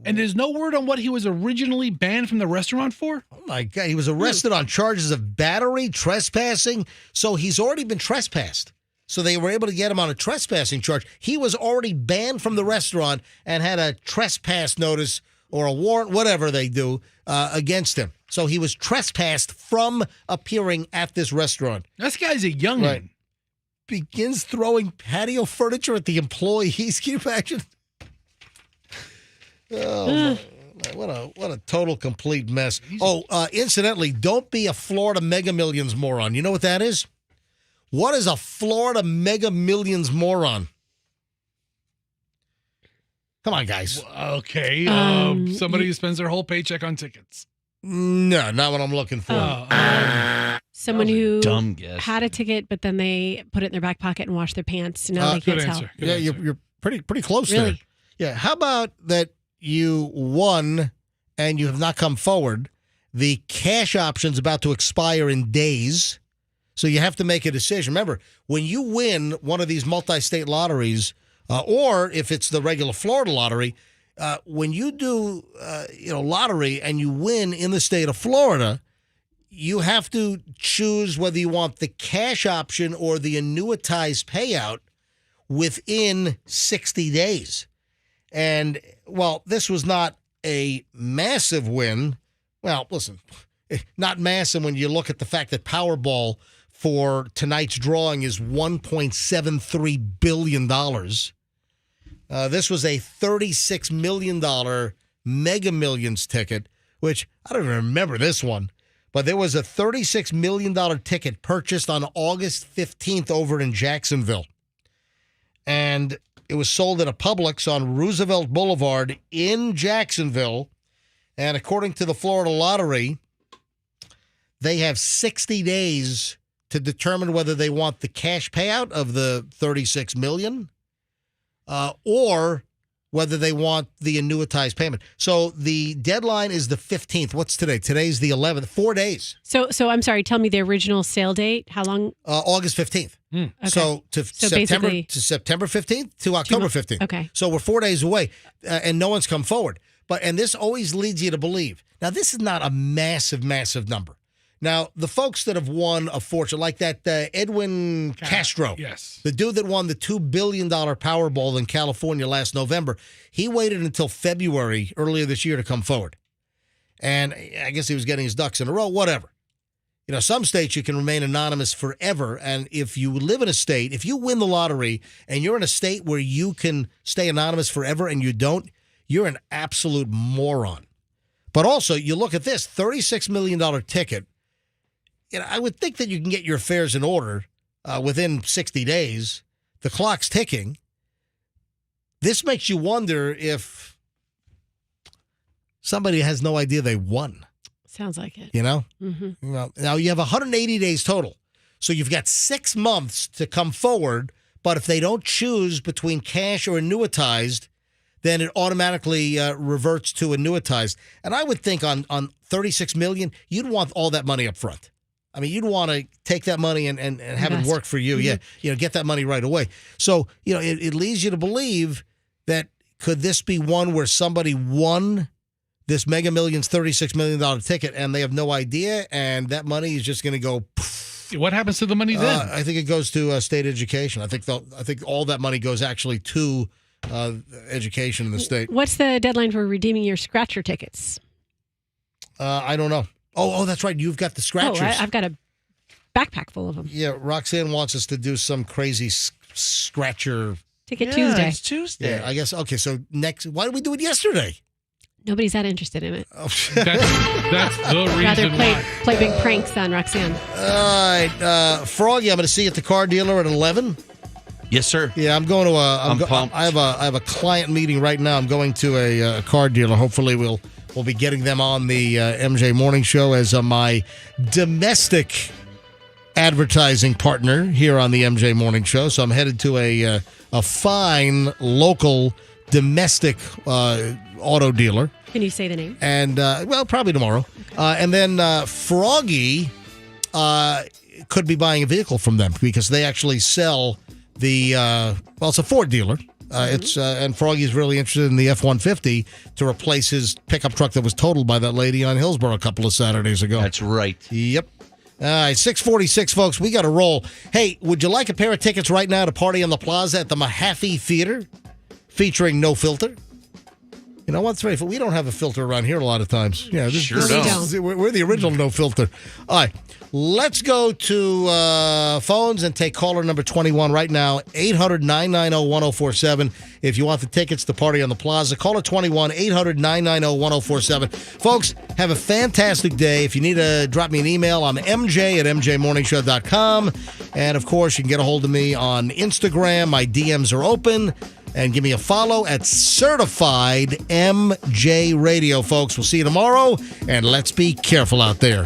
[SPEAKER 3] And there's no word on what he was originally banned from the restaurant for?
[SPEAKER 1] Oh, my God. He was arrested on charges of battery, trespassing. So he's already been trespassed. So they were able to get him on a trespassing charge. He was already banned from the restaurant and had a trespass notice or a warrant, whatever they do, against him. So he was trespassed from appearing at this restaurant.
[SPEAKER 3] This guy's a youngin'.
[SPEAKER 1] Right. Begins throwing patio furniture at the employees. Can you imagine? Oh, what a total complete mess. Oh, incidentally, don't be a Florida Mega Millions moron. You know what that is? What is a Florida Mega Millions moron? Come on, guys.
[SPEAKER 3] Okay. Somebody who spends their whole paycheck on tickets.
[SPEAKER 1] No, not what I'm looking for.
[SPEAKER 4] Someone who
[SPEAKER 2] dumb guess.
[SPEAKER 4] had a ticket, but then they put it in their back pocket and washed their pants. So now they can't tell.
[SPEAKER 1] Yeah, you're pretty close
[SPEAKER 4] Really?
[SPEAKER 1] there. Yeah. How about that you won and you have not come forward? The cash option's about to expire in days, so you have to make a decision. Remember, when you win one of these multi-state lotteries, or if it's the regular Florida lottery, when you do lottery and you win in the state of Florida, you have to choose whether you want the cash option or the annuitized payout within 60 days. And, well, this was not a massive win. Well, listen, not massive when you look at the fact that Powerball for tonight's drawing is $1.73 billion. This was a $36 million Mega Millions ticket, which I don't even remember this one. But there was a $36 million ticket purchased on August 15th over in Jacksonville. And it was sold at a Publix on Roosevelt Boulevard in Jacksonville. And according to the Florida Lottery, they have 60 days to determine whether they want the cash payout of the $36 million or whether they want the annuitized payment. So the deadline is the 15th. What's today? Today's the 11th. 4 days.
[SPEAKER 4] So I'm sorry. Tell me the original sale date. How long?
[SPEAKER 1] August 15th.
[SPEAKER 4] Okay.
[SPEAKER 1] So September 15th to October 15th.
[SPEAKER 4] Okay.
[SPEAKER 1] So we're 4 days away, and no one's come forward. And this always leads you to believe. Now, this is not a massive, massive number. Now, the folks that have won a fortune, like that Edwin Castro,
[SPEAKER 3] yes,
[SPEAKER 1] the dude that won the $2 billion Powerball in California last November, he waited until February earlier this year to come forward. And I guess he was getting his ducks in a row, whatever. You know, some states you can remain anonymous forever. And if you live in a state, if you win the lottery and you're in a state where you can stay anonymous forever and you don't, you're an absolute moron. But also, you look at this $36 million ticket. You know, I would think that you can get your affairs in order within 60 days. The clock's ticking. This makes you wonder if somebody has no idea they won.
[SPEAKER 4] Sounds like it.
[SPEAKER 1] You know?
[SPEAKER 4] Mm-hmm.
[SPEAKER 1] You know, now, you have 180 days total. So you've got 6 months to come forward. But if they don't choose between cash or annuitized, then it automatically reverts to annuitized. And I would think on $36 million, you'd want all that money up front. I mean, you'd want to take that money and have it work for you.
[SPEAKER 4] Mm-hmm.
[SPEAKER 1] Yeah, you know, get that money right away. So, you know, it leads you to believe that could this be one where somebody won this Mega Millions $36 million ticket and they have no idea, and that money is just going to go poof.
[SPEAKER 3] What happens to the money then?
[SPEAKER 1] I think it goes to state education. I think all that money goes actually to education in the state.
[SPEAKER 4] What's the deadline for redeeming your scratcher tickets?
[SPEAKER 1] I don't know. Oh, that's right. You've got the scratchers.
[SPEAKER 4] I've got a backpack full of them.
[SPEAKER 1] Yeah, Roxanne wants us to do some crazy scratcher.
[SPEAKER 4] Ticket Tuesday.
[SPEAKER 2] It's Tuesday.
[SPEAKER 1] Yeah, I guess. Okay, so why did we do it yesterday?
[SPEAKER 4] Nobody's that interested in it.
[SPEAKER 1] Oh.
[SPEAKER 3] That's the reason
[SPEAKER 4] Rather
[SPEAKER 3] why.
[SPEAKER 4] play big pranks on Roxanne.
[SPEAKER 1] All right, Froggy, I'm going to see you at the car dealer at 11.
[SPEAKER 2] Yes, sir.
[SPEAKER 1] Yeah, I'm going to
[SPEAKER 2] I'm pumped.
[SPEAKER 1] I have a client meeting right now. I'm going to a car dealer. Hopefully we'll be getting them on the MJ Morning Show as my domestic advertising partner here on the MJ Morning Show. So I'm headed to a fine local domestic auto dealer.
[SPEAKER 4] Can you say the name?
[SPEAKER 1] And, well, probably tomorrow. Okay. And then Froggy could be buying a vehicle from them because they actually sell it's a Ford dealer. And Froggy's really interested in the F-150 to replace his pickup truck that was totaled by that lady on Hillsborough a couple of Saturdays ago.
[SPEAKER 2] That's right.
[SPEAKER 1] Yep. All right, 6:46, folks. We got to roll. Hey, would you like a pair of tickets right now to Party on the Plaza at the Mahaffey Theater featuring No Filter? You know what's right? We don't have a filter around here a lot of times. Yeah, we're the original No Filter. All right, let's go to phones and take caller number 21 right now, 800-990-1047. If you want the tickets to Party on the Plaza, caller 21, 800-990-1047. Folks, have a fantastic day. If you need to drop me an email, I'm MJ at mjmorningshow.com. And, of course, you can get a hold of me on Instagram. My DMs are open. And give me a follow at Certified MJ Radio, folks. We'll see you tomorrow, and let's be careful out there.